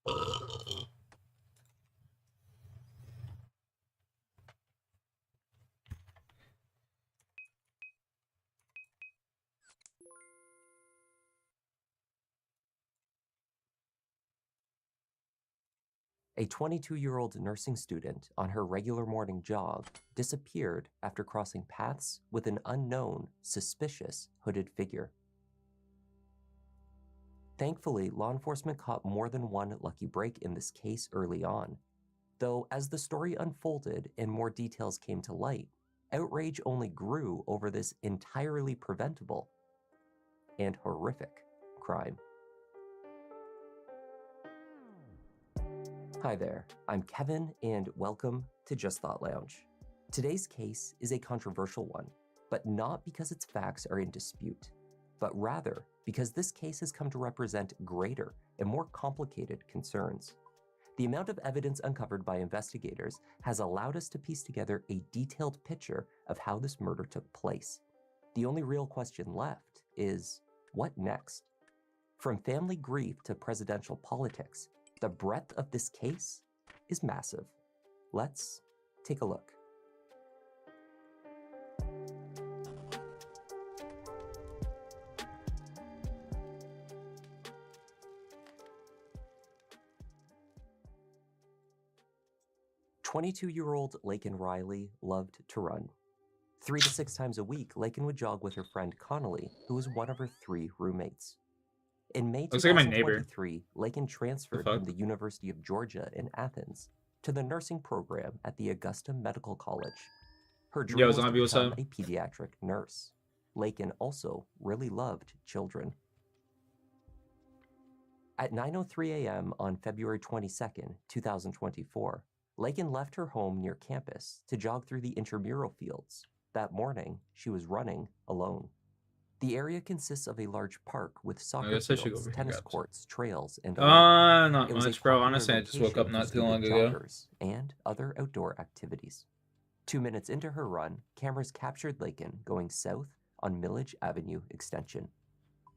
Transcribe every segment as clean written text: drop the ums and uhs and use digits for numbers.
A 22-year-old nursing student on her regular morning jog disappeared after crossing paths with an unknown, suspicious hooded figure. Thankfully, law enforcement caught more than one lucky break in this case early on, though as the story unfolded and more details came to light, outrage only grew over this entirely preventable and horrific crime. Hi there, I'm Kevin, and welcome to Just Thought Lounge. Today's case is a controversial one, but not because its facts are in dispute, but rather because this case has come to represent greater and more complicated concerns. The amount of evidence uncovered by investigators has allowed us to piece together a detailed picture of how this murder took place. The only real question left is, what next? From family grief to presidential politics, the breadth of this case is massive. Let's take a look. "22-year-old Lakin Riley loved to run. 3 to 6 times a week, Lakin would jog with her friend Connolly, who was one of her 3 roommates. In May Looks like my neighbor. 2023, Lakin transferred from the University of Georgia in Athens to the nursing program at the Augusta Medical College. Her dream was to become a pediatric nurse. Lakin also really loved children. At 9:03 a.m. on February 22nd, 2024, Lakin left her home near campus to jog through the intramural fields. That morning, she was running alone. The area consists of a large park with soccer fields, tennis courts, trails, and not much, bro. Honestly, I just woke up not too long ago. And other outdoor activities. 2 minutes into her run, cameras captured Lakin going south on Millage Avenue Extension.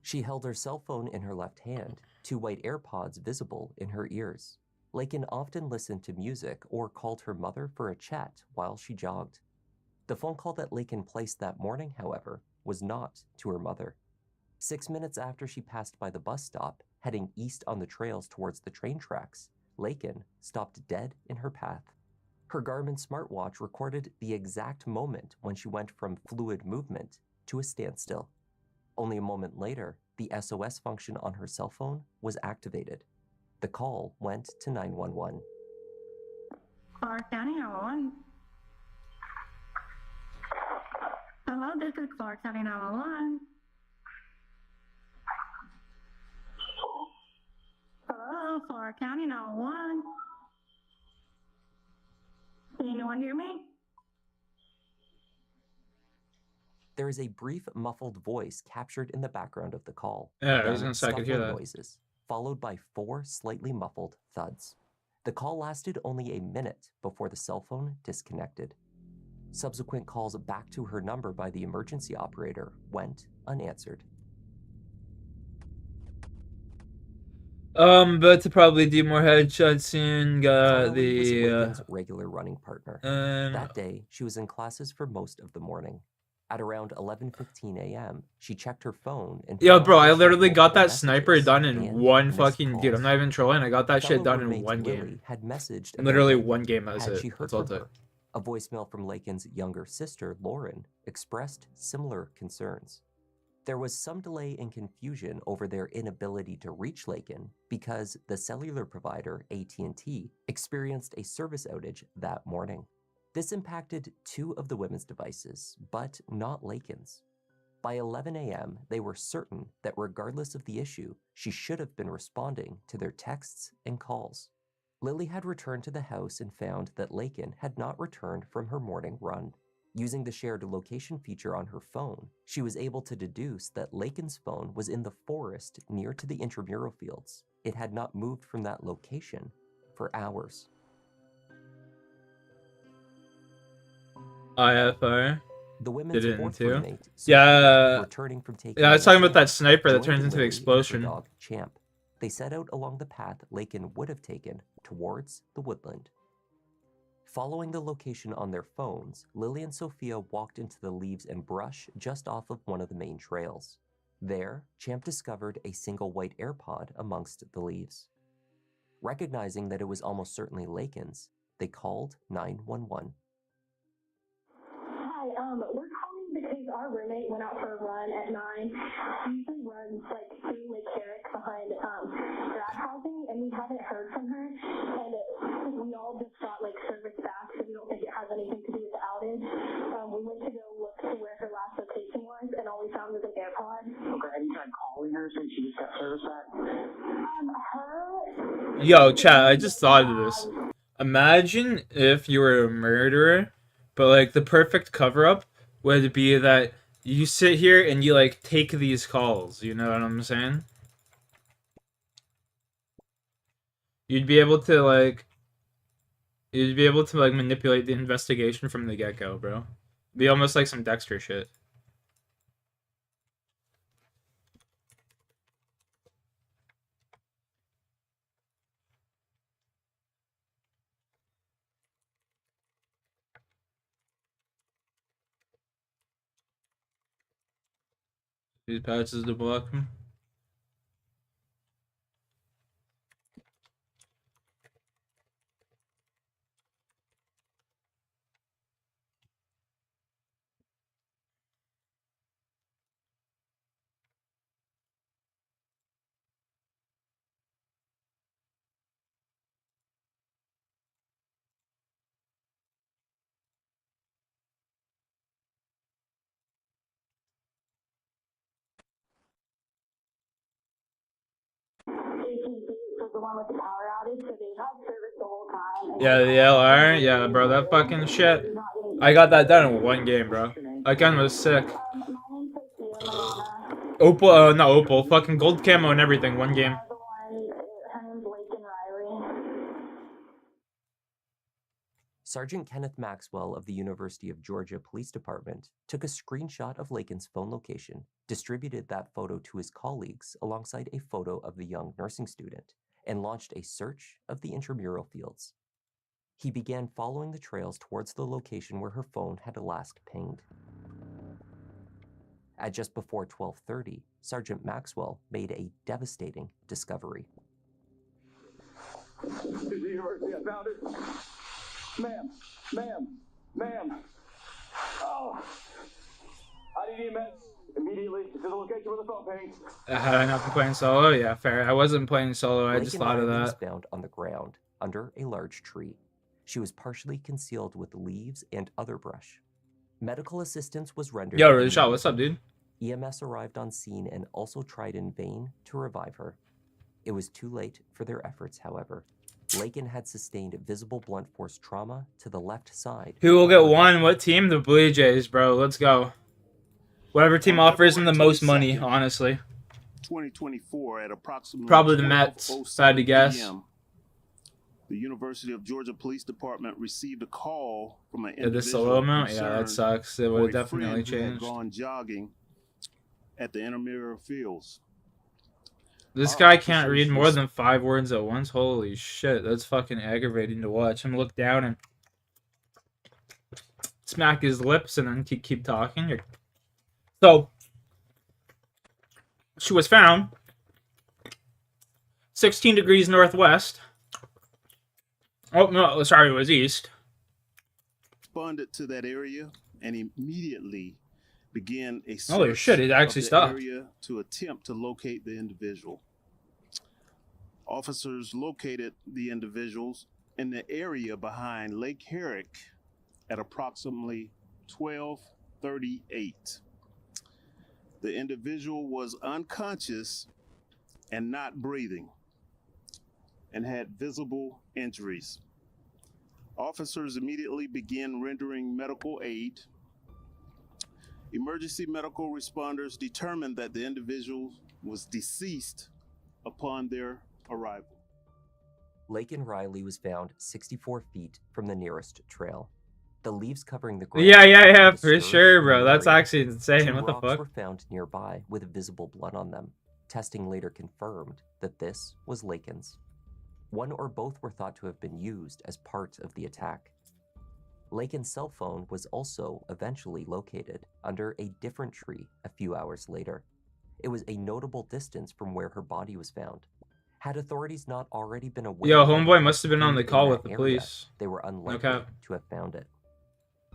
She held her cell phone in her left hand, 2 white AirPods visible in her ears. Lakin often listened to music or called her mother for a chat while she jogged. The phone call that Lakin placed that morning, however, was not to her mother. 6 minutes after she passed by the bus stop, heading east on the trails towards the train tracks, Lakin stopped dead in her path. Her Garmin smartwatch recorded the exact moment when she went from fluid movement to a standstill. Only a moment later, the SOS function on her cell phone was activated. The call went to 911. Clark County 911. Hello, this is Clark County 911. Hello, Clark County 911. Can anyone hear me? There is a brief muffled voice captured in the background of the call. Yeah, I was gonna say I could hear that. Noises, followed by 4 slightly muffled thuds. The call lasted only a minute before the cell phone disconnected. Subsequent calls back to her number by the emergency operator went unanswered. But to probably do more headshots soon, got the was Lakin's regular running partner. That day, she was in classes for most of the morning. At around 11:15 a.m., she checked her phone and bro, I literally got that sniper done in one fucking dude. I'm not even trolling. I got that shit done in one game. Had messaged literally one game. That's it. That's all it took. A voicemail from Lakin's younger sister, Lauren, expressed similar concerns. There was some delay and confusion over their inability to reach Lakin because the cellular provider, AT&T, experienced a service outage that morning. This impacted 2 of the women's devices, but not Lakin's. By 11 a.m., they were certain that regardless of the issue, she should have been responding to their texts and calls. Lily had returned to the house and found that Lakin had not returned from her morning run. Using the shared location feature on her phone, she was able to deduce that Lakin's phone was in the forest near to the intramural fields. It had not moved from that location for hours. IFR. The women's fourth roommate, yeah. returning from taking I was talking about that sniper that turns into the explosion. Dog, Champ. They set out along the path Lakin would have taken towards the woodland. Following the location on their phones, Lily and Sophia walked into the leaves and brush just off of one of the main trails. There, Champ discovered a single white AirPod amongst the leaves. Recognizing that it was almost certainly Lakin's, they called 911. Hi, we're calling because our roommate went out for a run at 9. He usually runs like through Lake Herrick behind grad housing, and we haven't heard from her. And we all just got like service back, so we don't think it has anything to do with the outage. We went to go look to where her last location was, and all we found was an AirPod. Okay, have you tried calling her since she just got service back? Yo, chat, I just thought of this. Imagine if you were a murderer, but like the perfect cover-up would be that you sit here and you like take these calls, you know what I'm saying? You'd be able to manipulate the investigation from the get-go, bro. Be almost like some Dexter shit. These patches to block him. Was the one with the power outage, so they had service the whole time. Yeah, the LR, yeah, bro, that fucking shit. I got that done in one game, bro. That gun was sick. Opal, not Opal, fucking gold camo and everything, one game. Sergeant Kenneth Maxwell of the University of Georgia Police Department took a screenshot of Lakin's phone location, distributed that photo to his colleagues alongside a photo of the young nursing student, and launched a search of the intramural fields. He began following the trails towards the location where her phone had last pinged. At just before 12:30, Sergeant Maxwell made a devastating discovery. Is the university? I found it. Ma'am. Oh, I need EMS immediately to the location where the phone pings. Had I not been playing solo? Yeah, fair. I wasn't playing solo, I just thought of Riley was that. found on the ground under a large tree. She was partially concealed with leaves and other brush. Medical assistance was rendered. Yo, Rashad, what's up, dude? EMS arrived on scene and also tried in vain to revive her. It was too late for their efforts, however. Lakin had sustained visible blunt force trauma to the left side. Who will get one? What team? The Blue Jays, bro. Let's go. Whatever team offers him the most money, honestly. 2024 at approximately Probably the Mets, if I had to guess. PM, the University of Georgia Police Department received a call from an individual The solo amount? Yeah, that concerned sucks. It for would a have definitely friend who had changed. gone jogging at the intramural fields. This guy can't read more than 5 words at once. Holy shit, that's fucking aggravating to watch him look down and smack his lips and then keep talking. So, she was found 16 degrees northwest. Oh, no, sorry, it was east. Responded to that area and immediately began a search Holy shit, it actually of the stopped. area to attempt to locate the individual. Officers located the individuals in the area behind Lake Herrick at approximately 12:38. The individual was unconscious and not breathing and had visible injuries. Officers immediately began rendering medical aid. Emergency medical responders determined that the individual was deceased upon their arrival. Lakin Riley was found 64 feet from the nearest trail. The leaves covering the ground. Yeah, were for disturbed sure, in bro. the That's area. actually insane. Two What the rocks fuck? were found nearby with visible blood on them. Testing later confirmed that this was Lakin's. One or both were thought to have been used as part of the attack. Lakin's cell phone was also eventually located under a different tree a few hours later. It was a notable distance from where her body was found. Had authorities not already been aware... Yo, that homeboy it must have been on the in call that with the area, police. They were unlikely cap. to have found it.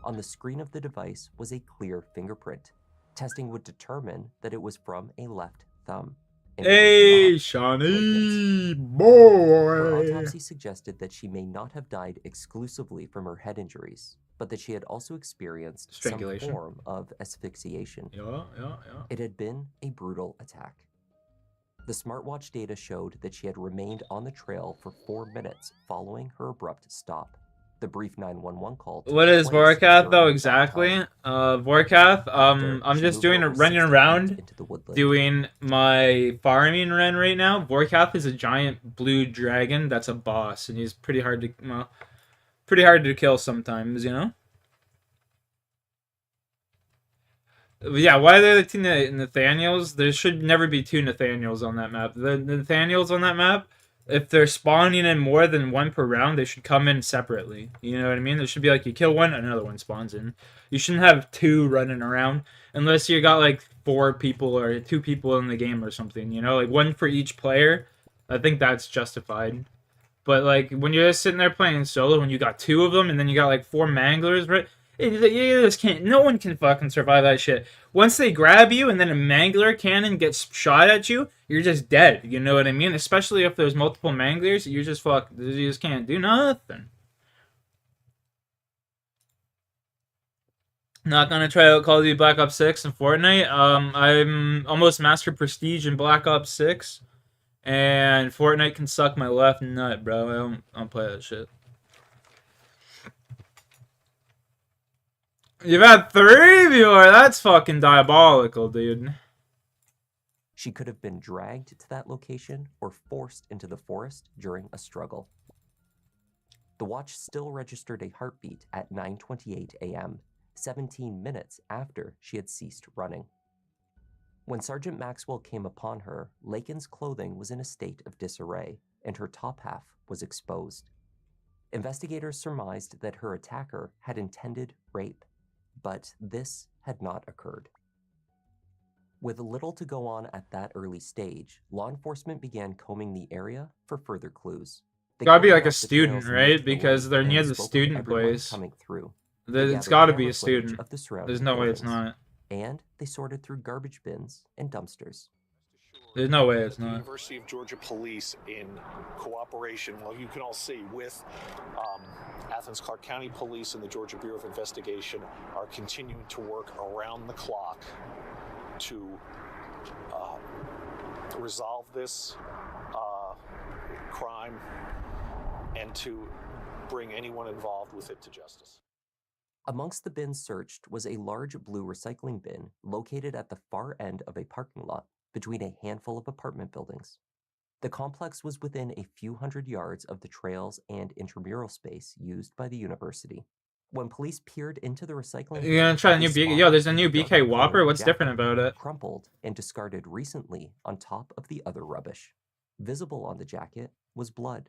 On the screen of the device was a clear fingerprint. Testing would determine that it was from a left thumb. And it was Hey, not Shawnee, Her boy. autopsy suggested that she may not have died exclusively from her head injuries, but that she had also experienced some Strangulation. form of asphyxiation. Yeah. It had been a brutal attack. The smartwatch data showed that she had remained on the trail for 4 minutes following her abrupt stop. The brief 911 call took What is place Vorkath though during that exactly? time. Vorkath, After, I'm she just moved doing over running 60 feet around, into the woodland. doing my farming run right now. Vorkath is a giant blue dragon that's a boss, and he's pretty hard to kill sometimes, you know? Yeah, why are there two Nathaniels? There should never be two Nathaniels on that map. The Nathaniels on that map, if they're spawning in more than one per round, they should come in separately. You know what I mean? There should be like, you kill one, another one spawns in. You shouldn't have two running around unless you got like 4 people or 2 people in the game or something, you know? Like one for each player. I think that's justified. But like when you're just sitting there playing solo, when you got 2 of them and then you got like 4 manglers, right? You just can't. No one can fucking survive that shit. Once they grab you and then a mangler cannon gets shot at you, you're just dead. You know what I mean? Especially if there's multiple manglers, you just can't do nothing. Not gonna try out Call of Duty Black Ops 6 and Fortnite. I'm almost Master Prestige in Black Ops 6, and Fortnite can suck my left nut, bro. I don't play that shit. You've had 3 viewers. That's fucking diabolical, dude. She could have been dragged to that location or forced into the forest during a struggle. The watch still registered a heartbeat at 9:28 a.m., 17 minutes after she had ceased running. When Sergeant Maxwell came upon her, Lakin's clothing was in a state of disarray, and her top half was exposed. Investigators surmised that her attacker had intended rape, but this had not occurred. With little to go on at that early stage, law enforcement began combing the area for further clues. They Gotta be cordoned like a off the student, trails right? near the Because lake they're and near the spoke with student everyone place. coming through. It's gathered gotta be camera a footage student. of the surrounding There's no way it's buildings, not. and they sorted through garbage bins and dumpsters. There's no way it's The not. University of Georgia Police, in cooperation, well, you can all see, with Athens Clarke County Police and the Georgia Bureau of Investigation, are continuing to work around the clock to resolve this crime and to bring anyone involved with it to justice. Amongst the bins searched was a large blue recycling bin located at the far end of a parking lot between a handful of apartment buildings. The complex was within a few hundred yards of the trails and intramural space used by the university. When police peered into the recycling bin, You're gonna try the new they BK? Yo, spotted there's a new a BK dark-colored Whopper. What's jacket, different about it? crumpled and discarded recently on top of the other rubbish. Visible on the jacket was blood,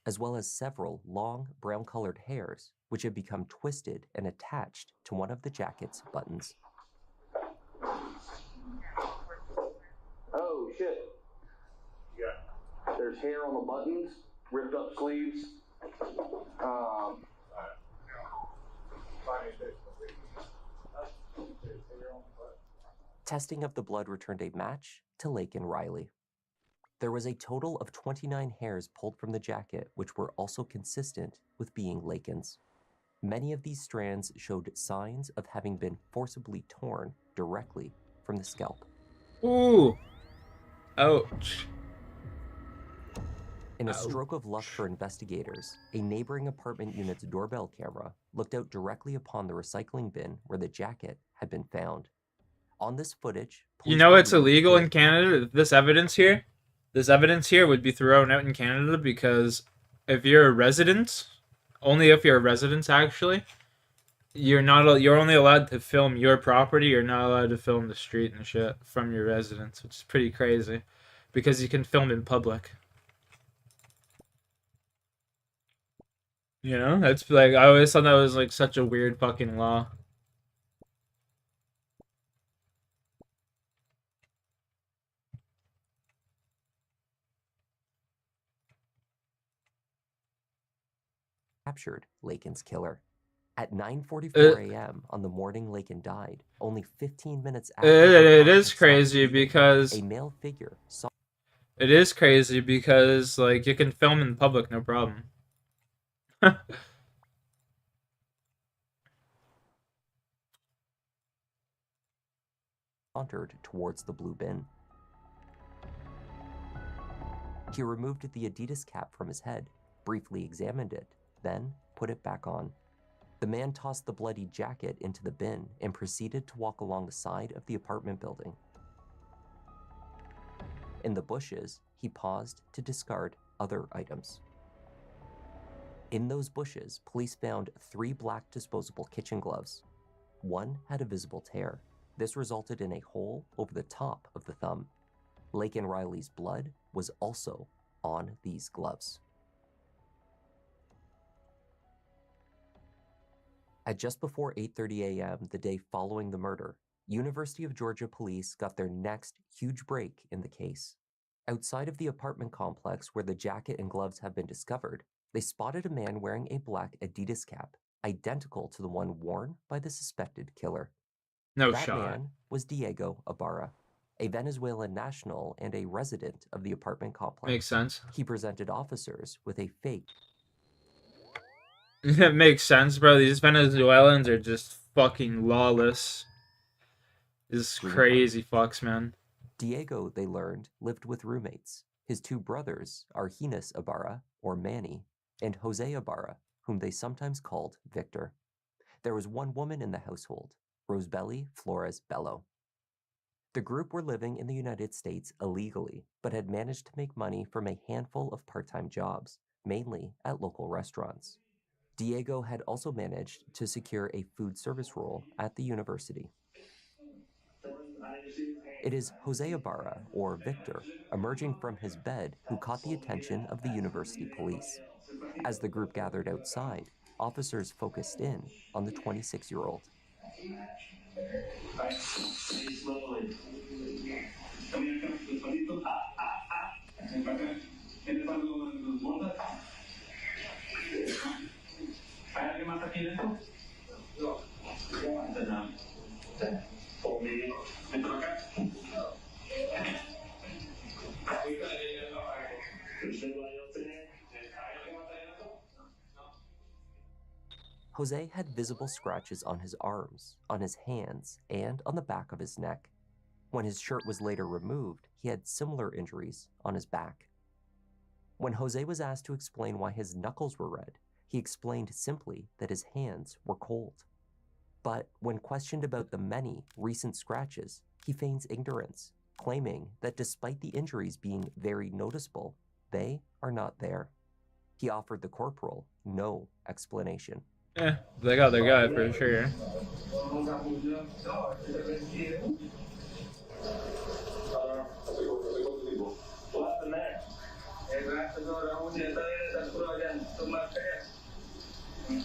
as well as several long brown-colored hairs which had become twisted and attached to one of the jacket's buttons. Oh, shit. Yeah. There's hair on the buttons, ripped up sleeves. Testing of the blood returned a match to Lakin Riley. There was a total of 29 hairs pulled from the jacket, which were also consistent with being Lakin's. Many of these strands showed signs of having been forcibly torn directly from the scalp. Ooh. Ouch. In a stroke of luck for investigators, a neighboring apartment unit's doorbell camera looked out directly upon the recycling bin where the jacket had been found. On this footage, You know it's believe illegal that in Canada? This evidence here would be thrown out in Canada because if you're a resident, only if you're a resident actually, You're only allowed to film your property. You're not allowed to film the street and shit from your residence, which is pretty crazy, because you can film in public. You know, that's like I always thought that was like such a weird fucking law. Captured Lakin's killer. At 9:44 a.m. on the morning Lakin died, only 15 minutes after It is Vorkath had crazy stopped breathing, because a male figure it is crazy because like you can film in public, no problem. sauntered towards the blue bin. He removed the Adidas cap from his head, briefly examined it, then put it back on. The man tossed the bloody jacket into the bin and proceeded to walk along the side of the apartment building. In the bushes, he paused to discard other items. In those bushes, police found 3 black disposable kitchen gloves. One had a visible tear. This resulted in a hole over the top of the thumb. Lakin Riley's blood was also on these gloves. At just before 8:30 a.m. the day following the murder, University of Georgia police got their next huge break in the case. Outside of the apartment complex where the jacket and gloves have been discovered, they spotted a man wearing a black Adidas cap, identical to the one worn by the suspected killer. No That shot. man was Diego Ibarra, a Venezuelan national and a resident of the apartment complex. Makes sense. He presented officers with a fake. It makes sense, bro. These Venezuelans are just fucking lawless. This is crazy fucks, man. Diego, they learned, lived with roommates. His 2 brothers are Hines Ibarra, or Manny, and Jose Ibarra, whom they sometimes called Victor. There was one woman in the household, Rosebelly Flores Bello. The group were living in the United States illegally, but had managed to make money from a handful of part-time jobs, mainly at local restaurants. Diego had also managed to secure a food service role at the university. It is Jose Ibarra, or Victor, emerging from his bed who caught the attention of the university police. As the group gathered outside, officers focused in on the 26-year-old. Jose had visible scratches on his arms, on his hands, and on the back of his neck. When his shirt was later removed, he had similar injuries on his back. When Jose was asked to explain why his knuckles were red, he explained simply that his hands were cold. But when questioned about the many recent scratches, he feigns ignorance, claiming that despite the injuries being very noticeable, they are not there. He offered the corporal no explanation. Yeah, they got their guy for sure.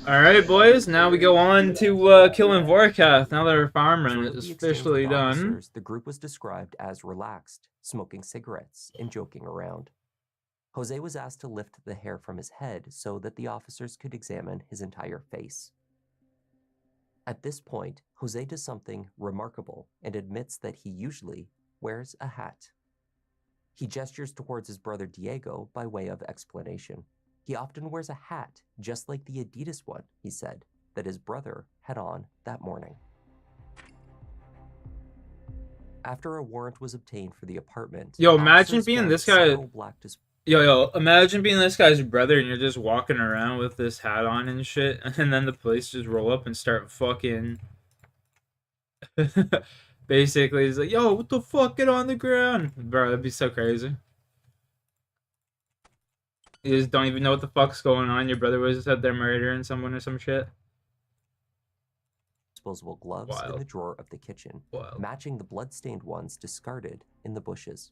Alright, boys, now we go on to killing Vorkath. Now that our farm run is officially done. The group was described as relaxed, smoking cigarettes, and joking around. Jose was asked to lift the hair from his head so that the officers could examine his entire face. At this point, Jose does something remarkable and admits that he usually wears a hat. He gestures towards his brother Diego by way of explanation. He often wears a hat, just like the Adidas one, he said, that his brother had on that morning. After a warrant was obtained for the apartment, yo, imagine being this guy. Yo, imagine being this guy's brother and you're just walking around with this hat on and shit, and then the police just roll up and start fucking. Basically, he's like, yo, what the fuck? Get on the ground. Bro, that'd be so crazy. You just don't even know what the fuck's going on. Your brother was just out there murdering someone or some shit. disposable gloves in the drawer of the kitchen, matching the blood-stained ones discarded in the bushes.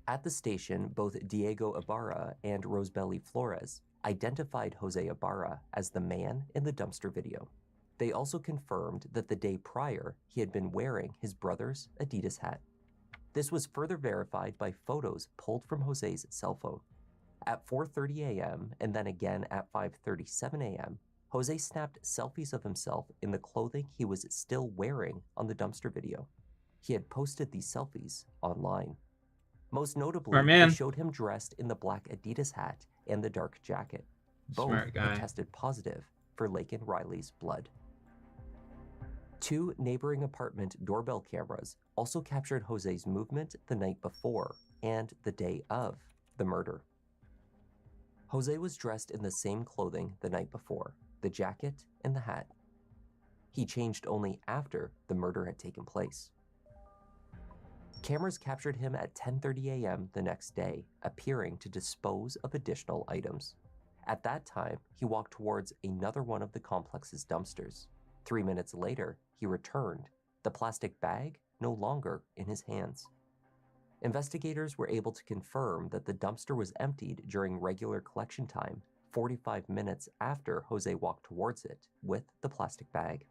At the station, both Diego Ibarra and Rosebelly Flores identified Jose Ibarra as the man in the dumpster video. They also confirmed that the day prior, he had been wearing his brother's Adidas hat. This was further verified by photos pulled from Jose's cell phone. At 4:30 a.m. and then again at 5:37 a.m., Jose snapped selfies of himself in the clothing he was still wearing on the dumpster video. He had posted these selfies online. Most notably, they showed him dressed in the black Adidas hat and the dark jacket. Both had tested positive for Laken Riley's blood. 2 neighboring apartment doorbell cameras also captured Jose's movement the night before and the day of the murder. Jose was dressed in the same clothing the night before, the jacket and the hat. He changed only after the murder had taken place. Cameras captured him at 10:30 a.m. the next day, appearing to dispose of additional items. At that time, he walked towards another one of the complex's dumpsters. 3 minutes later, he returned, the plastic bag no longer in his hands. Investigators were able to confirm that the dumpster was emptied during regular collection time, 45 minutes after Jose walked towards it with the plastic bag.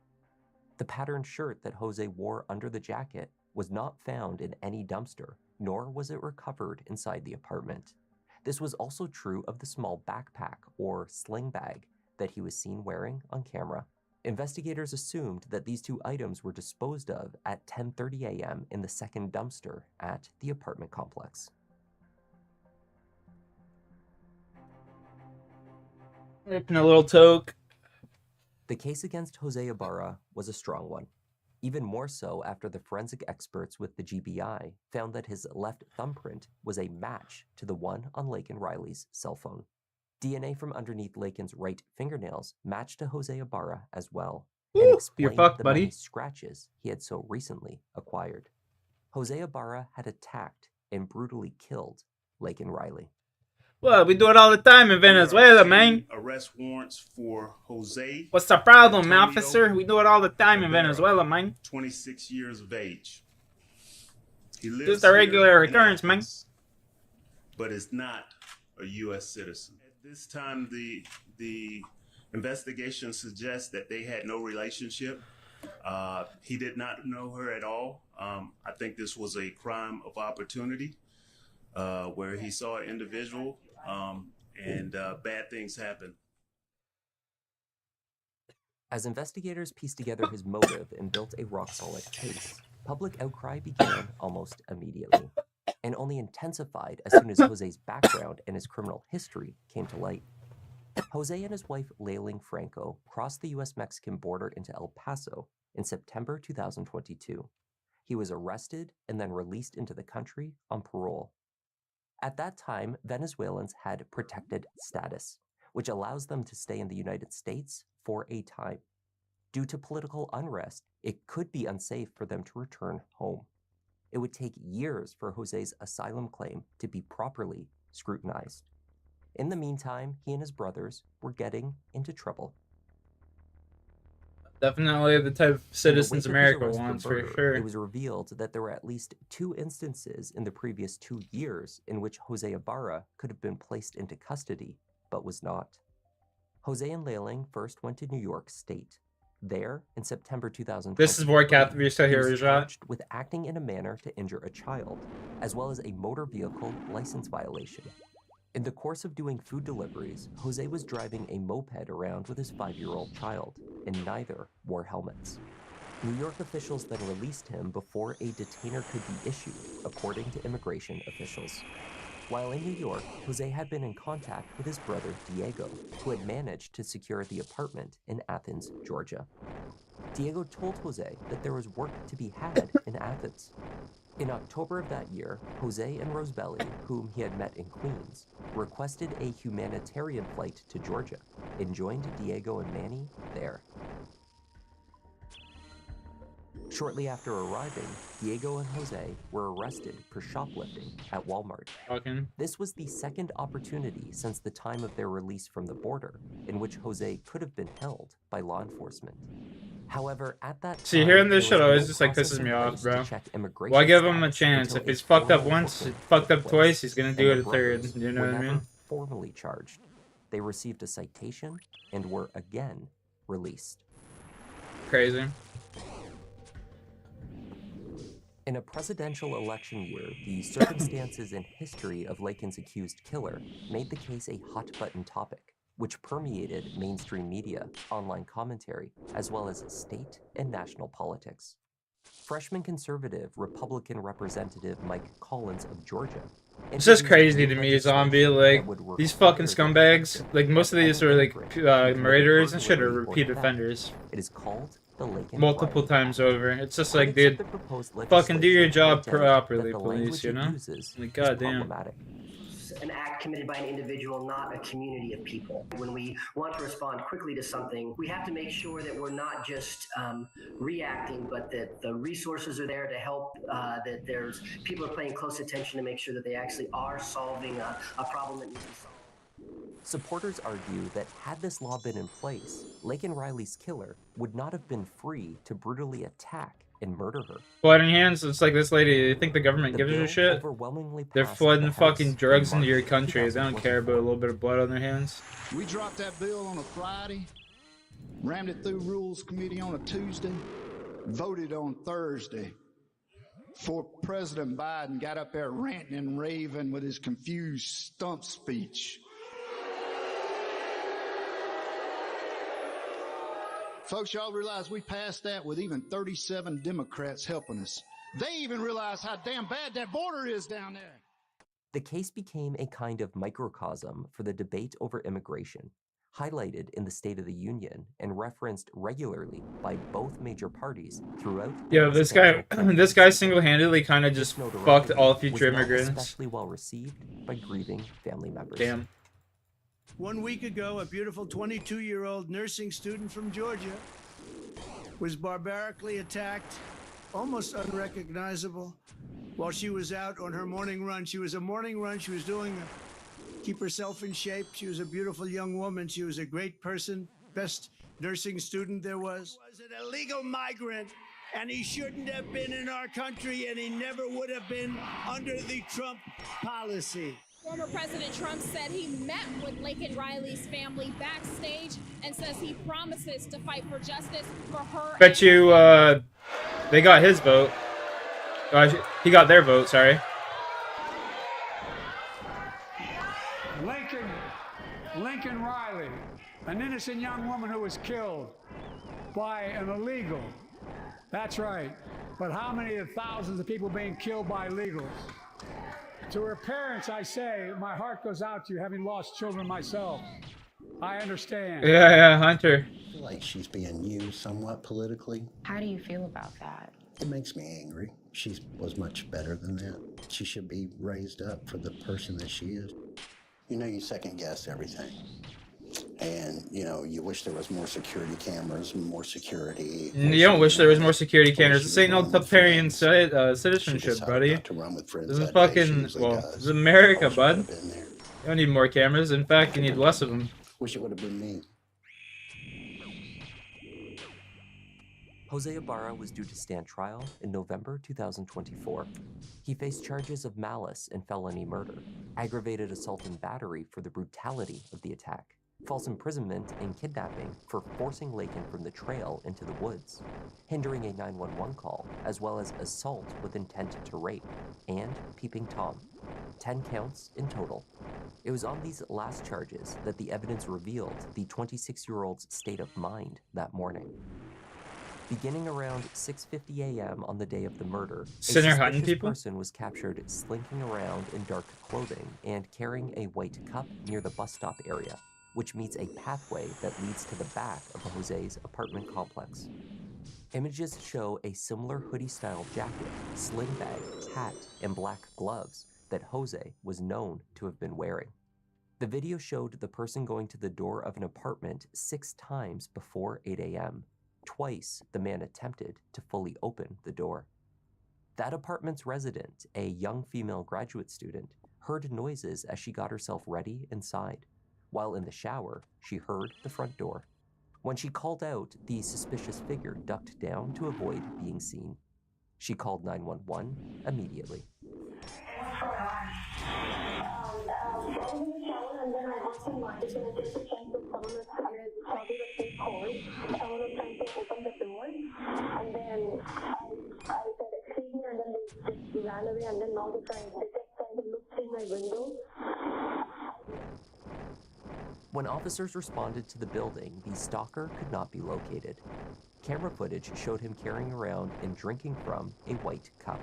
The patterned shirt that Jose wore under the jacket was not found in any dumpster, nor was it recovered inside the apartment. This was also true of the small backpack or sling bag that he was seen wearing on camera. Investigators assumed that these 2 items were disposed of at 10:30 a.m. in the second dumpster at the apartment complex. Ripping a little toke. The case against Jose Ibarra was a strong one. Even more so after the forensic experts with the GBI found that his left thumbprint was a match to the one on Laken Riley's cell phone. DNA from underneath Laken's right fingernails matched to Jose Ibarra as well, and explained the many scratches he had so recently acquired. Jose Ibarra had attacked and brutally killed Laken Riley. Well, we do it all the time in Venezuela, man. Arrest warrants for Jose. What's the problem, officer? We do it all the time in Venezuela, man. 26 years of age. He lives Just a regular occurrence, man. But is not a U.S. citizen. At this time, the investigation suggests that they had no relationship. He did not know her at all. I think this was a crime of opportunity where he saw an individual and bad things happen. As investigators pieced together his motive and built a rock-solid case, public outcry began almost immediately, and only intensified as soon as Jose's background and his criminal history came to light. Jose and his wife, Leiling Franco, crossed the U.S.-Mexican border into El Paso in September 2022. He was arrested and then released into the country on parole. At that time, Venezuelans had protected status, which allows them to stay in the United States for a time. Due to political unrest, it could be unsafe for them to return home. It would take years for Jose's asylum claim to be properly scrutinized. In the meantime, he and his brothers were getting into trouble. Definitely the type of citizens America wants, for sure. It was revealed that there were at least 2 instances in the previous 2 years in which Jose Ibarra could have been placed into custody, but was not. Jose and Leiling first went to New York State. There, in September 2020, this is Vorkath, if you're still here, charged with acting in a manner to injure a child, as well as a motor vehicle license violation. In the course of doing food deliveries, Jose was driving a moped around with his 5-year-old child, and neither wore helmets. New York officials then released him before a detainer could be issued, according to immigration officials. While in New York, Jose had been in contact with his brother Diego, who had managed to secure the apartment in Athens, Georgia. Diego told Jose that there was work to be had in Athens. In October of that year, Jose and Rosebelly, whom he had met in Queens, requested a humanitarian flight to Georgia and joined Diego and Manny there. Shortly after arriving, Diego and Jose were arrested for shoplifting at Walmart. This was the second opportunity since the time of their release from the border in which Jose could have been held by law enforcement. However, at that time, See, hearing this there shit was always no just like process pisses in me off, place bro. to check immigration Why give him a status chance? until If he's a fucked up formal once, booking fucked took up place, twice, he's gonna and do the it a third. brothers You know were what I never mean? formally charged. They received a citation and were again released. Crazy. In a presidential election year, the circumstances and history of Lakin's accused killer made the case a hot-button topic, which permeated mainstream media, online commentary, as well as state and national politics. Freshman conservative Republican Representative Mike Collins of Georgia. It's just introduced crazy new to me, Zombie. legislation Like, that would these require fucking the scumbags. detention Like, most of these any are, like, immigrant who committed murderers and shit, or burglary or repeat theft. offenders. It is called the Lakin Multiple Riley times Act. over. It's just like, Critics of dude, the proposed fucking do your legislation job point out properly, that the police, language you it know? uses Like, is goddamn. problematic. An act committed by an individual, not a community of people. When we want to respond quickly to something, we have to make sure that we're not just reacting, but that the resources are there to help, that there's people are paying close attention to make sure that they actually are solving a problem that needs to be solved. Supporters argue that had this law been in place, Lakin Riley's killer would not have been free to brutally attack and murder her. Blood in hands, it's like this lady. You think the government The gives bill a shit? overwhelmingly They're passed flooding the fucking House drugs in into your March country. They don't care about a 2024. little bit of blood on their hands. We dropped that bill on a Friday, rammed it through Rules Committee on a Tuesday, voted on Thursday, before President Biden got up there ranting and raving with his confused stump speech. Folks, y'all realize we passed that with even 37 Democrats helping us. They even realize how damn bad that border is down there. The case became a kind of microcosm for the debate over immigration, highlighted in the State of the Union and referenced regularly by both major parties throughout. Yeah, this guy single-handedly kind of just fucked all future was not immigrants. especially well received by grieving family members. Damn. 1 week ago, a beautiful 22-year-old nursing student from Georgia was barbarically attacked, almost unrecognizable, while she was out on her morning run. She was a morning run. She was doing keep herself in shape. She was a beautiful young woman. She was a great person, best nursing student there was. He was an illegal migrant, and he shouldn't have been in our country, and he never would have been under the Trump policy. Former President Trump said he met with Lakin Riley's family backstage and says he promises to fight for justice for her. Bet you, they got his vote. He got their vote, sorry. Lincoln Riley, an innocent young woman who was killed by an illegal. That's right. But how many of thousands of people being killed by illegals? To her parents, I say, my heart goes out to you, having lost children myself. I understand. Yeah, Hunter. I feel like she's being used somewhat politically. How do you feel about that? It makes me angry. She was much better than that. She should be raised up for the person that she is. You know, you second guess everything. And, you know, you wish there was more security cameras, more security. You don't wish there was more security cameras. This ain't no Tuparian citizenship, buddy. This is fucking, well, this is America, bud. You don't need more cameras. In fact, you need less of them. Wish it would have been me. Jose Ibarra was due to stand trial in November 2024. He faced charges of malice and felony murder, aggravated assault and battery for the brutality of the attack, false imprisonment and kidnapping for forcing Lakin from the trail into the woods, hindering a 911 call, as well as assault with intent to rape, and peeping Tom. 10 counts in total. It was on these last charges that the evidence revealed the 26-year-old's state of mind that morning. Beginning around 6:50 a.m. on the day of the murder, a suspicious person was captured slinking around in dark clothing and carrying a white cup near the bus stop area, which meets a pathway that leads to the back of Jose's apartment complex. Images show a similar hoodie-style jacket, sling bag, hat, and black gloves that Jose was known to have been wearing. The video showed the person going to the door of an apartment 6 times before 8 a.m. Twice, the man attempted to fully open the door. That apartment's resident, a young female graduate student, heard noises as she got herself ready inside. While in the shower, she heard the front door. When she called out, the suspicious figure ducked down to avoid being seen. She called 911 immediately. When officers responded to the building, the stalker could not be located. Camera footage showed him carrying around and drinking from a white cup.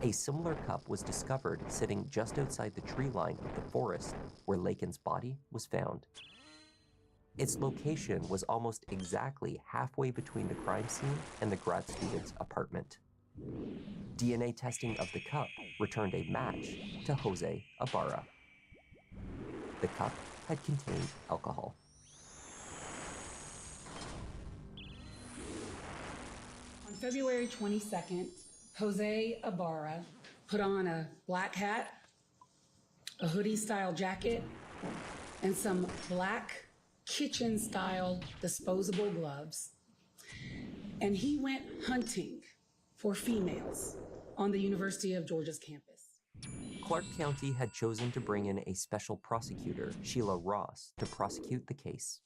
A similar cup was discovered sitting just outside the tree line of the forest where Lakin's body was found. Its location was almost exactly halfway between the crime scene and the grad student's apartment. DNA testing of the cup returned a match to Jose Ibarra. The cup had contained alcohol. On February 22nd, Jose Ibarra put on a black hat, a hoodie-style jacket, and some black kitchen-style disposable gloves. And he went hunting for females on the University of Georgia's campus. Clark County had chosen to bring in a special prosecutor, Sheila Ross, to prosecute the case.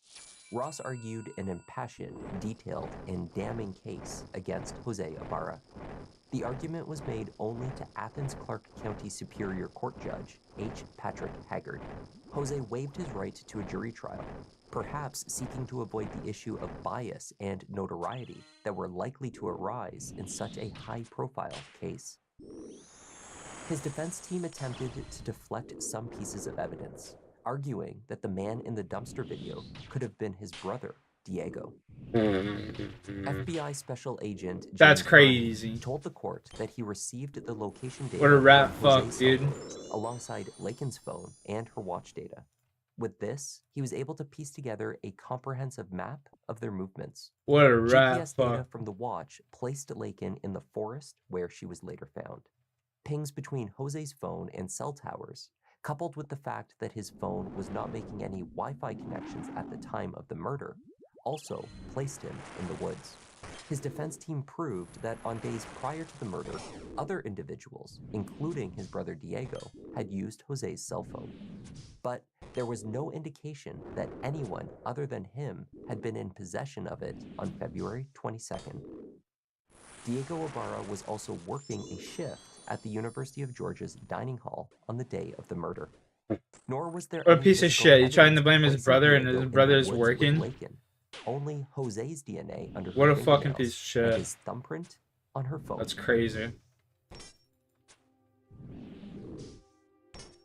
Ross argued an impassioned, detailed, and damning case against Jose Ibarra. The argument was made only to Athens Clark County Superior Court Judge H. Patrick Haggard. Jose waived his right to a jury trial, perhaps seeking to avoid the issue of bias and notoriety that were likely to arise in such a high-profile case. His defense team attempted to deflect some pieces of evidence, arguing that the man in the dumpster video could have been his brother, Diego. FBI Special Agent James That's crazy. Byrne told the court that he received the location data What a rat from Jose's fuck, dude. cell phone, alongside Lakin's phone and her watch data. With this, he was able to piece together a comprehensive map of their movements. What a rat GPS data fuck. from the watch placed Lakin in the forest where she was later found. Pings between Jose's phone and cell towers, coupled with the fact that his phone was not making any Wi-Fi connections at the time of the murder, also placed him in the woods. His defense team proved that on days prior to the murder, other individuals, including his brother Diego, had used Jose's cell phone. But there was no indication that anyone other than him had been in possession of it on February 22nd. Diego Ibarra was also working a shift at the University of Georgia's dining hall on the day of the murder. Nor was there What a any piece of physical shit. He's trying to evidence blame his placing brother and Diego his in the brother's woods with working. Lakin. Only Jose's DNA under What her a fucking fingernails piece of shit. and his thumbprint on her phone. That's crazy.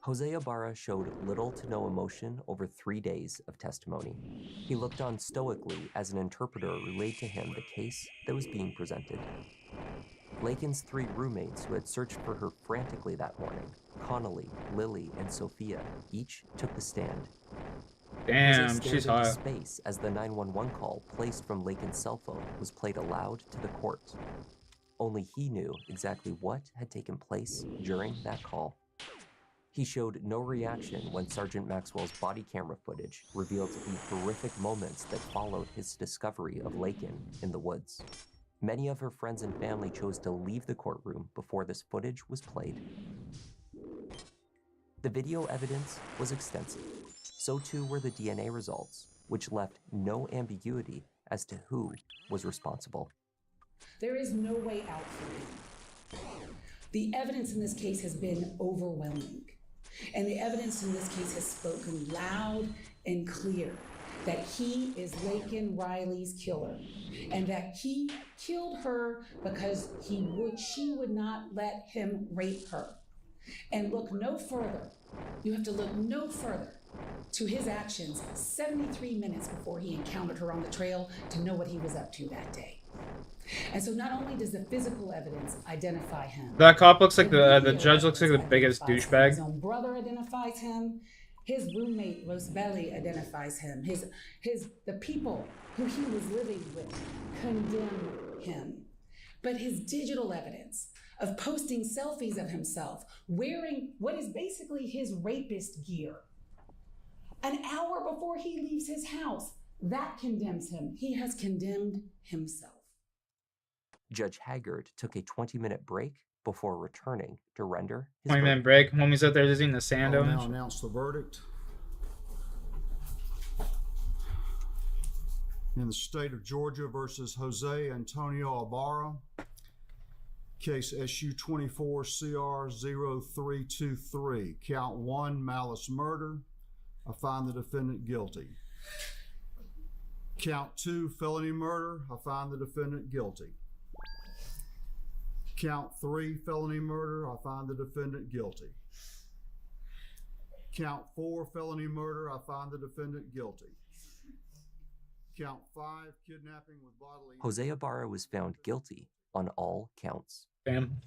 Jose Ibarra showed little to no emotion over 3 days of testimony. He looked on stoically as an interpreter relayed to him the case that was being presented. Lakin's 3 roommates who had searched for her frantically that morning, Connolly, Lily, and Sophia, each took the stand. Damn, Jose stared she's into hot. space as the 911 call placed from Lakin's cell phone was played aloud to the court. Only he knew exactly what had taken place during that call. He showed no reaction when Sergeant Maxwell's body camera footage revealed the horrific moments that followed his discovery of Lakin in the woods. Many of her friends and family chose to leave the courtroom before this footage was played. The video evidence was extensive. So too were the DNA results, which left no ambiguity as to who was responsible. There is no way out for him. The evidence in this case has been overwhelming. And the evidence in this case has spoken loud and clear that he is Lakin Riley's killer, and that he killed her because she would not let him rape her. And look no further. You have to look no further to his actions 73 minutes before he encountered her on the trail to know what he was up to that day. And so not only does the physical evidence identify him. That cop looks like the judge looks like the biggest His douchebag. own brother identifies him. His roommate Rosebelly identifies him. The people who he was living with condemn him. But his digital evidence of posting selfies of himself wearing what is basically his rapist gear an hour before he leaves his house That condemns him. He has condemned himself. Judge Haggard took a 20-minute break before returning to render his 20-minute break. Homie's out there just eating the sand. I'll now announce the verdict. In the state of Georgia versus Jose Antonio Ibarra, case SU 24 CR 0323, count 1, malice murder. I find the defendant guilty. Count 2, felony murder. I find the defendant guilty. Count 3, felony murder. I find the defendant guilty. Count 4, felony murder. I find the defendant guilty. Count 5, kidnapping with bodily... Jose Ibarra was found guilty on all counts. Bam.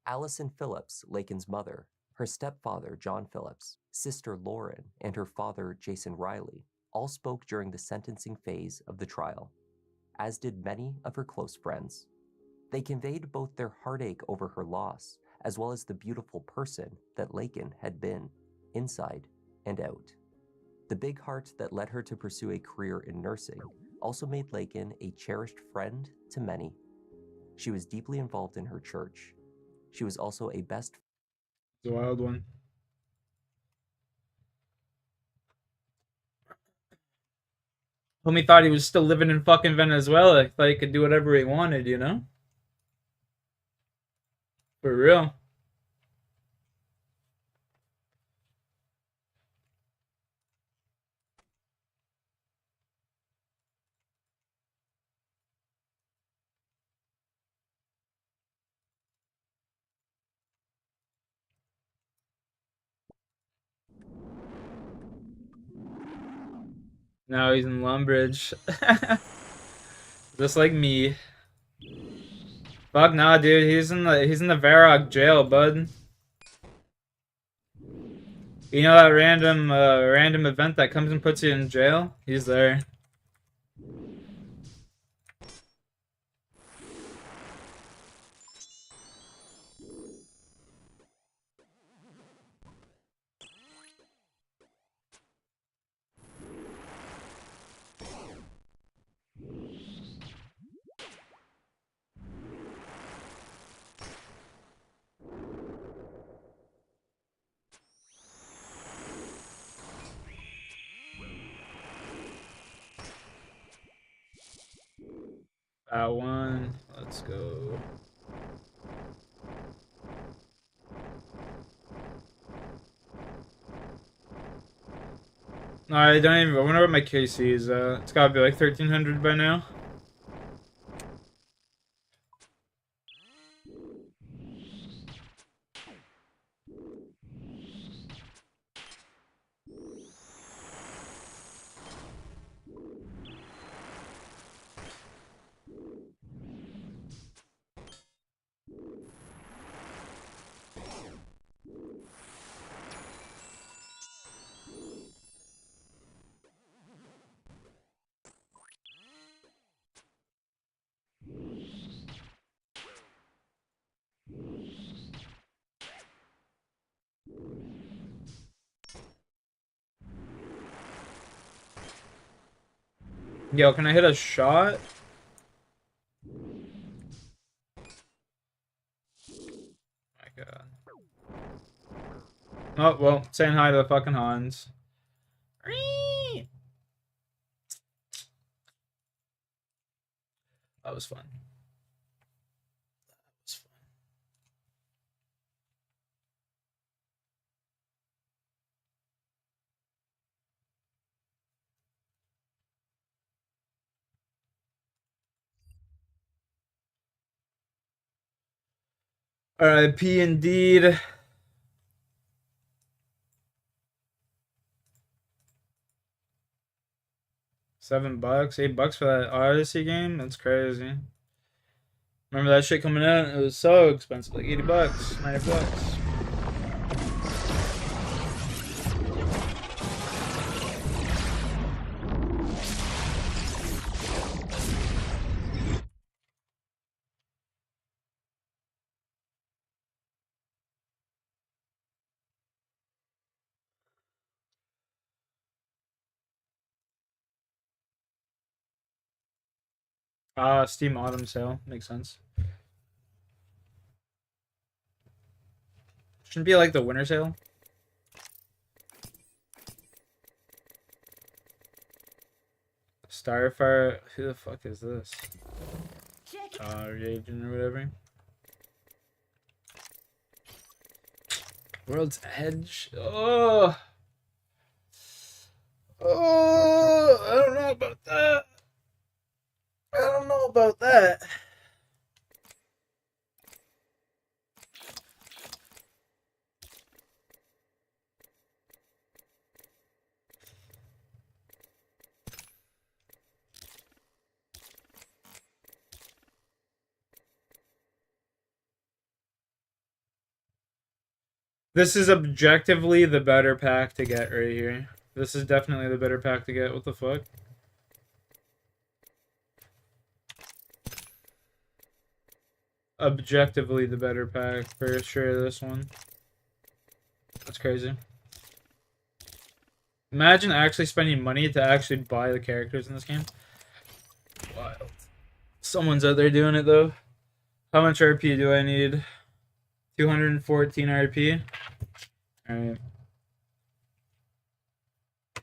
Allison Phillips, Lakin's mother, her stepfather, John Phillips, sister Lauren, and her father, Jason Riley, all spoke during the sentencing phase of the trial, as did many of her close friends. They conveyed both their heartache over her loss, as well as the beautiful person that Lakin had been, inside and out. The big heart that led her to pursue a career in nursing also made Lakin a cherished friend to many. She was deeply involved in her church. She was also a best... It's a wild one. Homie thought he was still living in fucking Venezuela. Thought he could do whatever he wanted, you know? For real. Now he's in Lumbridge. Just like me. Fuck nah, dude. He's in the Varrock jail, bud. You know that random event that comes and puts you in jail? He's there. That one. Let's go. I don't even. I wonder what my KC is. It's gotta be like 1300 by now. Yo, can I hit a shot? My god. Oh, well, saying hi to the fucking Hans. That was fun. R.I.P. indeed. $7, $8 for that Odyssey game? That's crazy. Remember that shit coming out? It was so expensive, like $80, $90. Steam Autumn Sale. Makes sense. Shouldn't be like the winter sale. Starfire. Who the fuck is this? Agent or whatever. World's Edge. Oh. Oh, I don't know about that. I don't know about that. This is objectively the better pack to get right here. This is definitely the better pack to get. What the fuck? Objectively the better pack for sure. This one. That's crazy. Imagine actually spending money to actually buy the characters in this game. Wild. Someone's out there doing it though. How much RP do I need? 214 RP. Alright.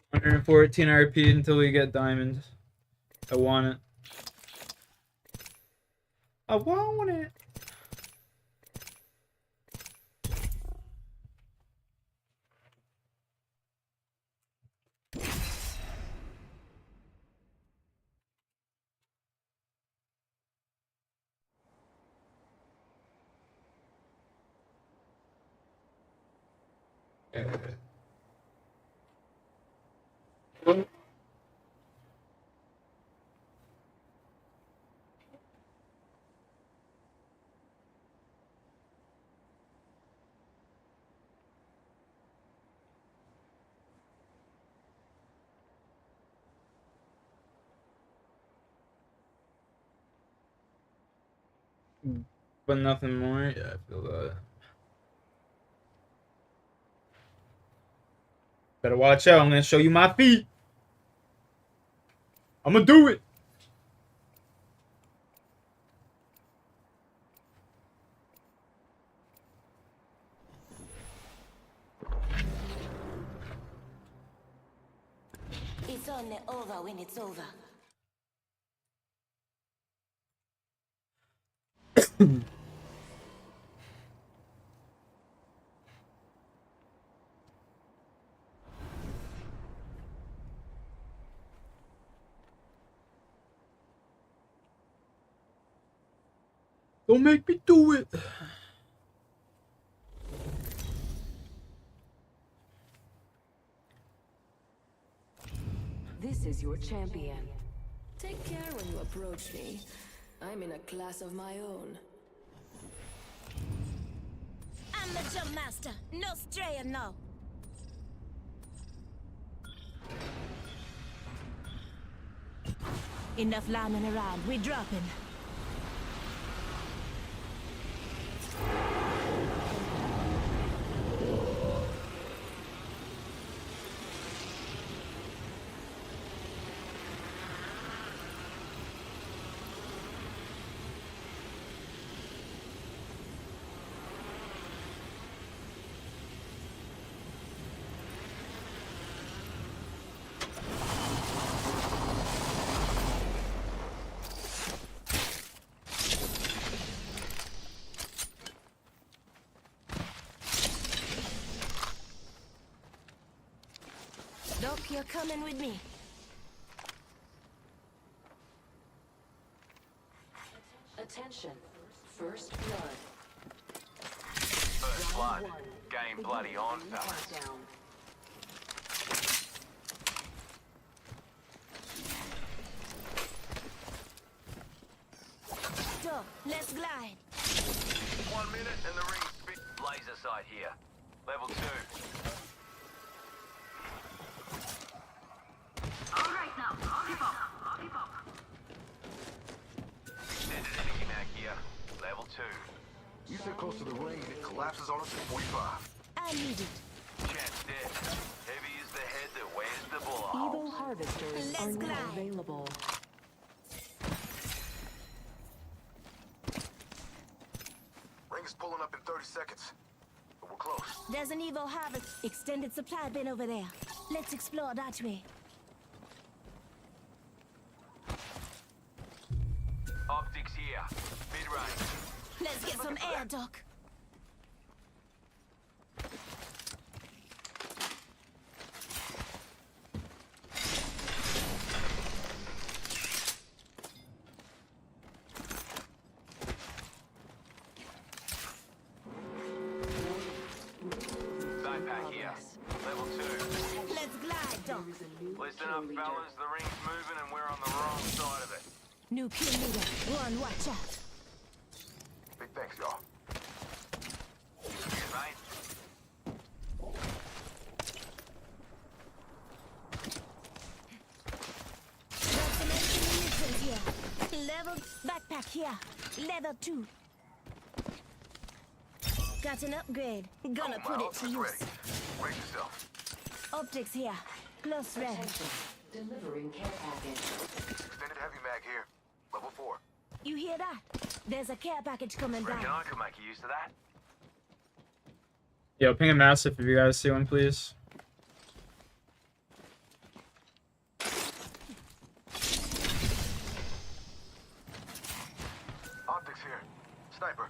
114 RP until we get diamond. I want it. I want it. But nothing more? Yeah, I feel that. Better watch out, I'm gonna show you my feet. I'm gonna do it. It's only over when it's over. Don't make me do it. This is your champion. Take care when you approach me. I'm in a class of my own. I'm the jump master. No straying now. Enough lying around. We're dropping. Doc, you're coming with me. Attention. First blood. First blood. Game bloody on, fellas. Doc, let's glide. 1 minute and the ring spit. Laser sight here. Level 2. All right now, keep up, keep up. Extended energy mag here. Level 2. You sit close to the ring and it collapses on us at 45. I need it. Chance dead. Heavy is the head that wears the bullet Evo holes. harvesters Let's are now glide. available. filling up in 30 seconds. But we're close. There's an Evo Harvest extended supply bin over there. Let's explore that way. Optics here. Mid-range. Let's get some air, Doc. Backpack here. Level 2. Let's glide, Doc. Listen up, fellas. The ring's moving and we're on the wrong side of it. New kill leader. One, watch out. Big thanks, y'all. Cheers, mate. Got some extra munitions here. Level backpack here. Level 2. Got an upgrade. Gonna put it to use. Brace yourself. Optics here. Close range. Delivering care package. Extended heavy mag here. Level 4. You hear that? There's a care package coming Reckon down. I could make use of that. Yo, ping a massive if you guys see one, please. Optics here. Sniper.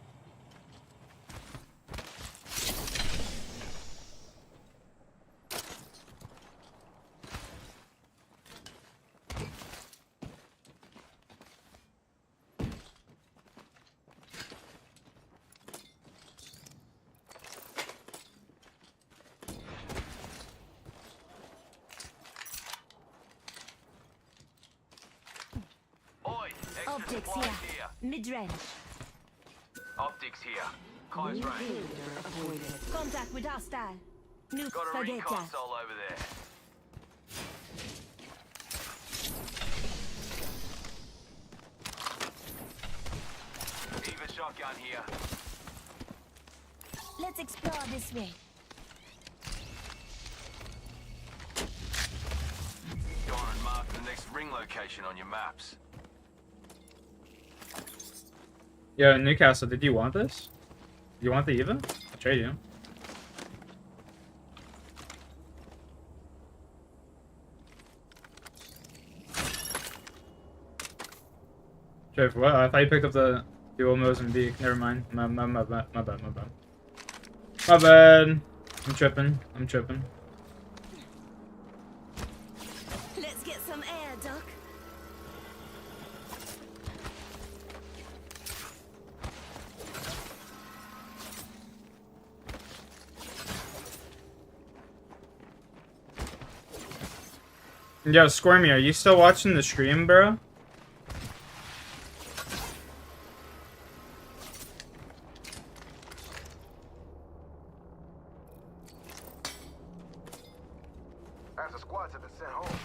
Oi, extra Optics supplies here. here. Mid-range. Optics here. Close New range. kill leader avoided. Contact with hostile. New Got a spaghetti. reconsole over there. Eva shotgun here. Let's explore this way. Go on and mark the next ring location on your maps. Yo, Newcastle, did you want this? You want the Eva? I'll trade you. Jeff, what? I thought you picked up the dual Mozambique. Never mind. My bad. My bad. I'm tripping. Let's get some air, Doc. Yo, Squirmy, are you still watching the stream, bro? As the squads have been sent home.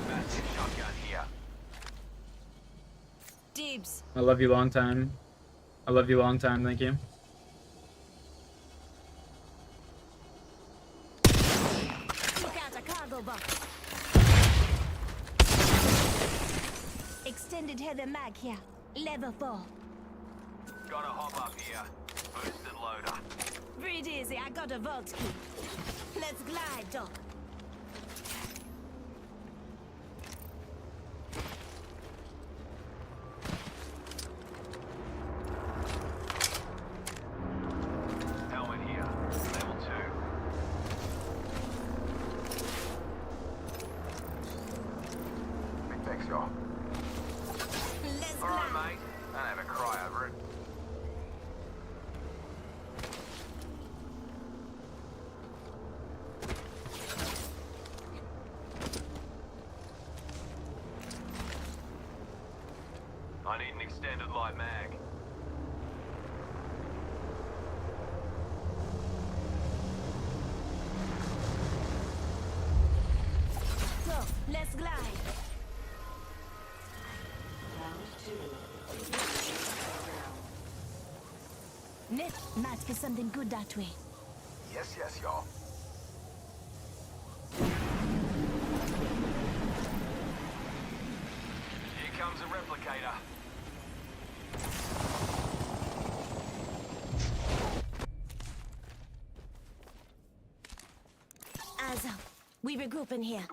Massive shotgun here. Dibs. I love you long time. Thank you. Look out, a cargo box. Extended heavy mag here. Level 4. Got a hop up here. Boosted loader. Breathe easy, I got a vault key. Let's glide, Doc. Helmet here. Level 2. Big thanks, y'all. Let's Alright, glide. mate. Don't have a cry over it. I need an extended light mag. Go, let's glide. Round Might be something good that way. Yes, yes, y'all. Here comes a replicator. Also, we regroup in here.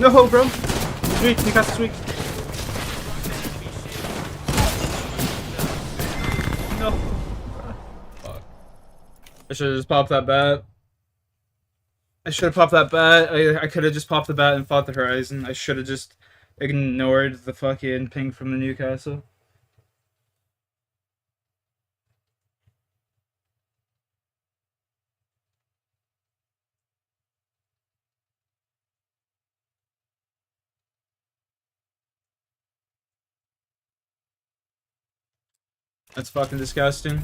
No, bro. Sweet, you got sweet. No. Fuck. I should have just popped that bat. I should have popped that bat. I could have just popped the bat and fought the Horizon. I should have just ignored the fucking ping from the Newcastle. That's fucking disgusting.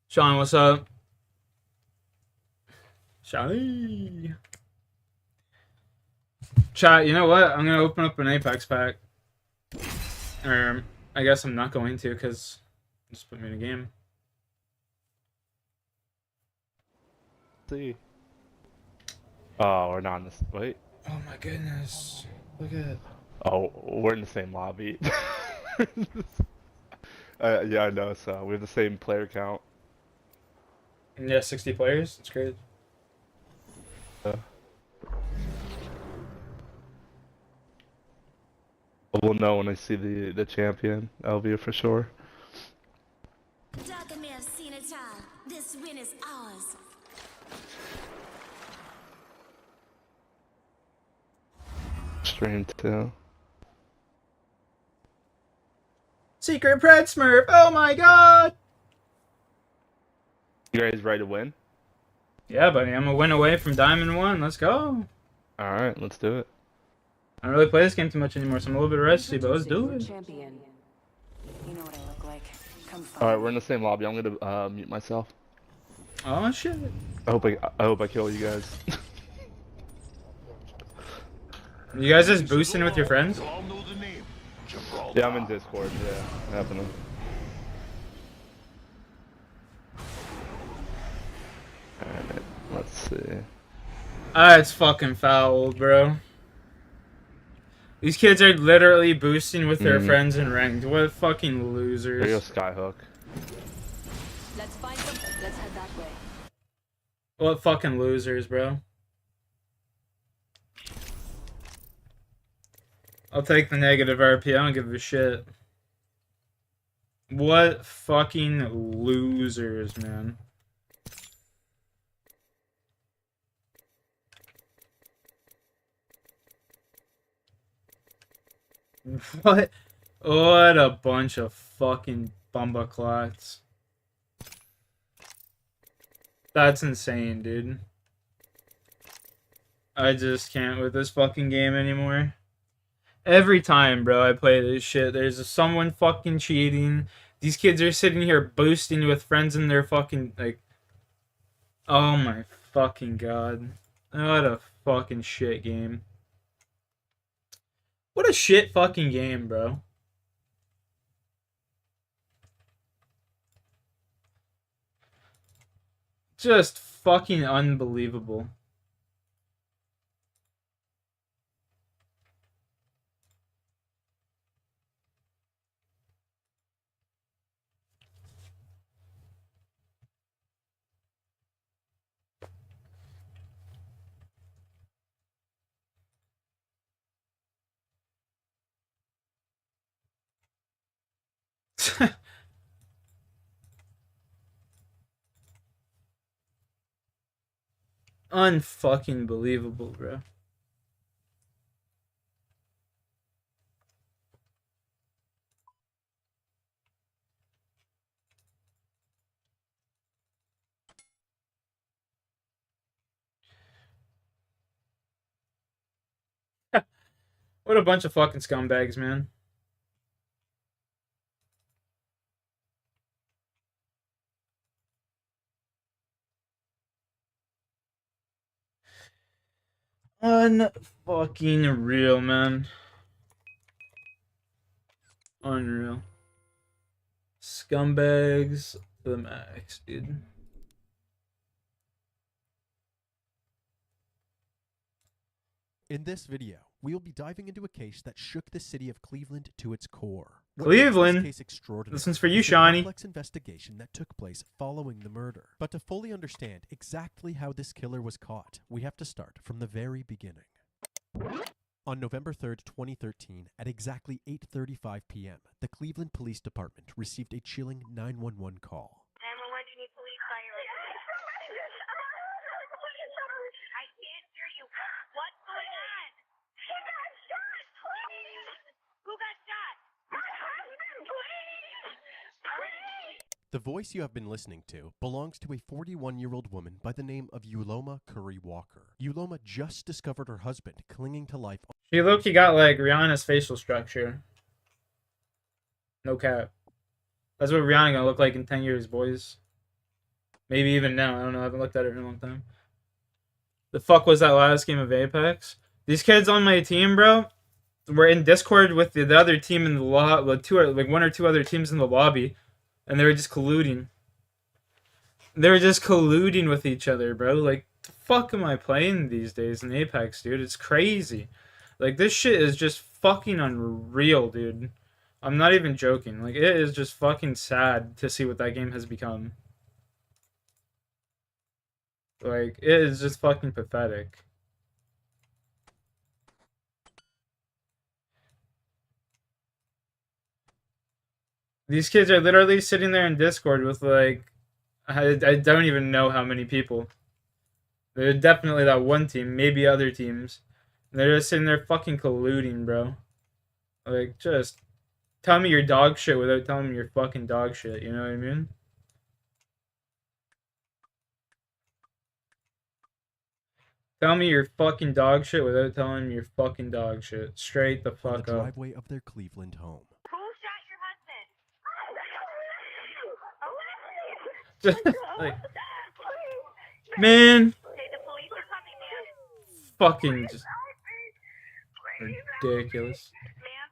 Sean, what's up? Shawnee. Chat, you know what? I'm gonna open up an Apex pack. I guess I'm not going to, because just put me in a game. See. Oh, we're not in this. Wait. Oh my goodness. Look at it. Oh, we're in the same lobby. Yeah, I know. So we have the same player count. Yeah, 60 players. That's great. We'll know when I see the champion. That'll be for sure. Dark may have seen it all. This win is ours. Stream too. Secret Pred Smurf. Oh my god. You guys ready to win? Yeah, buddy. I'm a win away from Diamond 1. Let's go. Alright, let's do it. I don't really play this game too much anymore, so I'm a little bit rusty, but let's do it. Champion. You know what I look like. Come find Alright, we're in the same lobby. I'm gonna mute myself. Oh shit. I hope I kill you guys. You guys just boosting with your friends? Yeah, I'm in Discord. Yeah, happening. Alright, let's see. It's fucking foul, bro. These kids are literally boosting with their friends in ranked. What fucking losers. There you go, Skyhook. Let's find them. Let's head that way. What fucking losers, bro. I'll take the negative RP. I don't give a shit. What fucking losers, man. What a bunch of fucking bumbaclots. That's insane, dude. I just can't with this fucking game anymore. Every time, bro, I play this shit, there's someone fucking cheating. These kids are sitting here boosting with friends in their fucking, like... Oh my fucking god. What a fucking shit game. What a shit fucking game, bro. Just fucking unbelievable. Unfucking believable, bro. What a bunch of fucking scumbags, man. Unfucking real, man. Unreal. Scumbags to the max, dude. In this video, we will be diving into a case that shook the city of Cleveland to its core. Cleveland? This case extraordinary This one's for you, is the Shawnee. complex investigation that took place following the murder. But to fully understand exactly how this killer was caught, we have to start from the very beginning. On November 3rd, 2013, at exactly 8:35 p.m., the Cleveland Police Department received a chilling 911 call. 911, do you need police fire? I can't hear you. What's going on? He got shot, please! Who got shot? My husband, please! Please! The voice you have been listening to belongs to a 41-year-old woman by the name of Uloma Curry Walker. Uloma just discovered her husband clinging to life. She low-key got like Rihanna's facial structure. No cap. That's what Rihanna gonna look like in 10 years, boys. Maybe even now. I don't know. I haven't looked at her in a long time. The fuck was that last game of Apex? These kids on my team, bro, were in Discord with the other team in the like one or two other teams in the lobby, and they were just colluding. They were just colluding with each other, bro. Like, the fuck am I playing these days in Apex, dude? It's crazy. Like, this shit is just fucking unreal, dude. I'm not even joking. Like, it is just fucking sad to see what that game has become. Like, it is just fucking pathetic. These kids are literally sitting there in Discord with, like, I don't even know how many people. They're definitely that one team, maybe other teams. They're just sitting there fucking colluding, bro. Like, just tell me you're dog shit without telling me you're fucking dog shit, you know what I mean? Tell me you're fucking dog shit without telling me you're fucking dog shit. Straight the fuck On the up. driveway of their Cleveland home. Who shot your husband? Just like, man, Hey, the police are coming, man. fucking just ridiculous. Ma'am,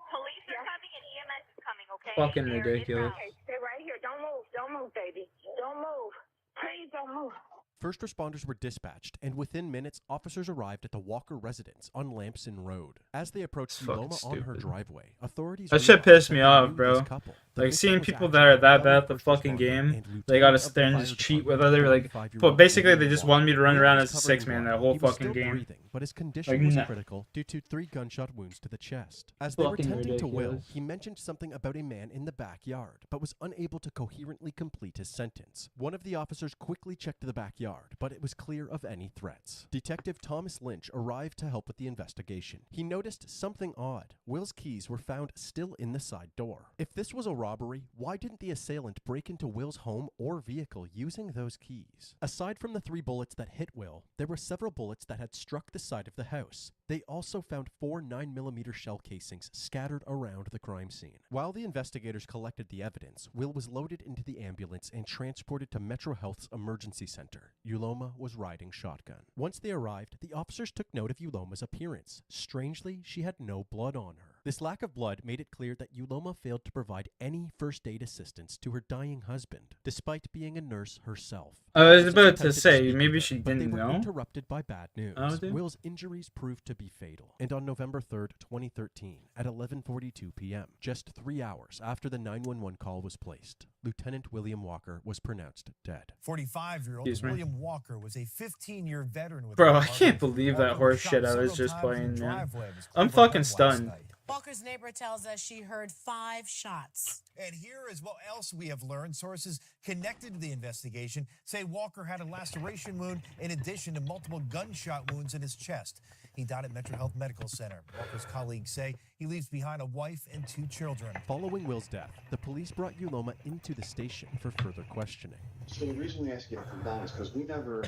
police are coming and EMS is coming, okay? Fucking ridiculous. Stay right here. Don't move. Don't move, baby. Don't move. Please don't move. First responders were dispatched, and within minutes, officers arrived at the Walker residence on Lamson Road. As they approached Uloma on her driveway, authorities That shit realized pissed that me they off, knew bro. this couple. The Like, victim seeing was people actually that are that a bad at the first fucking responder game, and they gotta lieutenant of sit there and the just fire cheat with department, other, like, 35-year-old but basically they William just Walker. want me to run around William as a was covered in 6-man blood. that whole He was fucking still game. breathing, but his condition Like, was no. critical due to 3 gunshot wounds to the chest. As they were Fucking tending to Will, ridiculous. he mentioned something about a man in the backyard, but was unable to coherently complete his sentence. One of the officers quickly checked the backyard, but it was clear of any threats. Detective Thomas Lynch arrived to help with the investigation. He noticed something odd. Will's keys were found still in the side door. If this was a robbery, why didn't the assailant break into Will's home or vehicle using those keys? Aside from the 3 bullets that hit Will, there were several bullets that had struck the side of the house. They also found 4 9mm shell casings scattered around the crime scene. While the investigators collected the evidence, Will was loaded into the ambulance and transported to Metro Health's emergency center. Uloma was riding shotgun. Once they arrived, the officers took note of Uloma's appearance. Strangely, she had no blood on her. This lack of blood made it clear that Uloma failed to provide any first aid assistance to her dying husband, despite being a nurse herself. I was Officers about to attempted say, speak maybe with she her, but they didn't were know. interrupted by bad news. Oh, dude. Will's injuries proved to be fatal, and on November 3rd, 2013, at 11:42 p.m., just 3 hours after the 911 call was placed, Lieutenant William Walker was pronounced dead. 45-year-old Excuse me. William Walker was a 15-year veteran with Bro, the I can't believe that horse shit I was just playing, man. I'm fucking stunned. Walker's neighbor tells us she heard 5 shots. And here is what else we have learned. Sources connected to the investigation say Walker had a laceration wound in addition to multiple gunshot wounds in his chest. He died at Metro Health Medical Center. Walker's colleagues say he leaves behind a wife and 2 children. Following Will's death, the police brought Uloma into the station for further questioning. So the reason we asked you to come down is because we never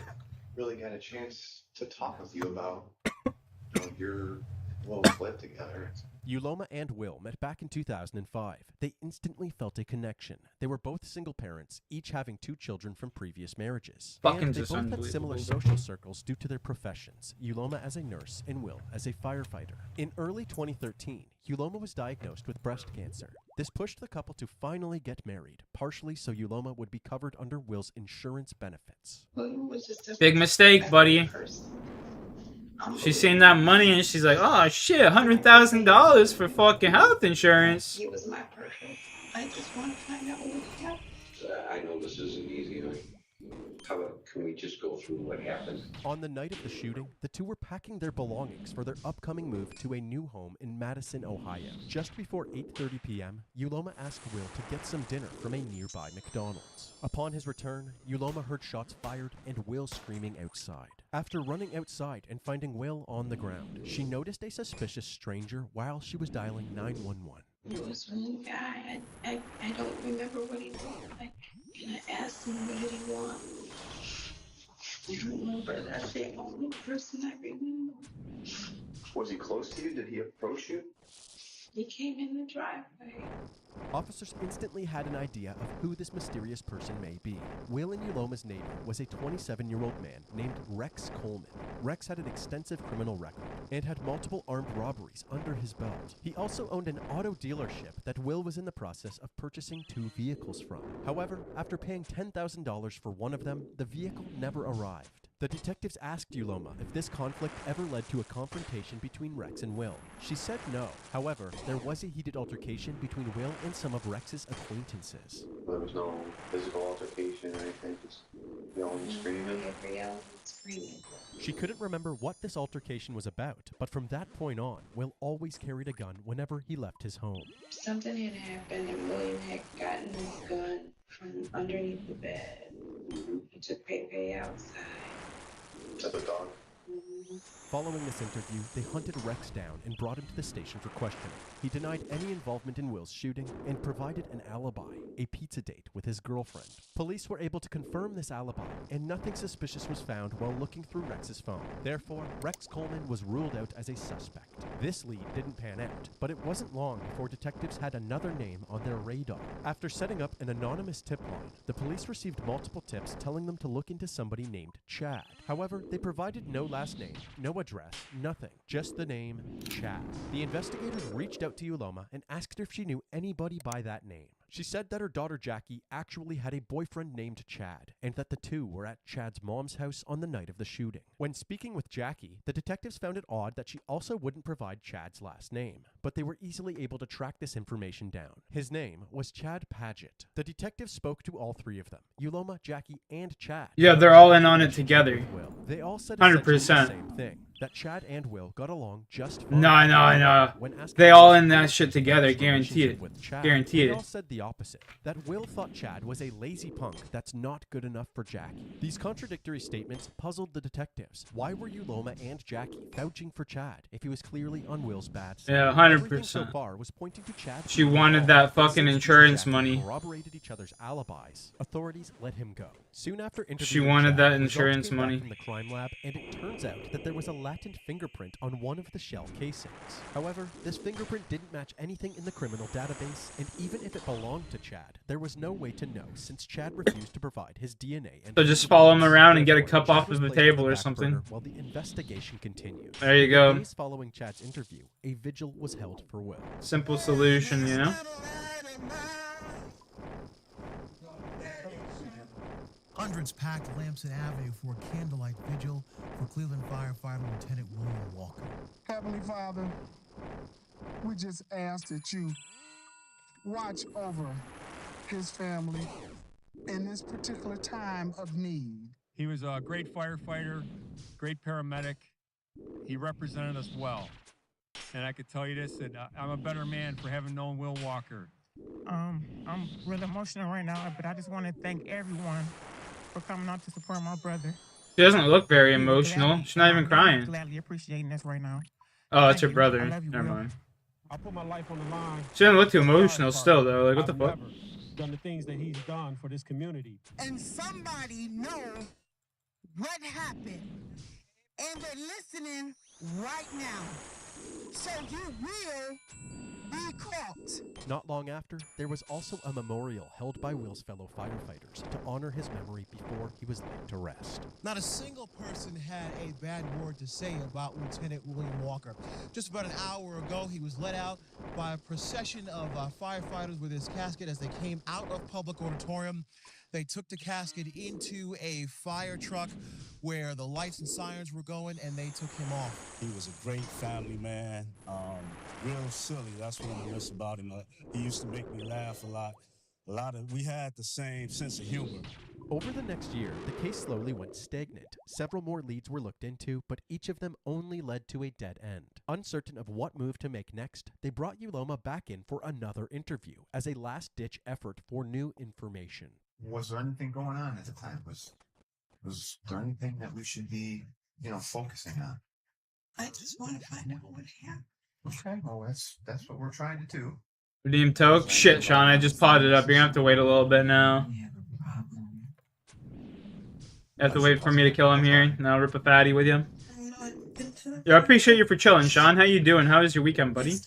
really got a chance to talk with you about your life together. Uloma and Will met back in 2005. They instantly felt a connection. They were both single parents, each having 2 children from previous marriages. Fucking And they just both had similar unbelievable. social circles due to their professions, Uloma as a nurse and Will as a firefighter. In early 2013, Uloma was diagnosed with breast cancer. This pushed the couple to finally get married, partially so Uloma would be covered under Will's insurance benefits. Big mistake, buddy. She's seen that money and she's like, oh shit, $100,000 for fucking health insurance. He was my person. I just want to find out what happened. I know this isn't easy. How about, can we just go through what happened? On the night of the shooting, the two were packing their belongings for their upcoming move to a new home in Madison, Ohio. Just before 8:30 p.m., Uloma asked Will to get some dinner from a nearby McDonald's. Upon his return, Uloma heard shots fired and Will screaming outside. After running outside and finding Will on the ground, she noticed a suspicious stranger while she was dialing 911. It was one guy. I don't remember what he looked like. And I asked him what did he want. I don't remember. That's the only person I remember. Was he close to you? Did he approach you? He came in the driveway. Officers instantly had an idea of who this mysterious person may be. Will and Uloma's neighbor was a 27-year-old man named Rex Coleman. Rex had an extensive criminal record and had multiple armed robberies under his belt. He also owned an auto dealership that Will was in the process of purchasing 2 vehicles from. However, after paying $10,000 for one of them, the vehicle never arrived. The detectives asked Uloma if this conflict ever led to a confrontation between Rex and Will. She said no. However, there was a heated altercation between Will and some of Rex's acquaintances. There was no physical altercation or anything, just yelling and screaming. She couldn't remember what this altercation was about, but from that point on, Will always carried a gun whenever he left his home. Something had happened and William had gotten his gun from underneath the bed. He took Pepe outside. To the dog. Following this interview, they hunted Rex down and brought him to the station for questioning. He denied any involvement in Will's shooting and provided an alibi, a pizza date with his girlfriend. Police were able to confirm this alibi, and nothing suspicious was found while looking through Rex's phone. Therefore, Rex Coleman was ruled out as a suspect. This lead didn't pan out, but it wasn't long before detectives had another name on their radar. After setting up an anonymous tip line, the police received multiple tips telling them to look into somebody named Chad. However, they provided no last name, no address, nothing, just the name Chad. The investigators reached out to Uloma and asked her if she knew anybody by that name. She said that her daughter Jackie actually had a boyfriend named Chad, and that the two were at Chad's mom's house on the night of the shooting. When speaking with Jackie, the detectives found it odd that she also wouldn't provide Chad's last name, but they were easily able to track this information down. His name was Chad Paget. The detectives spoke to all 3 of them, Uloma, Jackie, and Chad. Yeah, they're all in on it together. They all said 100%. the same thing, that Chad and Will got along just fine. No. They all in that shit together, guarantee it. Guarantee They it. all said the opposite, that Will thought Chad was a lazy punk that's not good enough for Jackie. These contradictory statements puzzled the detectives. Why were Uloma and Jackie vouching for Chad if he was clearly on Will's bad side? Yeah, Everything so 100%. far was pointing to Chad. She wanted that fucking insurance money. Corroborated each other's alibis. Authorities let him go. Soon after interviewing She wanted Chad, that results insurance came back money. from the crime lab, and it turns out that there was a latent fingerprint on one of the shell casings. However, this fingerprint didn't match anything in the criminal database, and even if it belonged to Chad, there was no way to know since Chad refused to provide his DNA. And So just follow him around and get a cup Chad off was of the placed on table or back something. burner while the investigation continued. There you In the go. days following Chad's interview, a vigil was held for Will. Simple solution, you know? Hundreds packed Lamson Avenue for a candlelight vigil for Cleveland firefighter Lieutenant William Walker. Heavenly Father, we just ask that you watch over his family in this particular time of need. He was a great firefighter, great paramedic. He represented us well. And I could tell you this, that I'm a better man for having known Will Walker. I'm really emotional right now, but I just want to thank everyone for coming out to support my brother. She doesn't look very We would emotional. gladly- She's not even we would crying. Gladly appreciating this right now. Oh, it's Thank her brother. you. I love you, Never Will. mind. I put my life on the line. She doesn't look too emotional still, though. Like, what the I've fuck? never done the things that he's done for this community. And somebody know what happened. And they're listening right now. So you will be caught. Not long after, there was also a memorial held by Will's fellow firefighters to honor his memory before he was laid to rest. Not a single person had a bad word to say about Lieutenant William Walker. Just about an hour ago, he was led out by a procession of firefighters with his casket as they came out of public auditorium. They took the casket into a fire truck where the lights and sirens were going, and they took him off. He was a great family man, real silly. That's what I miss about him. He used to make me laugh a lot. We had the same sense of humor. Over the next year, the case slowly went stagnant. Several more leads were looked into, but each of them only led to a dead end. Uncertain of what move to make next, they brought Uloma back in for another interview as a last-ditch effort for new information. Was there anything going on at the time? Was there anything that we should be, focusing on? I just want to find out what happened. Okay, well, that's what we're trying to do. Redeem toke? Shit, Sean, I just potted up. You're gonna have to wait a little bit now. You have to wait for me to kill him here, and I'll rip a fatty with you. Yo, I appreciate you for chilling, Sean. How you doing? How was your weekend, buddy?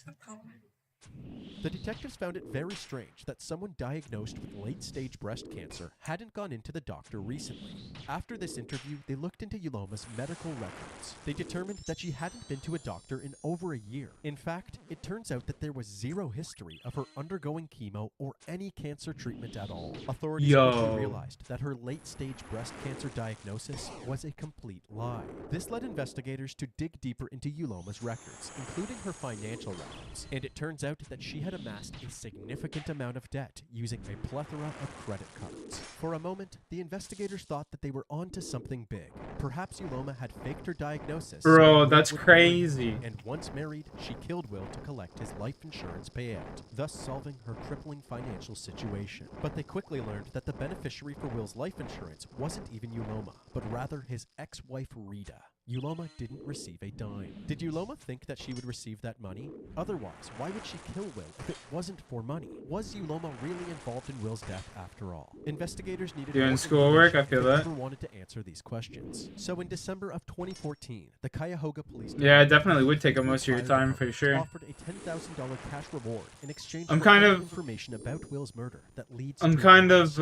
The detectives found it very strange that someone diagnosed with late-stage breast cancer hadn't gone into the doctor recently. After this interview, they looked into Uloma's medical records. They determined that she hadn't been to a doctor in over a year. In fact, it turns out that there was zero history of her undergoing chemo or any cancer treatment at all. Authorities quickly realized that her late-stage breast cancer diagnosis was a complete lie. This led investigators to dig deeper into Uloma's records, including her financial records, and it turns out that she had amassed a significant amount of debt using a plethora of credit cards. For a moment, the investigators thought that they were onto something big. Perhaps Uloma had faked her diagnosis. Bro, that's crazy. And once married, she killed Will to collect his life insurance payout, thus solving her crippling financial situation. But they quickly learned that the beneficiary for Will's life insurance wasn't even Uloma, but rather his ex-wife Rita. Uloma didn't receive a dime. Did Uloma think that she would receive that money? Otherwise, why would she kill Will if it wasn't for money? Was Uloma really involved in Will's death after all? Investigators needed doing schoolwork, I feel that. Never wanted to answer these questions. So in December of 2014, the Cuyahoga Police Yeah, it definitely would take up most of your time for sure. Offered a $10,000 cash reward in exchange I'm for kind any of information about Will's murder that leads I'm to kind of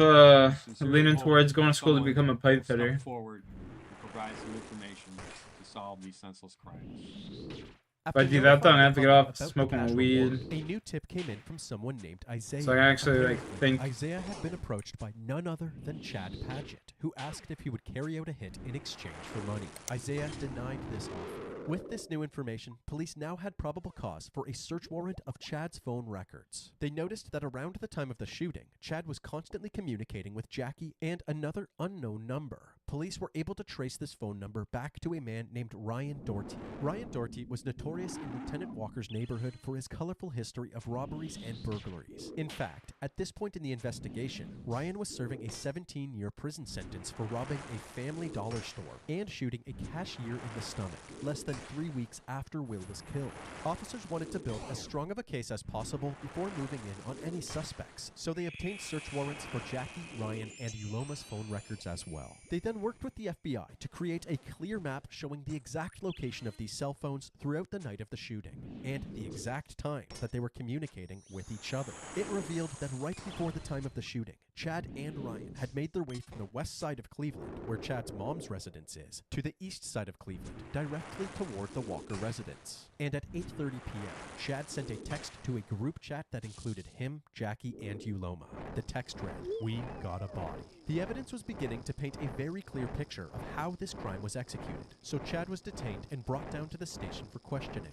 leaning towards going to school to become a pipe fitter. Forward and provide some information to solve these senseless crimes. If I do that, then I have to get off smoking weed. A new tip came in from someone named Isaiah. So I actually think Isaiah had been approached by none other than Chad Paget, who asked if he would carry out a hit in exchange for money. Isaiah denied this offer. With this new information, police now had probable cause for a search warrant of Chad's phone records. They noticed that around the time of the shooting, Chad was constantly communicating with Jackie and another unknown number. Police were able to trace this phone number back to a man named Ryan Doherty. Ryan Doherty was notorious in Lieutenant Walker's neighborhood for his colorful history of robberies and burglaries. In fact, at this point in the investigation, Ryan was serving a 17-year prison sentence for robbing a Family Dollar store and shooting a cashier in the stomach, less than 3 weeks after Will was killed. Officers wanted to build as strong of a case as possible before moving in on any suspects, so they obtained search warrants for Jackie, Ryan, and Uloma's phone records as well. They then worked with the FBI to create a clear map showing the exact location of these cell phones throughout the night of the shooting, and the exact times that they were communicating with each other. It revealed that right before the time of the shooting, Chad and Ryan had made their way from the west side of Cleveland, where Chad's mom's residence is, to the east side of Cleveland, directly toward the Walker residence. And at 8:30 p.m., Chad sent a text to a group chat that included him, Jackie, and Uloma. The text read, "We got a body." The evidence was beginning to paint a very clear picture of how this crime was executed, so Chad was detained and brought down to the station for questioning.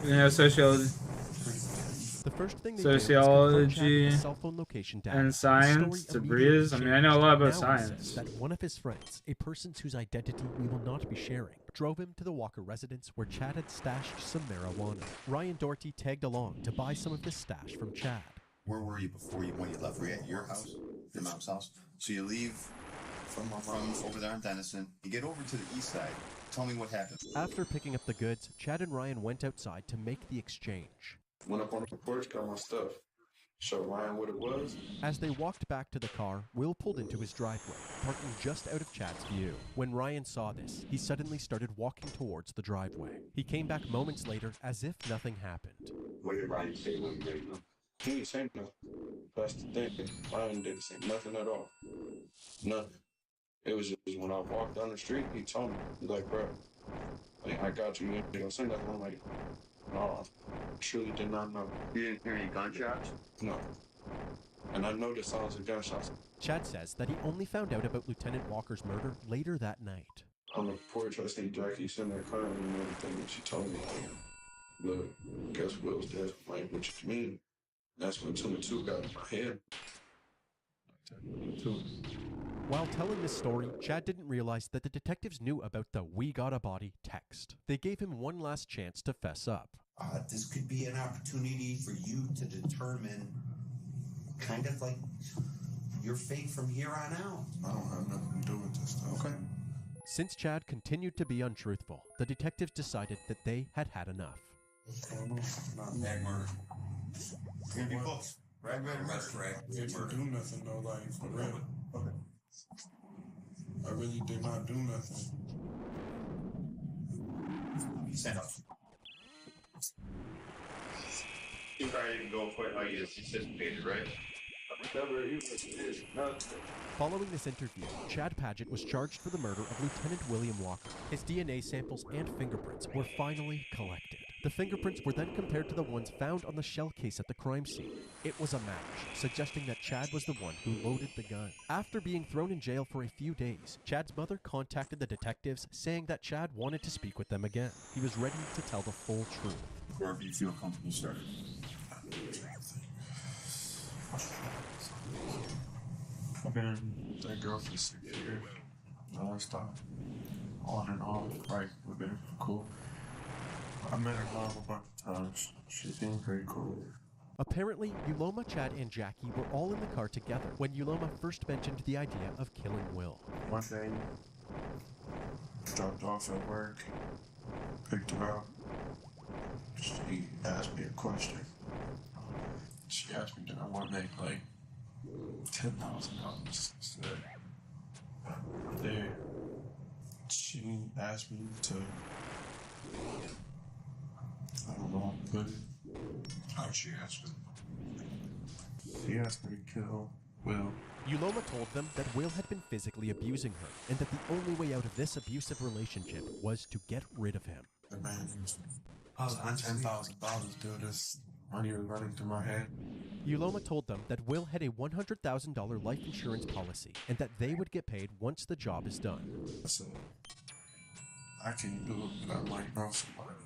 Yeah, sociology. The first thing they Sociology did was confront Chad with the cell phone location data. and The science story to immediately Breeze. I mean, I know a lot about changed. Now he says science. that one of his friends, a person whose identity we will not be sharing, drove him to the Walker residence where Chad had stashed some marijuana. Ryan Doherty tagged along to buy some of this stash from Chad. Where were you when you left? Were you at your house? Your mom's house? So you leave from over there on Denison. You get over to the east side. Tell me what happened. After picking up the goods, Chad and Ryan went outside to make the exchange. Went up on the porch, got my stuff. Showed Ryan what it was. As they walked back to the car, Will pulled into his driveway, parking just out of Chad's view. When Ryan saw this, he suddenly started walking towards the driveway. He came back moments later as if nothing happened. What did Ryan say when you made him? He didn't say nothing. That's the thing. Ryan didn't say nothing at all. Nothing. It was just when I walked down the street, he told me, he's like, bro, like, I got you. You ain't gonna say nothing. I'm like, no, I truly did not know. You didn't hear any gunshots? No. And I know the sounds of gunshots. Chad says that he only found out about Lieutenant Walker's murder later that night. On the porch, I see Jackie's in there crying and everything, and she told me, like, look, guess Will's dead. I'm like, what you mean? That's when 2 and 2 got in my head. While telling this story, Chad didn't realize that the detectives knew about the "We Got a Body" text. They gave him one last chance to fess up. This could be an opportunity for you to determine kind of like your fate from here on out. I don't have nothing to do with this stuff. Okay. Since Chad continued to be untruthful, the detectives decided that they had had enough. Not Bag murder. It's gonna be close. Right, right. Didn't do nothing though, like, for real. Okay. I really did not do nothing. Stand up. You probably didn't go quite how you anticipated, right? Never even did nothing. Following this interview, Chad Paget was charged for the murder of Lieutenant William Walker. His DNA samples and fingerprints were finally collected. The fingerprints were then compared to the ones found on the shell case at the crime scene. It was a match, suggesting that Chad was the one who loaded the gun. After being thrown in jail for a few days, Chad's mother contacted the detectives, saying that Chad wanted to speak with them again. He was ready to tell the full truth. Wherever you feel comfortable, sir. I've been with that girl for 6 years. I stopped on and off. Right, we've been cool. I met her mom a bunch of times. She seemed pretty cool. Apparently, Uloma, Chad, and Jackie were all in the car together when Uloma first mentioned the idea of killing Will. One day, dropped off at work, picked her up. She asked me a question. She asked me, did I want to make like $10,000? There, she asked me to, I don't know, put it. How'd she ask me? She asked me to kill Will. Uloma told them that Will had been physically abusing her, and that the only way out of this abusive relationship was to get rid of him. The man I was on $10,000, dude. This money was running through my head. Uloma told them that Will had a $100,000 life insurance policy, and that they would get paid once the job is done. I said, I can do it, but I might know somebody.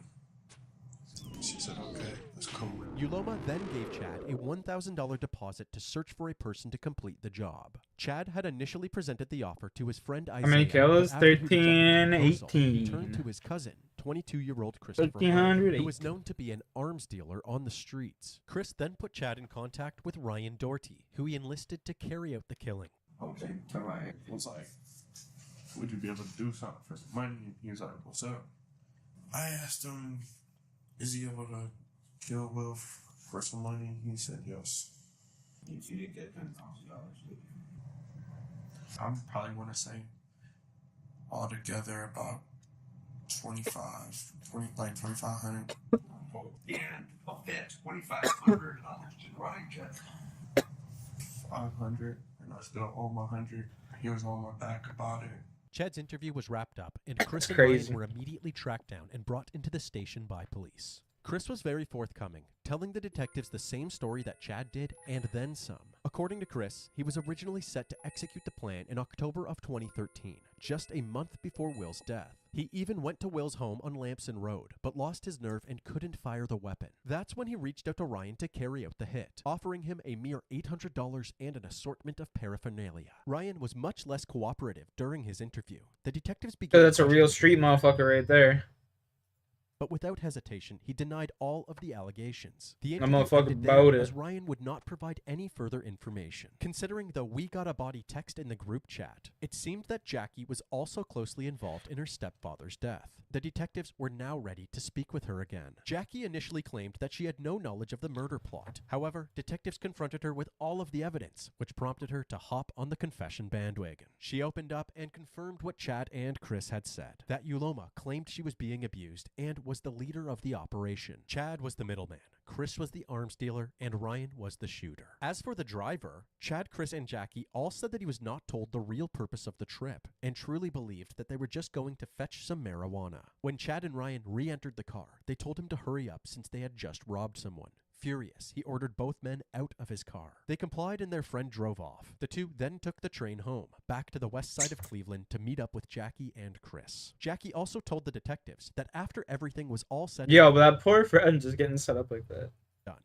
She said, okay, that's cool. Uloma then gave Chad a $1,000 deposit to search for a person to complete the job. Chad had initially presented the offer to his friend Isaiah. How many kills? but after he rejected the 13, proposal, he 18. turned to his cousin, 22-year-old Christopher, 1300, who was known to be an arms dealer on the streets. Chris then put Chad in contact with Ryan Doherty, who he enlisted to carry out the killing. Okay, all right. I was like, would you be able to do something for some money? And he was like, what's up? I asked him, is he able to kill Will for some money? He said yes. You didn't get $10,000, did you? I probably want to say altogether about 2,500. Yeah, fuck that. $2,500 right, Jeff. 500, and I still owe him 100. He was on my back about it. Chad's interview was wrapped up, and Chris and crazy. Ryan were immediately tracked down and brought into the station by police. Chris was very forthcoming, telling the detectives the same story that Chad did, and then some. According to Chris, he was originally set to execute the plan in October of 2013, just a month before Will's death. He even went to Will's home on Lamson Road, but lost his nerve and couldn't fire the weapon. That's when he reached out to Ryan to carry out the hit, offering him a mere $800 and an assortment of paraphernalia. Ryan was much less cooperative during his interview. The detectives began... That's a real street motherfucker right there. But without hesitation, he denied all of the allegations. The I'm interview motherfucking ended there about it. as Ryan would not provide any further information. Considering the "we got a body" text in the group chat, it seemed that Jackie was also closely involved in her stepfather's death. The detectives were now ready to speak with her again. Jackie initially claimed that she had no knowledge of the murder plot. However, detectives confronted her with all of the evidence, which prompted her to hop on the confession bandwagon. She opened up and confirmed what Chad and Chris had said, that Yuloma claimed she was being abused and was the leader of the operation. Chad was the middleman, Chris was the arms dealer, and Ryan was the shooter. As for the driver, Chad, Chris, and Jackie all said that he was not told the real purpose of the trip, and truly believed that they were just going to fetch some marijuana. When Chad and Ryan re-entered the car, they told him to hurry up since they had just robbed someone. Furious, he ordered both men out of his car. They complied and their friend drove off. The two then took the train home, back to the west side of Cleveland to meet up with Jackie and Chris. Jackie also told the detectives that after everything was all said... Yo, but that poor friend just getting set up like that.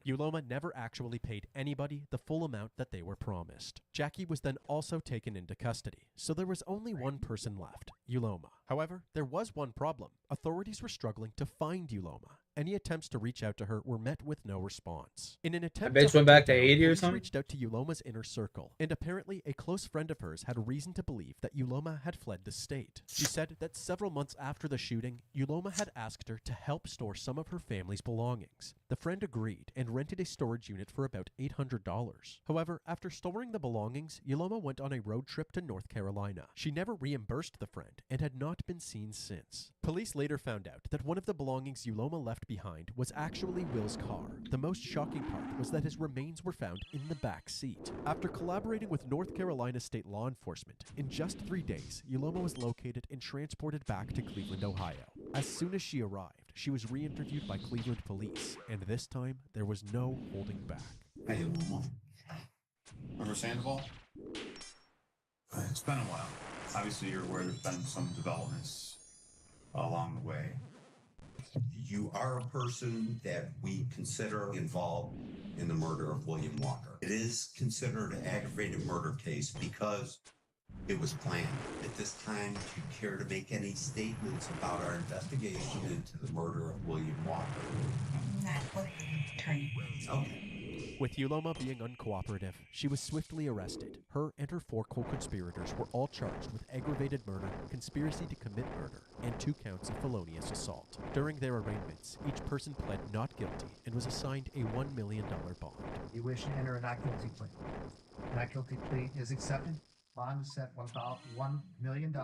Yuloma never actually paid anybody the full amount that they were promised. Jackie was then also taken into custody, so there was only one person left, Yuloma. However, there was one problem. Authorities were struggling to find Yuloma. Any attempts to reach out to her were met with no response. In an attempt bitch went back to 80 or something? reached out to Yuloma's inner circle, and apparently a close friend of hers had reason to believe that Yuloma had fled the state. She said that several months after the shooting, Yuloma had asked her to help store some of her family's belongings. The friend agreed and rented a storage unit for about $800. However, after storing the belongings, Yuloma went on a road trip to North Carolina. She never reimbursed the friend and had not been seen since. Police later found out that one of the belongings Yuloma left behind was actually Will's car. The most shocking part was that his remains were found in the back seat. After collaborating with North Carolina state law enforcement, in just 3 days, Yuloma was located and transported back to Cleveland, Ohio. As soon as she arrived, she was re-interviewed by Cleveland police, and this time, there was no holding back. Hey, remember Sandoval? It's been a while. Obviously, you're aware there's been some developments along the way. You are a person that we consider involved in the murder of William Walker. It is considered an aggravated murder case because it was planned. At this time, do you care to make any statements about our investigation into the murder of William Walker? Not with attorney. Okay. With Yuloma being uncooperative, she was swiftly arrested. Her and her 4 co-conspirators were all charged with aggravated murder, conspiracy to commit murder, and 2 counts of felonious assault. During their arraignments, each person pled not guilty and was assigned a $1 million bond. You wish to enter a not guilty plea. Not guilty plea is accepted. Bond is set $1 million.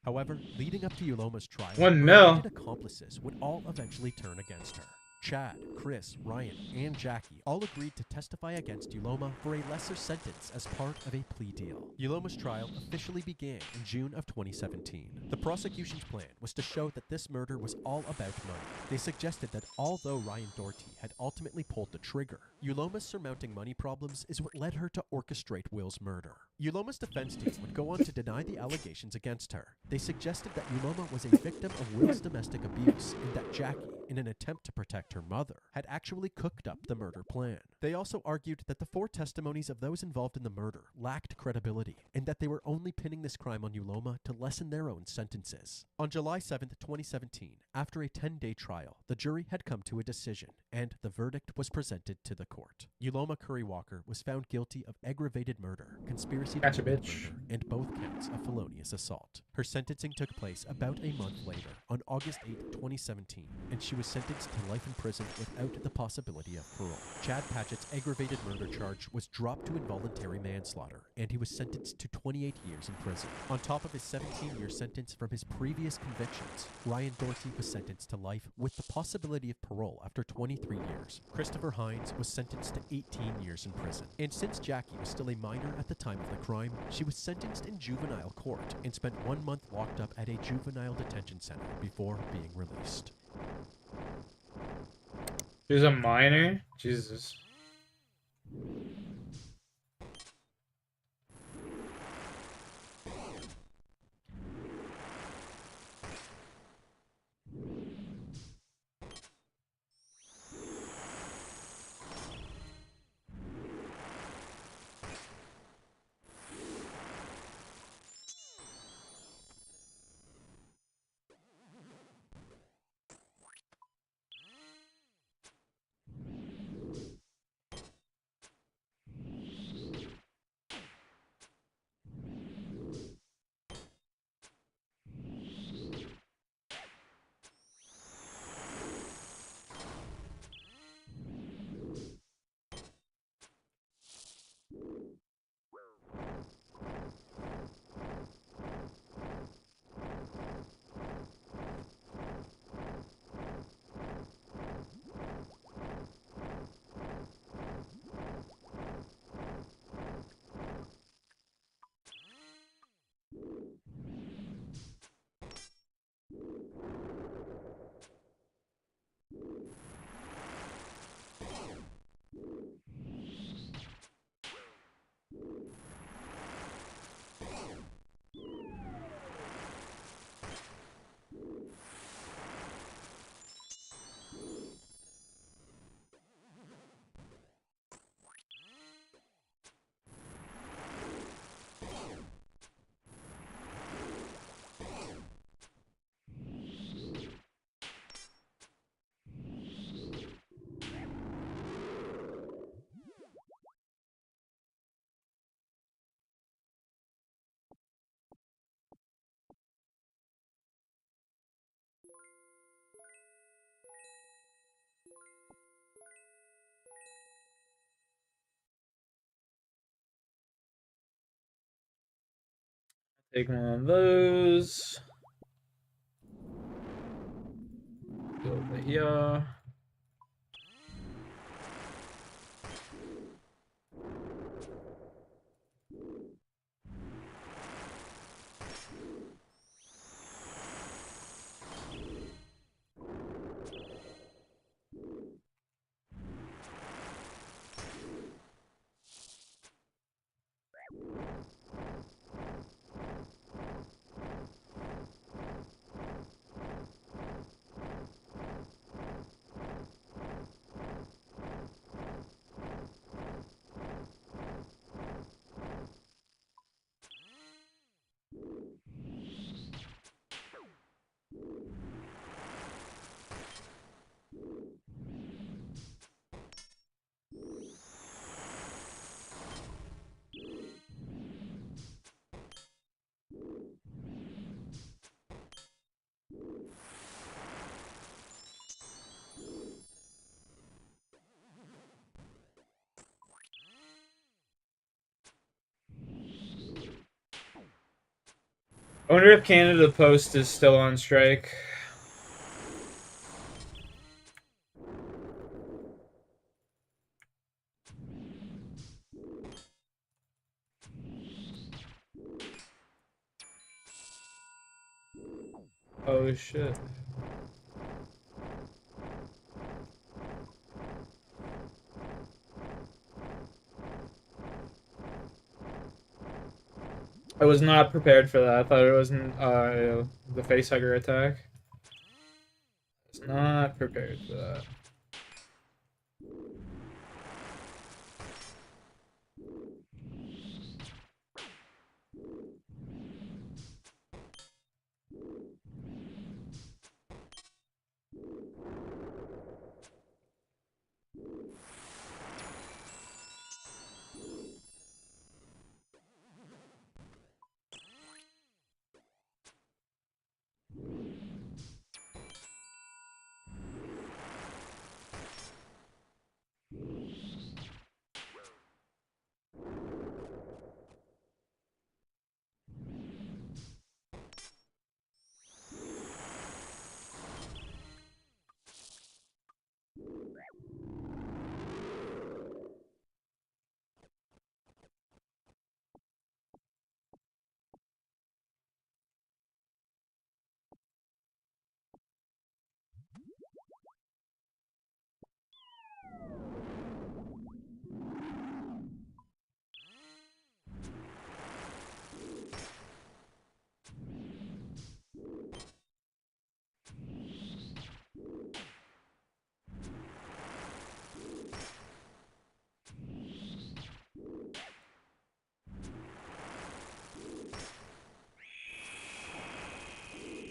However, leading up to Yuloma's trial, $1 her mil. alleged accomplices would all eventually turn against her. Chad, Chris, Ryan, and Jackie all agreed to testify against Yuloma for a lesser sentence as part of a plea deal. Yuloma's trial officially began in June of 2017. The prosecution's plan was to show that this murder was all about money. They suggested that although Ryan Doherty had ultimately pulled the trigger, Yuloma's surmounting money problems is what led her to orchestrate Will's murder. Yuloma's defense team would go on to deny the allegations against her. They suggested that Yuloma was a victim of Will's domestic abuse and that Jackie, in an attempt to protect her mother, had actually cooked up the murder plan. They also argued that the 4 testimonies of those involved in the murder lacked credibility, and that they were only pinning this crime on Yuloma to lessen their own sentences. On July 7th, 2017, after a 10-day trial, the jury had come to a decision, and the verdict was presented to the court. Yuloma Curry Walker was found guilty of aggravated murder, conspiracy to commit murder, and both counts of felonious assault. Her sentencing took place about a month later, on August 8, 2017, and she was sentenced to life in prison without the possibility of parole. Chad Patchett's aggravated murder charge was dropped to involuntary manslaughter, and he was sentenced to 28 years in prison. On top of his 17-year sentence from his previous convictions, Ryan Doherty was sentenced to life with the possibility of parole after 23 years. Christopher Hines was sentenced to 18 years in prison. And since Jackie was still a minor at the time of the crime, she was sentenced in juvenile court and spent 1 month locked up at a juvenile detention center before being released. She was a minor? Jesus. Take one of those. Go over here. I wonder if Canada Post is still on strike. Oh shit. I was not prepared for that. I thought it wasn't the facehugger attack. I was not prepared for that.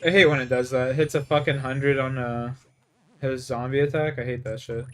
I hate when it does that. It hits a fucking 100 on his zombie attack. I hate that shit.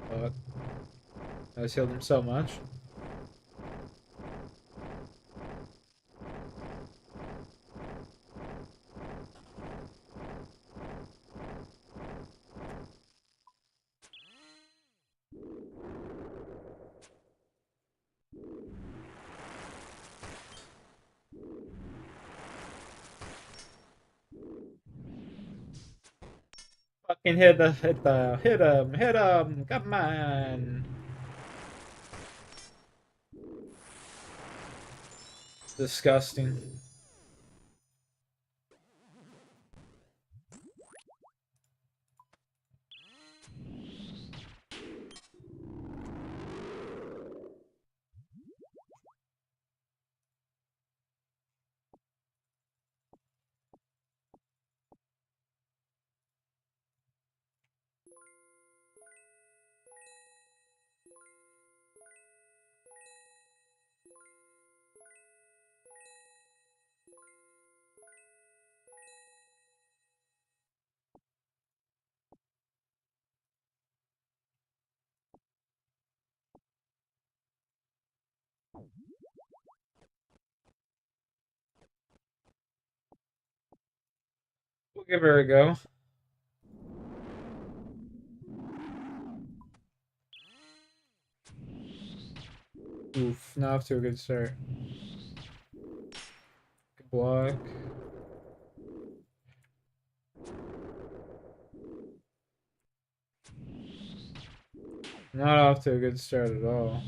Fuck. I just healed him so much. Fucking hit him, come on. It's disgusting. We'll give her a go. Oof, not off to a good start. Good block. Not off to a good start at all.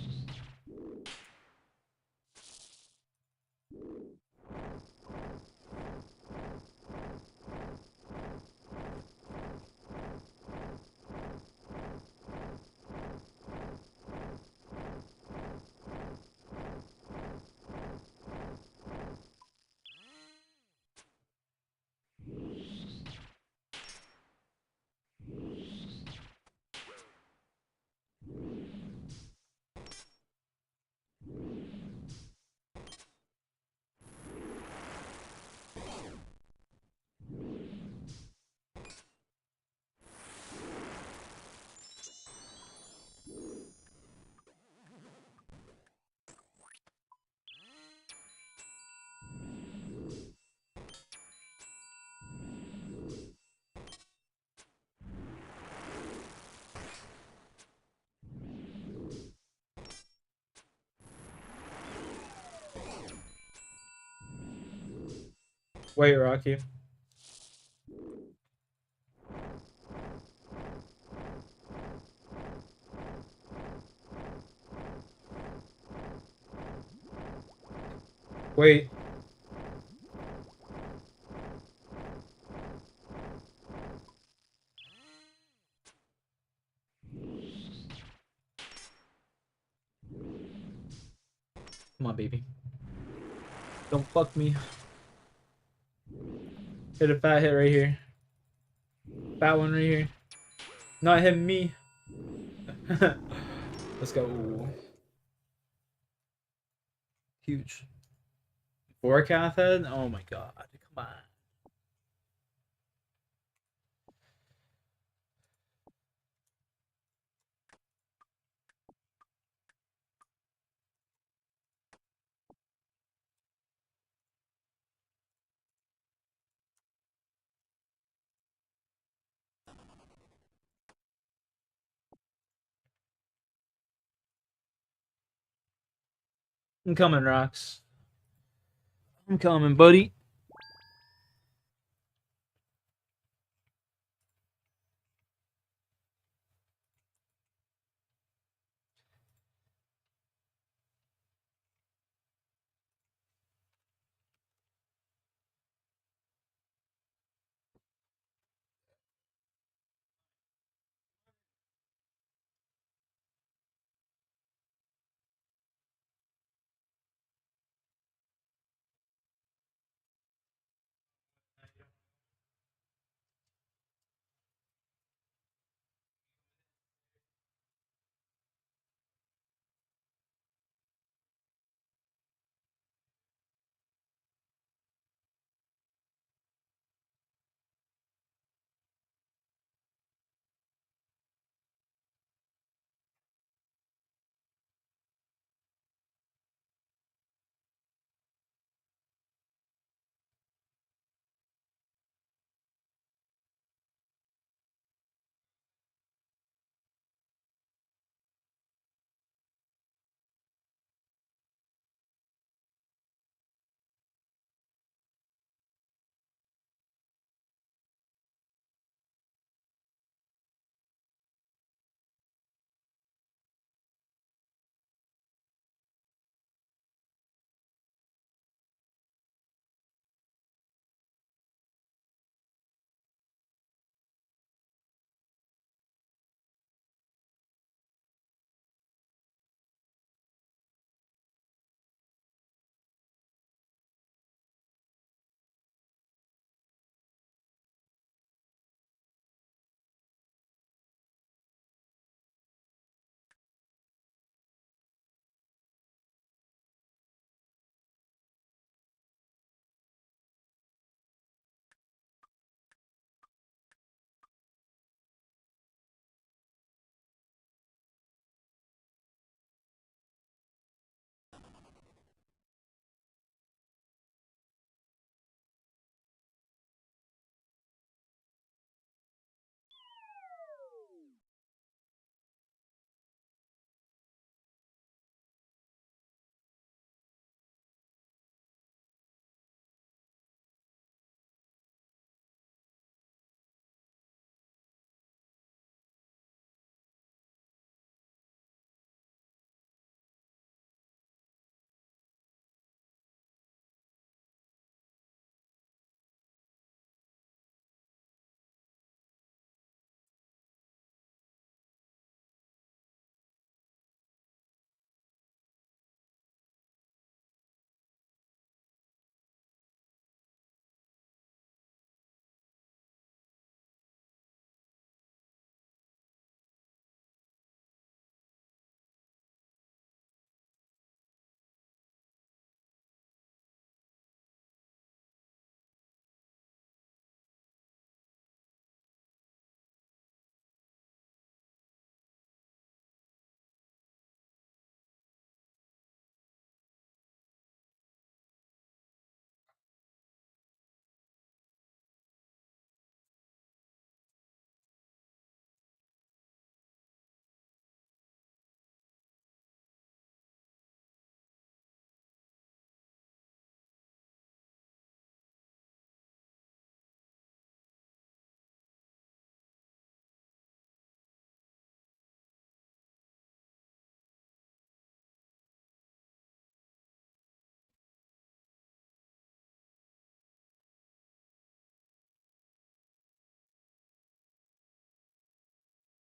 Wait, Rocky. Wait. Come on, baby. Don't fuck me. Hit a fat hit right here. Fat one right here. Not him, me. Let's go. Huge. Vorkath head? Oh my god. Come on. I'm coming, Rocks. I'm coming, buddy.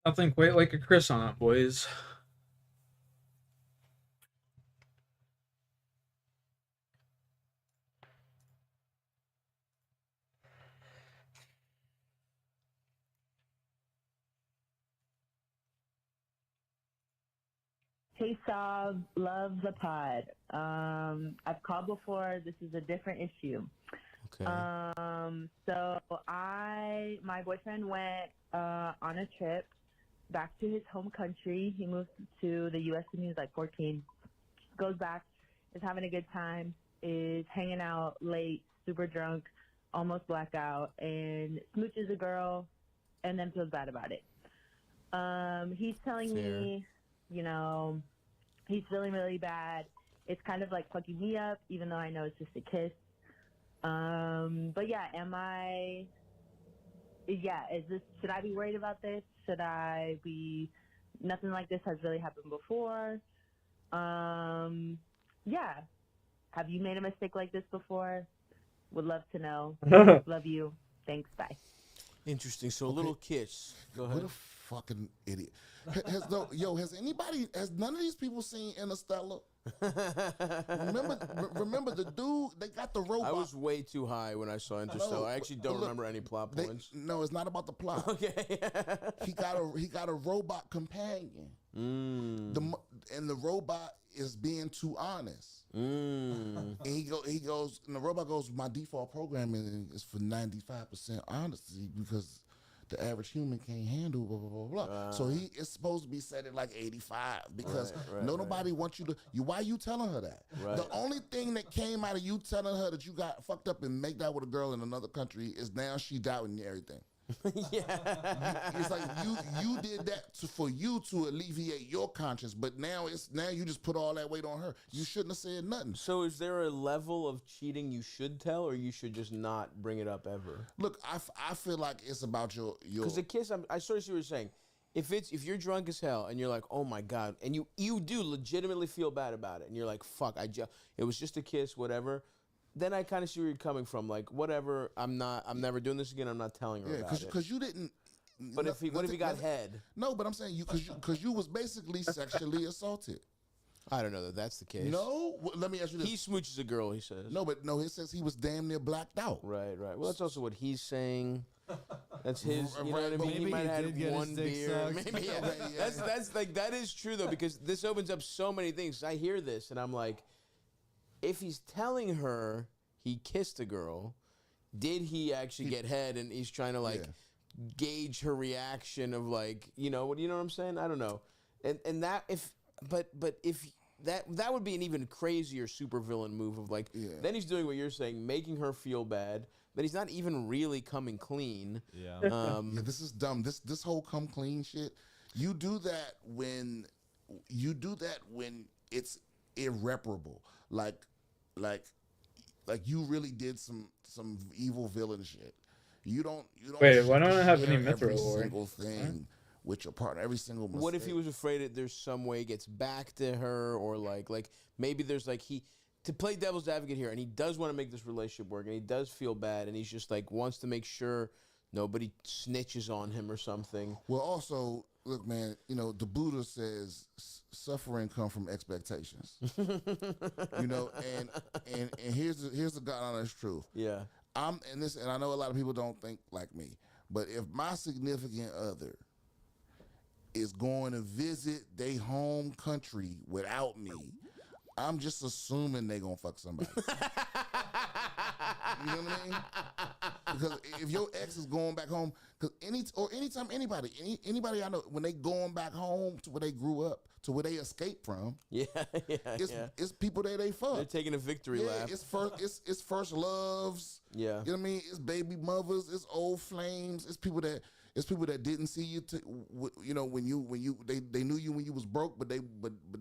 Nothing quite like a croissant, boys. Hey Sob, love the pod. I've called before. This is a different issue. Okay. So my boyfriend went on a trip back to his home country. He moved to the U.S. when he was like 14. Goes back, is having a good time, is hanging out late, super drunk, almost blackout, and smooches a girl, and then feels bad about it. He's telling me, you know, he's feeling really bad. It's kind of like fucking me up, even though I know it's just a kiss. But yeah, should I be worried about this? Should I be, nothing like this has really happened before. Yeah. Have you made a mistake like this before? Would love to know. Love you. Thanks. Bye. Interesting. So a little kiss. Go ahead. What a fucking idiot. Has none of these people seen Interstellar? remember the dude, they got the robot. I was way too high when I saw Interstellar. I actually don't remember any plot points. No, it's not about the plot. Okay. he got a robot companion. And the robot is being too honest. And he goes, and the robot goes, my default programming is for 95% honesty because the average human can't handle blah, blah, blah, blah. So he is supposed to be set at like 85 because nobody wants you to, why you telling her that? Right. The only thing that came out of you telling her that you got fucked up and make out with a girl in another country is now she doubting everything. It's like you did that for you to alleviate your conscience, but now you just put all that weight on her. You shouldn't have said nothing. So is there a level of cheating you should tell, or you should just not bring it up ever? Look, I feel like it's about your because a kiss. I sort of see what you're saying. If you're drunk as hell and you're like, oh my god, and you do legitimately feel bad about it, and you're like, fuck, it was just a kiss, whatever. Then I kind of see where you're coming from. Like, whatever, I'm never doing this again. I'm not telling her about it. Because you didn't. But what if he got head? No, but I'm saying because you was basically sexually assaulted. I don't know that that's the case. No, let me ask you this. He smooches a girl, he says. No, he says he was damn near blacked out. Right. Well, that's also what he's saying. That's his. You know what I mean? Maybe he might have get one his dick beer. sucked. Maybe. Yeah. That's like that is true though, because this opens up so many things. I hear this and I'm like, if he's telling her he kissed a girl, did he actually get head? And he's trying to like gauge her reaction of like, you know what I'm saying? I don't know. And that if that would be an even crazier supervillain move of like, then he's doing what you're saying, making her feel bad, but he's not even really coming clean. Yeah. This is dumb. This whole come clean shit. You do that when it's irreparable. Like you really did some evil villain shit. You don't. Wait, why don't I have any every mithril? single thing with your partner, every single mistake. What if he was afraid that there's some way he gets back to her, or like maybe there's like to play devil's advocate here, and he does want to make this relationship work, and he does feel bad, and he's just like wants to make sure nobody snitches on him or something. Well, also, look, man, the Buddha says suffering comes from expectations. And here's the God honest truth. Yeah. And I know a lot of people don't think like me, but if my significant other is going to visit their home country without me, I'm just assuming they gonna fuck somebody. You know what I mean? Because if your ex is going back home, anytime anybody I know, when they going back home to where they grew up, to where they escaped from, it's people that they fuck. They're taking a victory lap. It's first loves. Yeah. You know what I mean? It's baby mothers. It's old flames. It's people that didn't see you. When they knew you when you was broke, but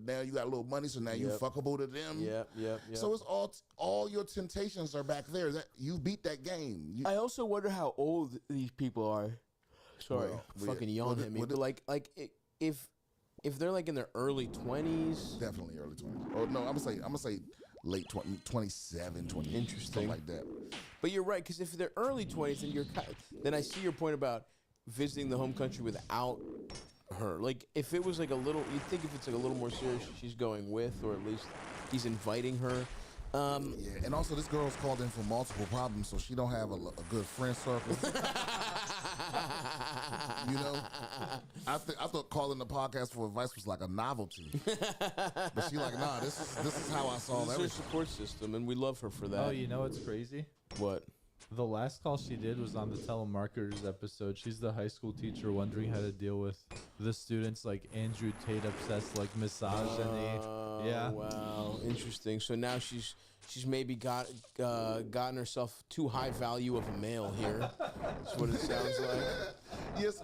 now you got a little money, so now you fuckable to them. Yeah. So it's all your temptations are back there. That you beat that game. I also wonder how old these people are. Sorry, fucking yawn at me. But like if they're like in their early 20s, definitely early 20s. Or no, I'm gonna say late 27, 20. Interesting, something like that. But you're right, because if they're early 20s, then I see your point about visiting the home country without her. Like, if it was like a little, you'd think if it's like a little more serious, she's going with, or at least he's inviting her. Yeah, and also this girl's called in for multiple problems, so she don't have a good friend circle. You know, I thought calling the podcast for advice was like a novelty, but she like, nah, this is how I solve This is her everything. support system, and we love her for that. Oh, you know what's crazy? What? The last call she did was on the telemarketers episode. She's the high school teacher wondering how to deal with the students like Andrew Tate obsessed like misogyny. Yeah. Wow, interesting. So now she's maybe gotten herself too high value of a male here. That's what it sounds like. Yes.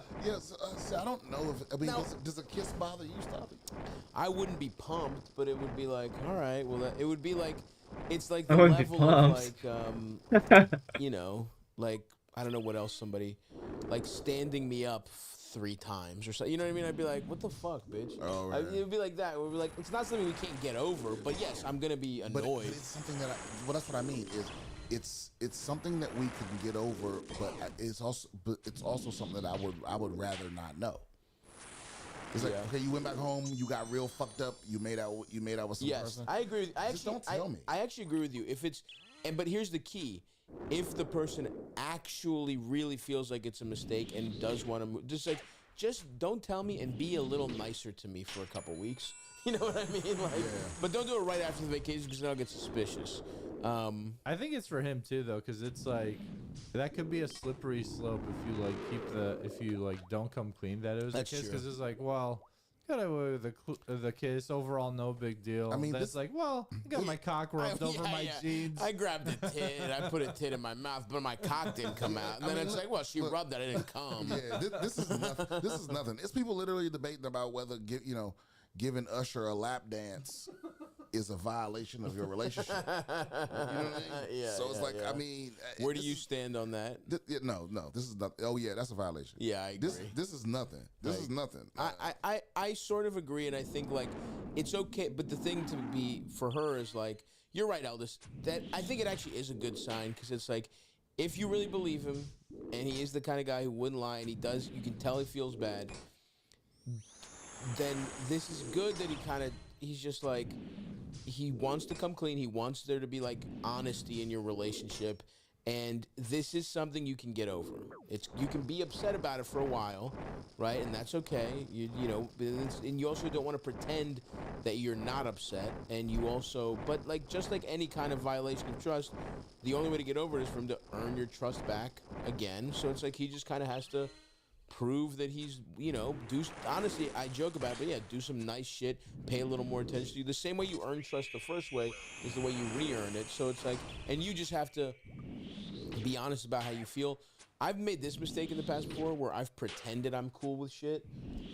See, I don't know if does a kiss bother you, Stoppy? I wouldn't be pumped, but it would be like, all right, well, it would be like, it's like I the wouldn't be level of pumped. like, you know, like, I don't know what else somebody, like standing me up 3 times or something. You know what I mean? I'd be like, what the fuck, bitch? Oh, right. It would be like that. It would be like, it's not something we can't get over, but yes, I'm going to be annoyed. But it's something that that's what I mean is it's something that we can get over, but it's also something that I would rather not know. It's like, okay, you went back home, you got real fucked up, you made out with some person. I agree. Just don't tell me. I actually agree with you. If it's, but here's the key: if the person actually really feels like it's a mistake and does want to move, just don't tell me and be a little nicer to me for a couple weeks. You know what I mean? Like, but don't do it right after the vacation because then I'll get suspicious. I think it's for him too, though, because it's like that could be a slippery slope if you like don't come clean that it was That's a kiss, true. because it's like, well, got away with the kiss, overall no big deal. I mean, then it's like, well, I got my cock rubbed over my jeans. I grabbed a tit and I put a tit in my mouth, but my cock didn't come out. And then it's like, well, she rubbed that, it didn't come. Yeah, this is nothing. This is nothing. It's people literally debating about whether giving Usher a lap dance is a violation of your relationship. You know what I mean? Yeah. So it's like, yeah. I mean, where do you stand on that? No, this is not. Oh yeah, that's a violation. Yeah, I agree. This is nothing. This is nothing. I sort of agree, and I think like it's okay, but the thing to be for her is like, you're right, Eldest. That I think it actually is a good sign because it's like, if you really believe him, and he is the kind of guy who wouldn't lie, and he does, you can tell he feels bad. Then this is good that he's just like, he wants to come clean. He wants there to be like honesty in your relationship. And this is something you can get over. You can be upset about it for a while, right? And that's okay. You know, and you also don't want to pretend that you're not upset. And you also, but like just like any kind of violation of trust, the only way to get over it is for him to earn your trust back again. So it's like he just kind of has to prove that he's, honestly, I joke about it, but yeah, do some nice shit, pay a little more attention to you. The same way you earn trust the first way is the way you re-earn it. So it's like, and you just have to be honest about how you feel. I've made this mistake in the past before where I've pretended I'm cool with shit,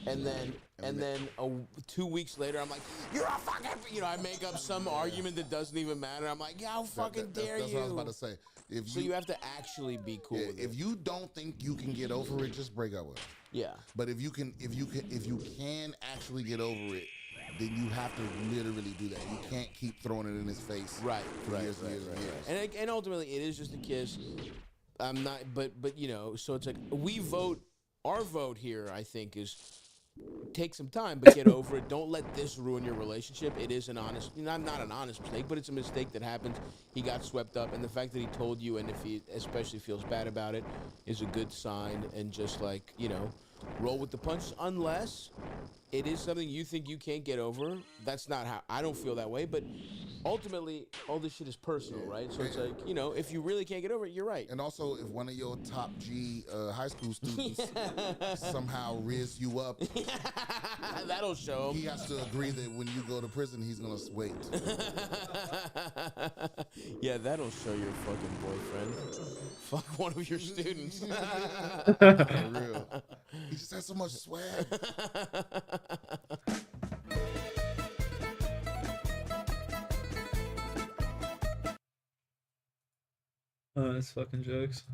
and then 2 weeks later I'm like, you're a fucking, I make up some argument that doesn't even matter. I'm like, yeah, how fucking dare you? That's what I was about to say. So you have to actually be cool with it. If you don't think you can get over it, just break up with him. Yeah. But if you can actually get over it, then you have to literally do that. You can't keep throwing it in his face. Right. Years and years. And ultimately, it is just a kiss. I'm not, but so it's like we vote. Our vote here, I think, is take some time, but get over it. Don't let this ruin your relationship. It is an honest, not an honest mistake, but it's a mistake that happens. He got swept up, and the fact that he told you, and if he especially feels bad about it, is a good sign. And just like, roll with the punches, unless it is something you think you can't get over. That's not how, I don't feel that way, but ultimately, all this shit is personal, right? So it's like, if you really can't get over it, you're right. And also, if one of your top G high school students somehow riz you up, that'll show him. He has to agree that when you go to prison, he's going to wait. Yeah, that'll show your fucking boyfriend. Fuck one of your students. For real. He just has so much swag. Oh, that's fucking jokes.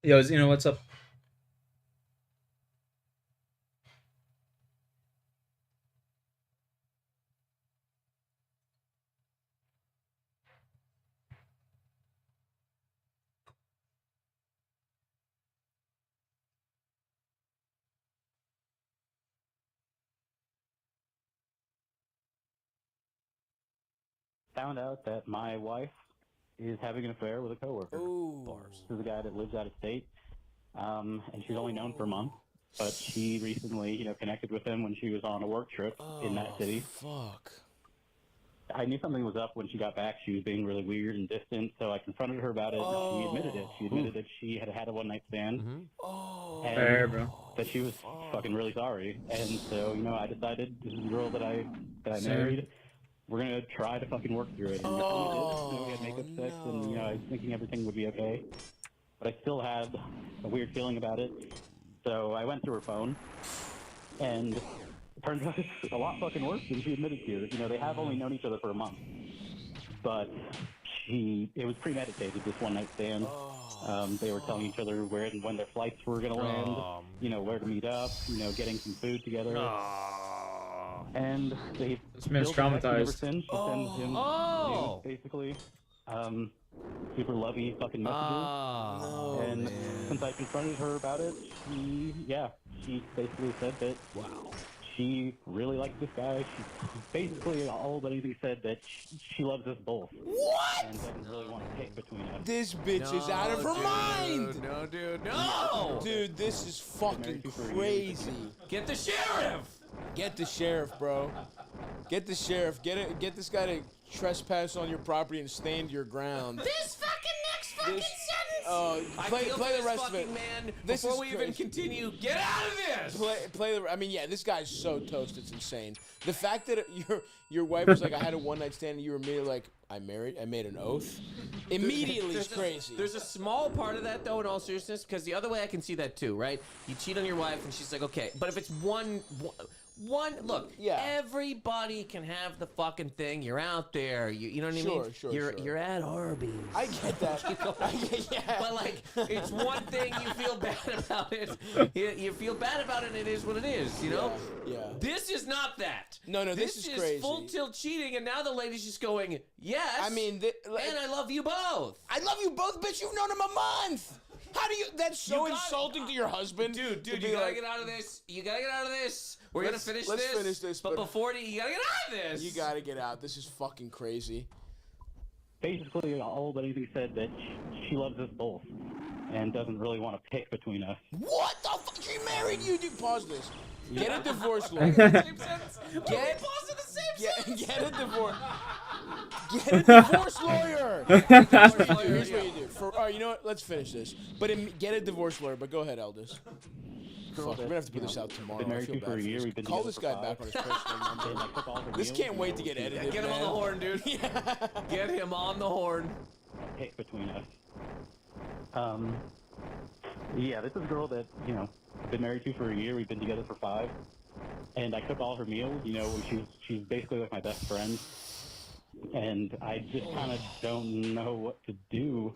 Yo, Zeno, what's up? Found out that my wife is having an affair with a coworker. This is a guy that lives out of state, and she's only known for a month. But she recently, connected with him when she was on a work trip in that city. Fuck. I knew something was up when she got back. She was being really weird and distant, so I confronted her about it. And she admitted it. She admitted that she had had a one-night stand. And Fair, bro. that she was fucking really sorry. And so, I decided this is a girl that I Same. married. We're gonna try to fucking work through it. And we did. We had makeup sex, and I was thinking everything would be okay. But I still had a weird feeling about it. So I went through her phone, and it turns out it's a lot fucking worse than she admitted to. They have only known each other for a month, but it was premeditated, this one-night stand. They were telling each other where and when their flights were gonna land, where to meet up, getting some food together. And they This man's built a connection ever traumatized. since. She sends him news, basically. Super lovey fucking messages. And since I confronted her about it, she basically said that she really likes this guy. She basically all but anything said that she loves us both. What? And doesn't really want to pick between us. This bitch is out of her mind. No, dude, no. Dude, this is fucking crazy. Get the sheriff. Get the sheriff, bro. Get the sheriff. Get this guy to trespass on your property and stand your ground. This fucking next fucking sentence. Play I feel the for rest this of it. fucking man. This Before is we even crazy. continue, get out of this. Play the. I mean, this guy's so toast. It's insane. The fact that your wife was like, I had a one night stand, and you were immediately like, I made an oath. Immediately is crazy. There's a small part of that though, in all seriousness, because the other way I can see that too, right? You cheat on your wife, and she's like, okay, but if it's one, look, everybody can have the fucking thing. You're out there, you know what I mean? Sure. You're at Arby's. I get that. But like, it's one thing you feel bad about it. You feel bad about it, and it is what it is, you know? Yeah. This is not that. No, this is crazy. Full tilt cheating, and now the lady's just going, yes. I mean, and I love you both. I love you both, bitch. You've known him a month. How do you? That's so insulting to your husband, dude. to You be gotta like, get out of this. You gotta get out of this. We're gonna finish let's this. finish this, But but- before you gotta get out of this. You gotta get out. This is fucking crazy. Basically, all but anything said that she loves us both and doesn't really want to pick between us. What the fuck? She married you, dude. Pause this. Get a divorce lawyer. Get a divorce. Get a divorce lawyer. Here's what you do. All right, you know what? Let's finish this. But get a divorce lawyer. But go ahead, Eldest. Fuck, we're gonna have to put this out tomorrow. Been I married feel to for bad a for year. this. We've been Call together this guy for back on his personal number. This can't wait to get edited. Get him on the man. horn, dude. Get him on the horn. Pick between us. This is a girl that, I've been married to for a year. We've been together for 5. And I cook all her meals. She's basically like my best friend. And I just kind of don't know what to do,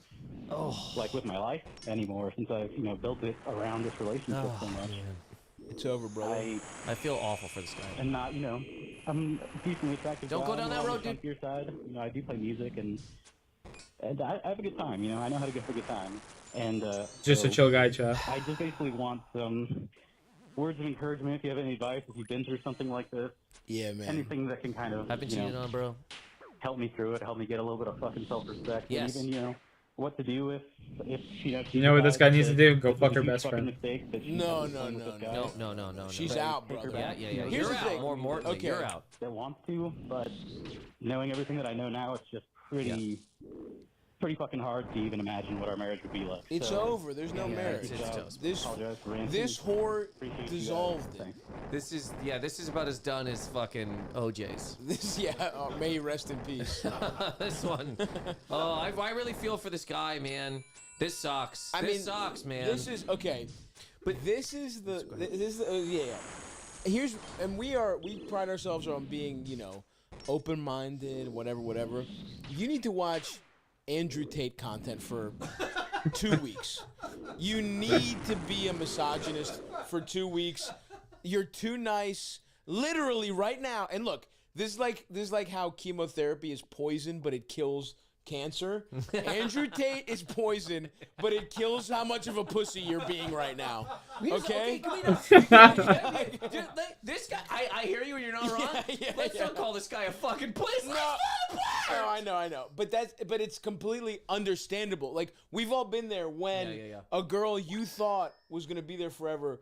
with my life anymore since I've, built it around this relationship so much. It's over, brother. I feel awful for this guy. And not, I'm a decently attractive. Don't go guy, down that on the road, dude. funkier side. I do play music and I have a good time. I know how to get a good time. And Just a chill guy, chat. I just basically want some words of encouragement. If you have any advice, if you've been through something like this, yeah, man. Anything that can kind of I've been cheated on, bro. Help me through it. Help me get a little bit of fucking self-respect. Yes. And even what to do if You know what this guy needs to do? Go fuck her best friend. No. She's out, brother. Yeah. Here's You're the out. thing. More importantly, Okay. you're out. That wants to, but knowing everything that I know now, it's just pretty fucking hard to even imagine what our marriage would be like. It's So, over. There's no marriage. This whore dissolved it. This is about as done as fucking OJ's. May he rest in peace. This one. Oh, I really feel for this guy, man. This sucks. This sucks, man. This is okay, but this is the Here's we pride ourselves on being open-minded, whatever. You need to watch Andrew Tate content for 2 weeks. You need to be a misogynist for 2 weeks. You're too nice. Literally right now. And look, this is like how chemotherapy is poison, but it kills cancer. Andrew Tate is poison, but it kills how much of a pussy you're being right now. Okay? Dude, this guy, I hear you and you're not wrong. Let's not call this guy a fucking pussy. No, I know. But it's completely understandable. Like, we've all been there when a girl you thought was gonna be there forever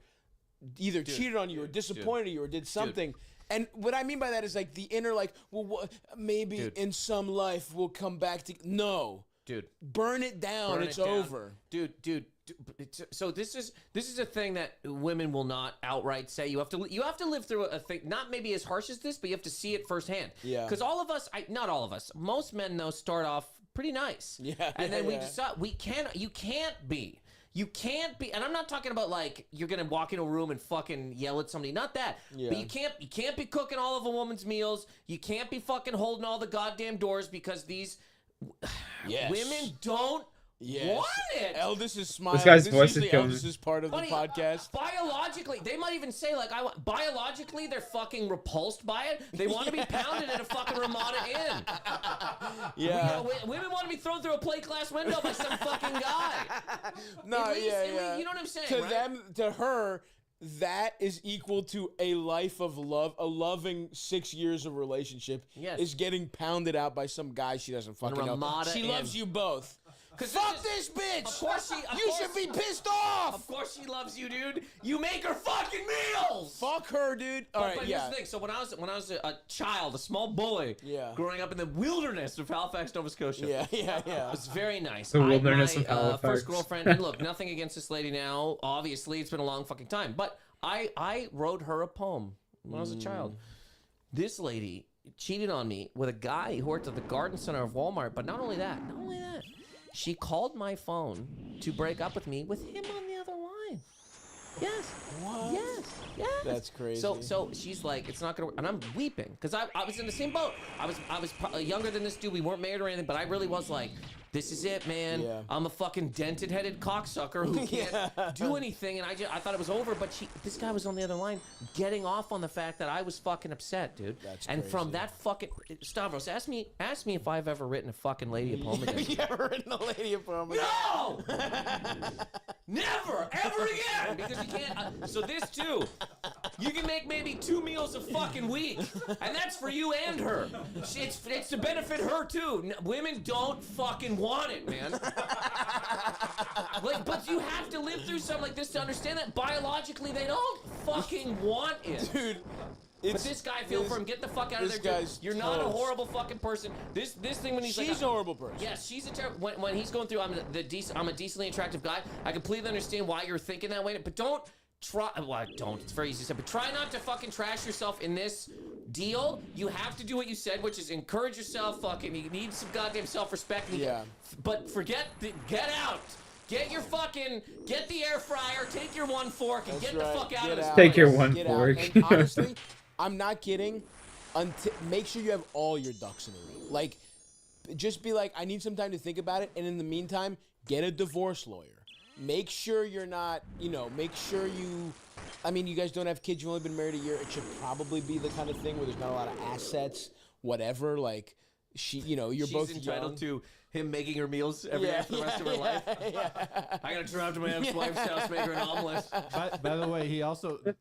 either cheated on you or disappointed you or did something. And what I mean by that is like the inner, like, well, maybe in some life we'll come back to. No, dude, burn it down. It's over, dude. So this is a thing that women will not outright say. You have to live through a thing, not maybe as harsh as this, but you have to see it firsthand. Yeah. Because all of us, not all of us, most men though start off pretty nice. Yeah. And then we decide you can't be. You can't be, and I'm not talking about like you're gonna walk in a room and fucking yell at somebody. Not that. Yeah. But you can't be cooking all of a woman's meals. You can't be fucking holding all the goddamn doors because these women don't want it. Eldest is smiling. This guy's This voice is is the killing eldest me. is part of the podcast. Biologically, they might even say like, biologically they're fucking repulsed by it. They want to be pounded at a fucking Ramada Inn. Yeah. Women want to be thrown through a plate glass window by some fucking guy. No, At least, yeah. you know what I'm saying? To right? them, to her, that is equal to a life of love. A loving 6 years of relationship is getting pounded out by some guy she doesn't fucking know. Ramada She Inn. loves you both. Fuck this bitch! Of course You should be pissed off! Of course she loves you, dude. You make her fucking meals! Fuck her, dude. But here's the thing. So when I was a child, a small boy, growing up in the wilderness of Halifax, Nova Scotia. Yeah. It was very nice. The wilderness my, of Halifax. First girlfriend, and look, nothing against this lady now. Obviously, it's been a long fucking time. But I wrote her a poem when I was a child. This lady cheated on me with a guy who worked at the garden center of Walmart. But not only that. She called my phone to break up with me with him on the other line. Yes. What? Yes. That's crazy. So she's like, it's not gonna work, and I'm weeping because I was in the same boat. I was younger than this dude. We weren't married or anything, but I really was like, this is it, man. Yeah. I'm a fucking dented-headed cocksucker who can't do anything, and I thought it was over. But this guy was on the other line, getting off on the fact that I was fucking upset, dude. That's and crazy. from that fucking Stavros, ask me if I've ever written a fucking lady a poem again. You ever written a lady a poem? No! Never, ever again! Because you can't. So this too, you can make maybe 2 meals a fucking week, and that's for you and her. It's to benefit her too. Women don't fucking want it, man. But you have to live through something like this to understand that biologically they don't fucking want it, dude. But this guy, I feel for him. Get the fuck out of there, dude. Guy's You're not a toast. horrible fucking person. This thing when he's like, She's a horrible person. Yes, she's a terrible. When he's going through, I'm a decently attractive guy. I completely understand why you're thinking that way, but don't try. Well, don't. It's very easy to say, but try not to fucking trash yourself in this deal. You have to do what you said, which is encourage yourself. Fucking, you need some goddamn self-respect. But get out. Get the air fryer, take your one fork, and get the fuck out of this place. Take your one fork. And honestly, I'm not kidding. Make sure you have all your ducks in a row. Like, just be like, I need some time to think about it, and in the meantime, get a divorce lawyer. Make sure you're not, make sure you. I mean, you guys don't have kids. You've only been married a year. It should probably be the kind of thing where there's not a lot of assets, whatever. Like, you're She's both entitled young. to him making her meals every day for the rest of her life. I gotta drive to my ex-wife's house, make her an omelet. By the way,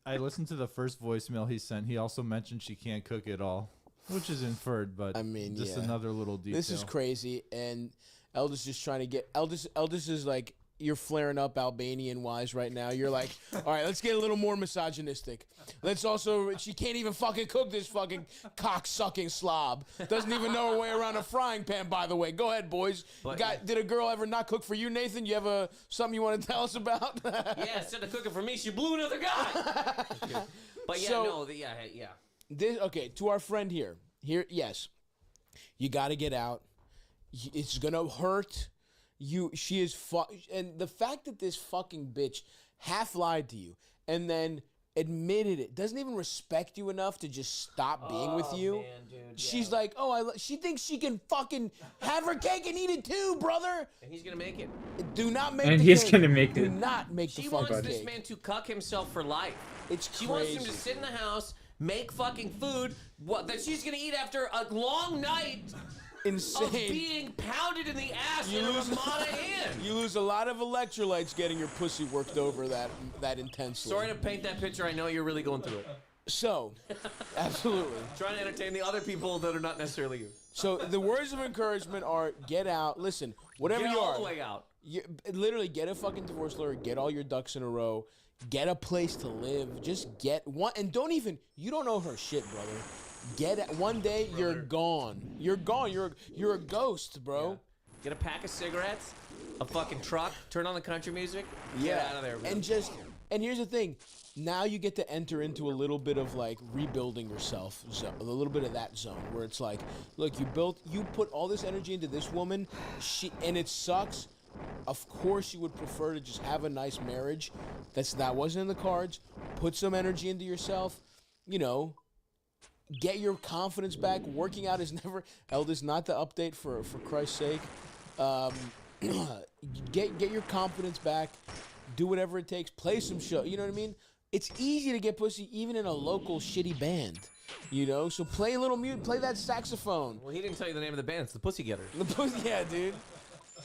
I listened to the first voicemail he sent. He also mentioned she can't cook at all, which is inferred, but I mean, just another little detail. This is crazy, and Eldest is trying to get Eldest is like, you're flaring up Albanian wise right now. You're like, all right, let's get a little more misogynistic. Let's also, she can't even fucking cook, this fucking cock-sucking slob. Doesn't even know her way around a frying pan, by the way. Go ahead, boys. Did a girl ever not cook for you, Nathan? You have something you want to tell us about? Yeah, instead of cooking for me, she blew another guy. But Okay, to our friend here, yes, you got to get out. It's gonna hurt. She is and the fact that this fucking bitch half lied to you and then admitted it. Doesn't even respect you enough to just stop being with you. Man, dude, She's like, oh, she thinks she can fucking have her cake and eat it too, brother. And he's gonna make it. Do not make And the he's cake. gonna make Do it. not make the She fucking wants this cake. man to cuck himself for life. It's She wants him crazy. to sit in the house, make fucking food that she's gonna eat after a long night Insane. of being pounded in the ass in a Ramada Inn. You lose a lot of electrolytes getting your pussy worked over that intensely. Sorry to paint that picture. I know you're really going through it. So, absolutely. Trying to entertain the other people that are not necessarily you. So the words of encouragement are: get out. Listen, whatever Get you all are, the way out. literally get a fucking divorce lawyer. Get all your ducks in a row. Get a place to live. Just get one, and don't even. You don't know her shit, brother. Get it. One day you're gone. You're gone. You're a ghost, bro. Yeah. Get a pack of cigarettes, a fucking truck. Turn on the country music. Get out of there, man. And here's the thing. Now you get to enter into a little bit of like rebuilding yourself, a little bit of that zone where it's like, look, you put all this energy into this woman, and it sucks. Of course, you would prefer to just have a nice marriage. That wasn't in the cards. Put some energy into yourself. You know, get your confidence back. Working out is never. Eldest, not the update for Christ's sake. Get your confidence back. Do whatever it takes. Play some show. You know what I mean? It's easy to get pussy even in a local shitty band. You know, so play a little mute. Play that saxophone. Well, he didn't tell you the name of the band. It's the Pussygetter. Yeah, dude.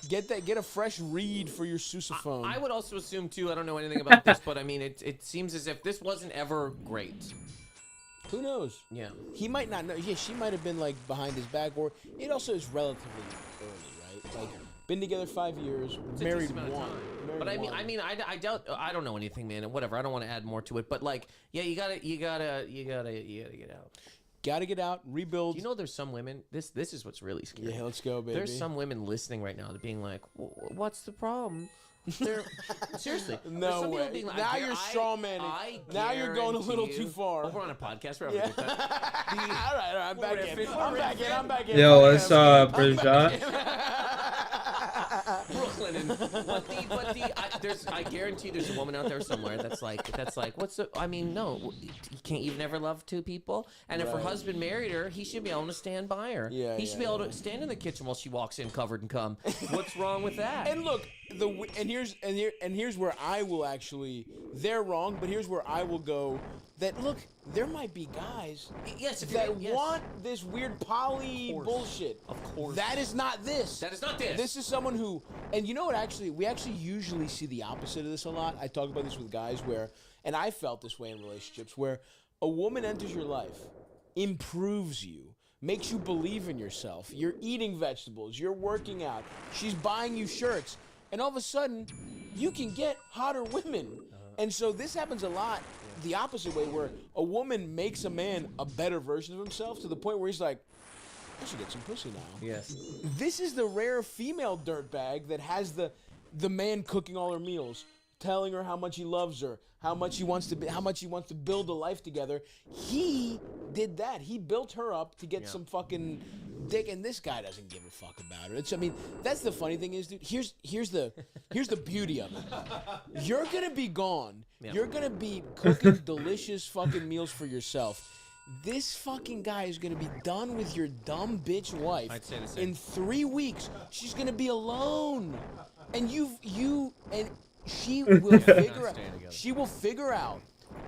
Get a fresh reed for your sousaphone. I would also assume too. I don't know anything about this, but I mean, it seems as if this wasn't ever great. Who knows? Yeah. He might not know. Yeah, she might have been like behind his back, or it also is relatively early, right? Like been together 5 years, It's a married decent amount of one. time. Married But one. I doubt. I don't know anything, man. And whatever. I don't want to add more to it. But like, yeah, you gotta get out. Gotta get out, rebuild. Do you know there's some women? This is what's really scary. Yeah, let's go, baby. There's some women listening right now that being like, "What's the problem?" They're seriously. There's No some people way. being like, Now you're straw manning. Now you're going a little too far. Oh, we're on a podcast. We're having a good time. All right, I'm back in. I'm back in. Yo, what's up, Bridget? Brooklyn, I guarantee there's a woman out there somewhere that's like, what's the? I mean, no, you've never loved two people, and if her Right. husband married her, he should be able to stand by her. Yeah, he should be able to stand in the kitchen while she walks in covered in cum. What's wrong with that? And look, here's where I will actually. They're wrong, but here's where I will go. That look, there might be guys that want this weird poly bullshit. Of course. That is not this. That is not this. This is someone who, and you know what? Actually, we actually usually see the opposite of this a lot. I talk about this with guys where, and I felt this way in relationships where a woman enters your life, improves you, makes you believe in yourself. You're eating vegetables. You're working out. She's buying you shirts, and all of a sudden, you can get hotter women. And so this happens a lot. The opposite way, where a woman makes a man a better version of himself to the point where he's like, I should get some pussy now. Yes. This is the rare female dirtbag that has the man cooking all her meals, telling her how much he loves her, how much he wants to build a life together. He did that. He built her up to get some fucking dick, and this guy doesn't give a fuck about her. I mean, that's the funny thing is, dude. Here's the beauty of it. You're gonna be gone. Yeah. You're gonna be cooking delicious fucking meals for yourself. This fucking guy is gonna be done with your dumb bitch wife. I'd say the same. In 3 weeks. She's gonna be alone, and she will figure out. She will figure out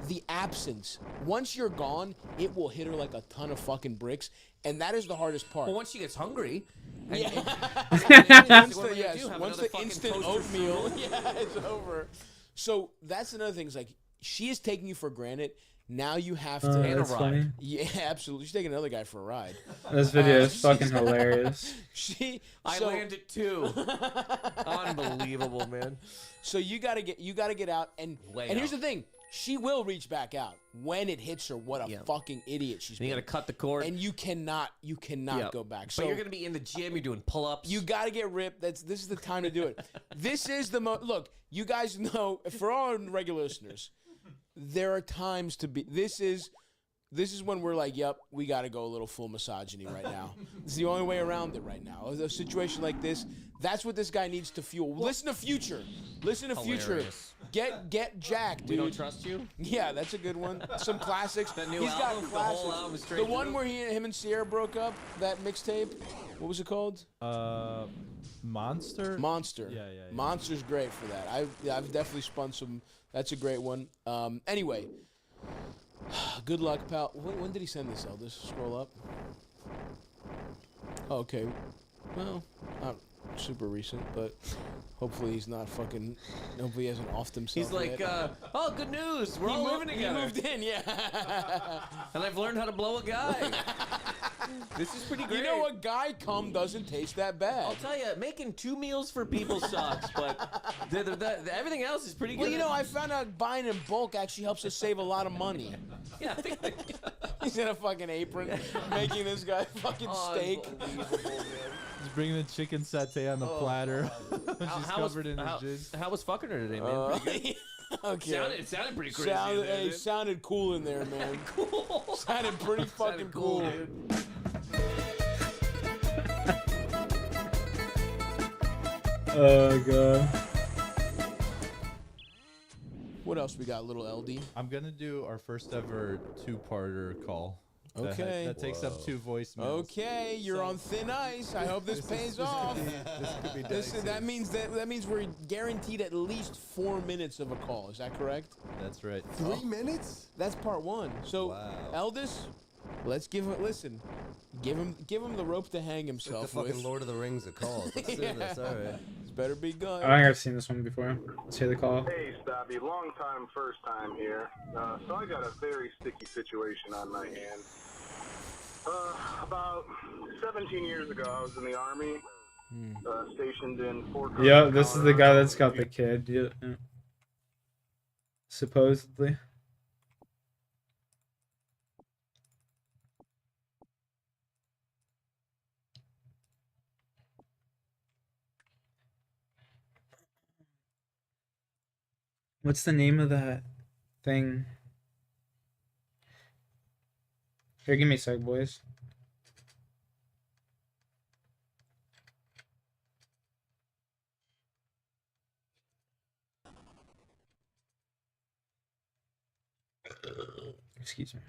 the absence. Once you're gone, it will hit her like a ton of fucking bricks, and that is the hardest part. Well, once she gets hungry. Yeah. Once the instant oatmeal, it's over. So that's another thing. Is like she is taking you for granted. Now you have to. And a ride. Funny. Yeah, absolutely. She's taking another guy for a ride. This video is fucking hilarious. I landed too. Unbelievable, man. So you gotta get out, and here's the thing. She will reach back out when it hits her. What a fucking idiot she's been. You gotta cut the cord, and you cannot go back. So but you're gonna be in the gym. You're doing pull-ups. You gotta get ripped. This is the time to do it. This is the look. You guys know, for all regular listeners, there are times to be. This is This is when we're like, yep, we got to go a little full misogyny right now. It's the only way around it right now. A situation like this, that's what this guy needs to fuel. Listen to Future. Listen to Future. Hilarious. Get Jack, dude. We Don't Trust You? Yeah, that's a good one. Some classics. That new He's got album, the classics. whole album is straight The one through. where him and Sierra broke up, that mixtape. What was it called? Monster. Monster. Yeah. Monster's great for that. I've definitely spun some. That's a great one. Anyway, good luck, pal. When did he send this, Eldest? Scroll up. Oh, okay. Well, not super recent, but hopefully he's not fucking. Hopefully he hasn't offed himself. He's like, yet. oh, good news. We're all living together. He moved in, yeah. And I've learned how to blow a guy. This is pretty great. You know what? Guy cum doesn't taste that bad. I'll tell you, making 2 meals for people sucks, but everything else is pretty good. Well, you know, I found out buying in bulk actually helps us save a lot of money. Yeah, I think He's in a fucking apron making this guy fucking steak. He's bringing the chicken satay on the platter. She's covered in his jizz. How was fucking her today, man? Pretty good? Okay. It sounded pretty crazy. Sounded cool in there, man. Cool. Sounded pretty fucking cool. Dude. Oh god. What else we got, little LD? I'm gonna do our first ever 2-parter call. Okay. That takes up 2 voicemails. Okay, you're on thin ice. I hope this pays off. That means we're guaranteed at least 4 minutes of a call. Is that correct? That's right. 3 minutes? That's part 1. So, Eldest, let's give him. Listen, give him the rope to hang himself Like the fucking with. Lord of the Rings of calls. Let's do this. All right. This better be good. I think I've seen this one before. Let's hear the call. Hey, Stabby, long time, first time here. So I got a very sticky situation on my hand. About 17 years ago, I was in the Army, stationed in Vorkath. Yeah, this is the guy that's got the kid. Yeah. Supposedly. What's the name of that thing? Here, give me a sec, boys. Excuse me.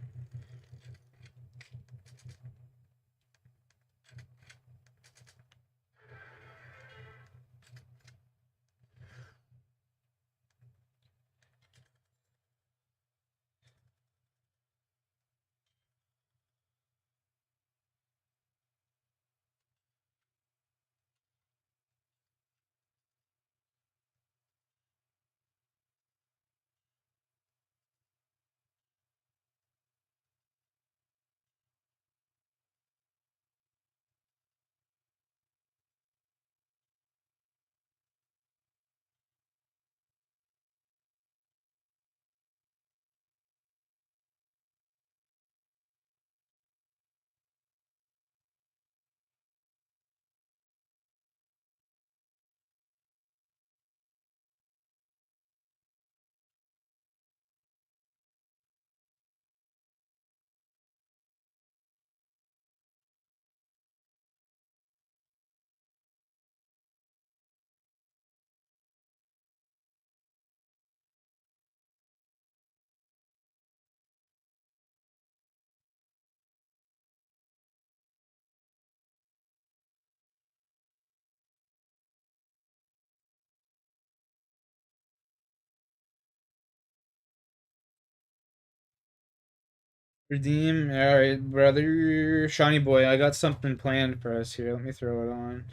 Redeem. Alright, brother. Shawnee boy, I got something planned for us here. Let me throw it on.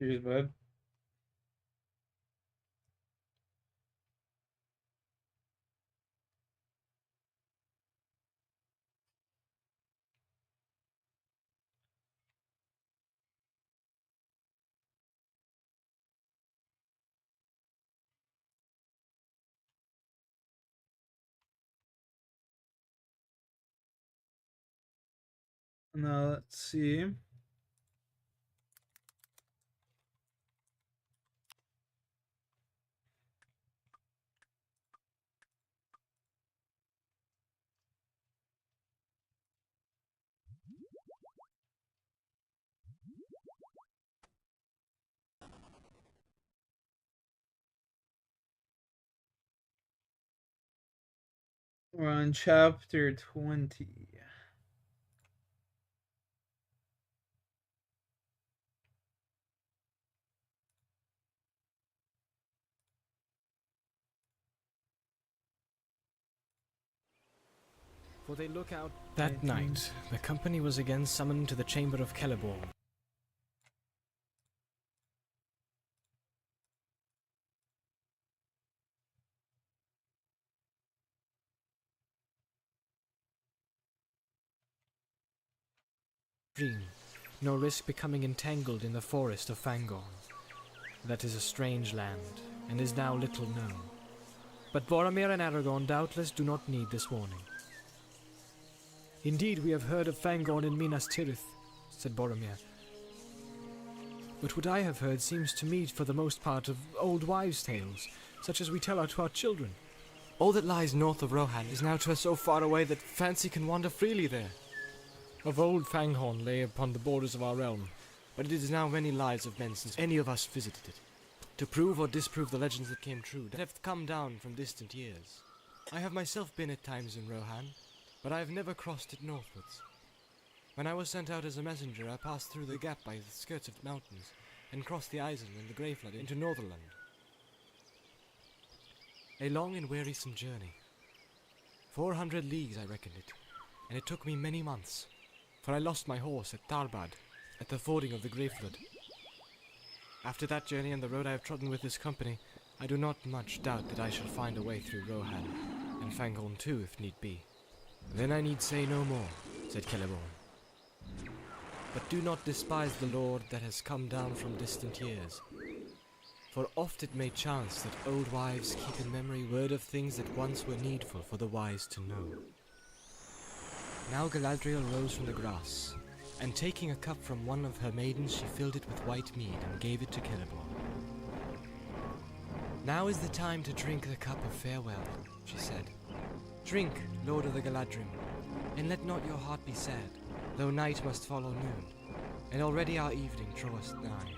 Cheers, bud. Now let's see. We're on chapter 20. For they look out. That night, the company was again summoned to the chamber of Celeborn. No risk becoming entangled in the forest of Fangorn. That is a strange land, and is now little known. But Boromir and Aragorn doubtless do not need this warning. Indeed, we have heard of Fangorn in Minas Tirith, said Boromir. But what I have heard seems to me for the most part of old wives' tales, such as we tell to our children. All that lies north of Rohan is now to us so far away that fancy can wander freely there. Of old Fangorn lay upon the borders of our realm, but it is now many lives of men since any of us visited it, to prove or disprove the legends that came true, that have come down from distant years. I have myself been at times in Rohan, but I have never crossed it northwards. When I was sent out as a messenger, I passed through the gap by the skirts of the mountains, and crossed the Eisen and the Grey Flood into Northernland. A long and wearisome journey. 400 leagues I reckoned it, and it took me many months, for I lost my horse at Tarbad, at the fording of the Grey Flood. After that journey and the road I have trodden with this company, I do not much doubt that I shall find a way through Rohan, and Fangorn too, if need be. Then I need say no more, said Celeborn. But do not despise the Lord that has come down from distant years, for oft it may chance that old wives keep in memory word of things that once were needful for the wise to know. Now Galadriel rose from the grass, and taking a cup from one of her maidens, she filled it with white mead and gave it to Celeborn. Now is the time to drink the cup of farewell, she said. Drink, Lord of the Galadrim, and let not your heart be sad, though night must follow noon, and already our evening draweth nigh.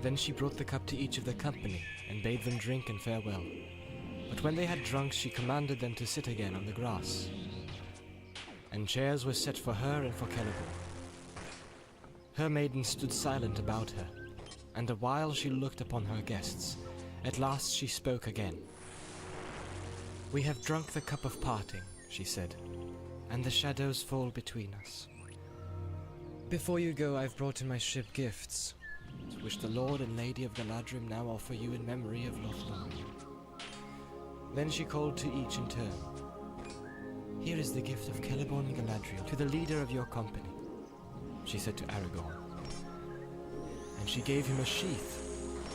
Then she brought the cup to each of the company, and bade them drink in farewell. But when they had drunk, she commanded them to sit again on the grass, and chairs were set for her and for Celeborn. Her maidens stood silent about her, and a while she looked upon her guests. At last she spoke again. We have drunk the cup of parting, she said, and the shadows fall between us. Before you go, I've brought in my ship gifts, which the Lord and Lady of Galadrim now offer you in memory of Lothlorien. Then she called to each in turn. Here is the gift of Celeborn and Galadriel to the leader of your company, she said to Aragorn. And she gave him a sheath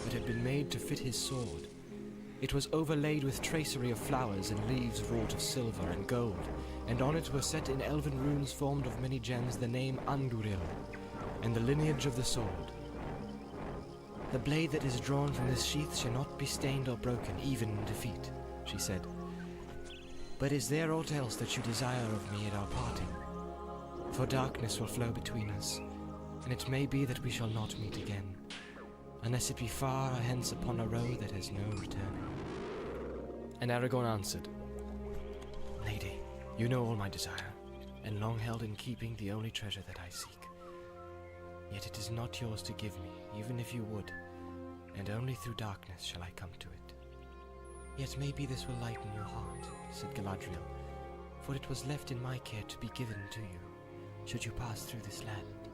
that had been made to fit his sword. It was overlaid with tracery of flowers and leaves wrought of silver and gold, and on it were set in elven runes formed of many gems the name Andúril, and the lineage of the sword. The blade that is drawn from this sheath shall not be stained or broken, even in defeat, she said. But is there aught else that you desire of me at our parting? For darkness will flow between us, and it may be that we shall not meet again, unless it be far hence upon a road that has no returning. And Aragorn answered, Lady, you know all my desire, and long held in keeping the only treasure that I seek. Yet it is not yours to give me, even if you would, and only through darkness shall I come to it. Yet maybe this will lighten your heart, said Galadriel, for it was left in my care to be given to you, should you pass through this land.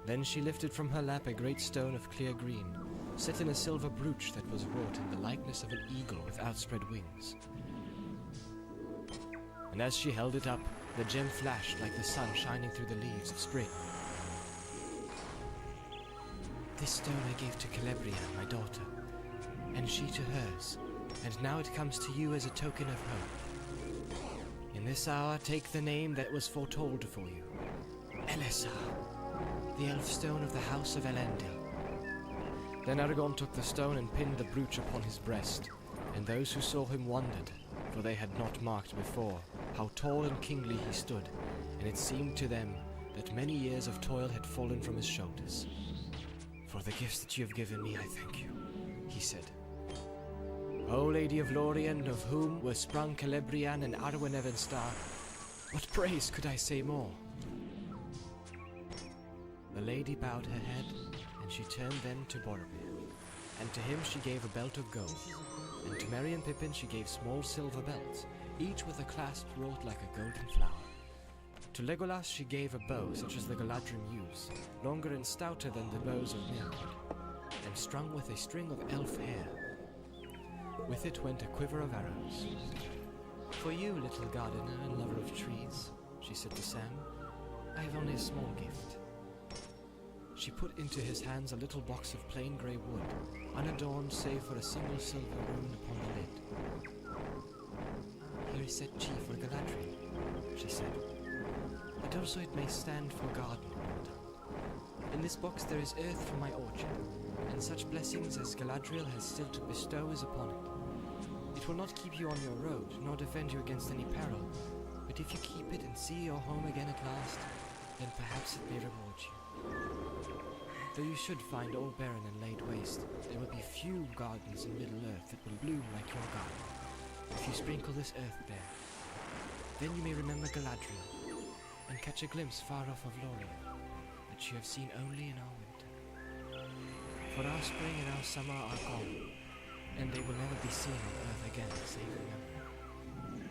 Then she lifted from her lap a great stone of clear green, set in a silver brooch that was wrought in the likeness of an eagle with outspread wings. And as she held it up, the gem flashed like the sun shining through the leaves of spring. This stone I gave to Calebria, my daughter, and she to hers, and now it comes to you as a token of hope. In this hour, take the name that was foretold for you, Elisar, the elf stone of the house of Elendil. Then Aragorn took the stone and pinned the brooch upon his breast, and those who saw him wondered, for they had not marked before how tall and kingly he stood, and it seemed to them that many years of toil had fallen from his shoulders. For the gifts that you have given me, I thank you, he said. O Lady of Lorien, of whom were sprung Celebrian and Arwen Evenstar, what praise could I say more? The lady bowed her head, and she turned then to Boromir, and to him she gave a belt of gold, and to Merry and Pippin she gave small silver belts, each with a clasp wrought like a golden flower. To Legolas she gave a bow such as the Galadrim use, longer and stouter than the bows of Mirkwood, and strung with a string of elf hair. With it went a quiver of arrows. For you, little gardener and lover of trees, she said to Sam, I have only a small gift. She put into his hands a little box of plain grey wood, unadorned save for a single silver rune upon the lid. Here is set G for Galadriel, she said, but also it may stand for garden. In this box there is earth for my orchard, and such blessings as Galadriel has still to bestow is upon it. It will not keep you on your road, nor defend you against any peril, but if you keep it and see your home again at last, then perhaps it may reward you. Though you should find all barren and laid waste, there will be few gardens in Middle-earth that will bloom like your garden, if you sprinkle this earth there. Then you may remember Galadriel, and catch a glimpse far off of Lorien, that you have seen only in our winter. For our spring and our summer are gone, and they will never be seen on earth again, save remember.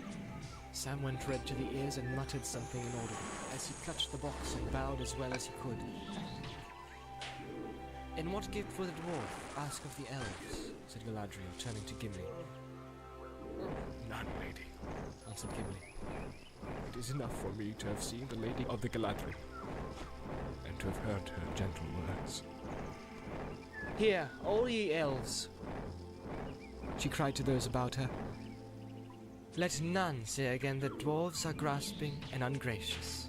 Sam went red to the ears and muttered something inaudible, as he clutched the box and bowed as well as he could. And what gift for the dwarf? Ask of the elves, said Galadriel, turning to Gimli. None, lady, answered Gimli. It is enough for me to have seen the Lady of the Galadriel, and to have heard her gentle words. Hear, all ye elves, she cried to those about her. Let none say again that dwarves are grasping and ungracious.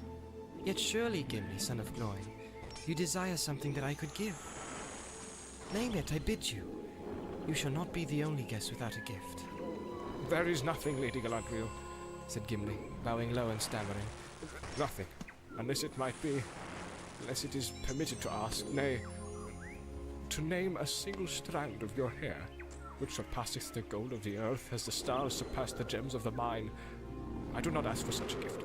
Yet surely, Gimli, son of Gloin, you desire something that I could give. Name it, I bid you. You shall not be the only guest without a gift. There is nothing, Lady Galadriel, said Gimli, bowing low and stammering. Nothing, unless it might be, unless it is permitted to ask, nay, to name a single strand of your hair, which surpasseth the gold of the earth as the stars surpass the gems of the mine. I do not ask for such a gift.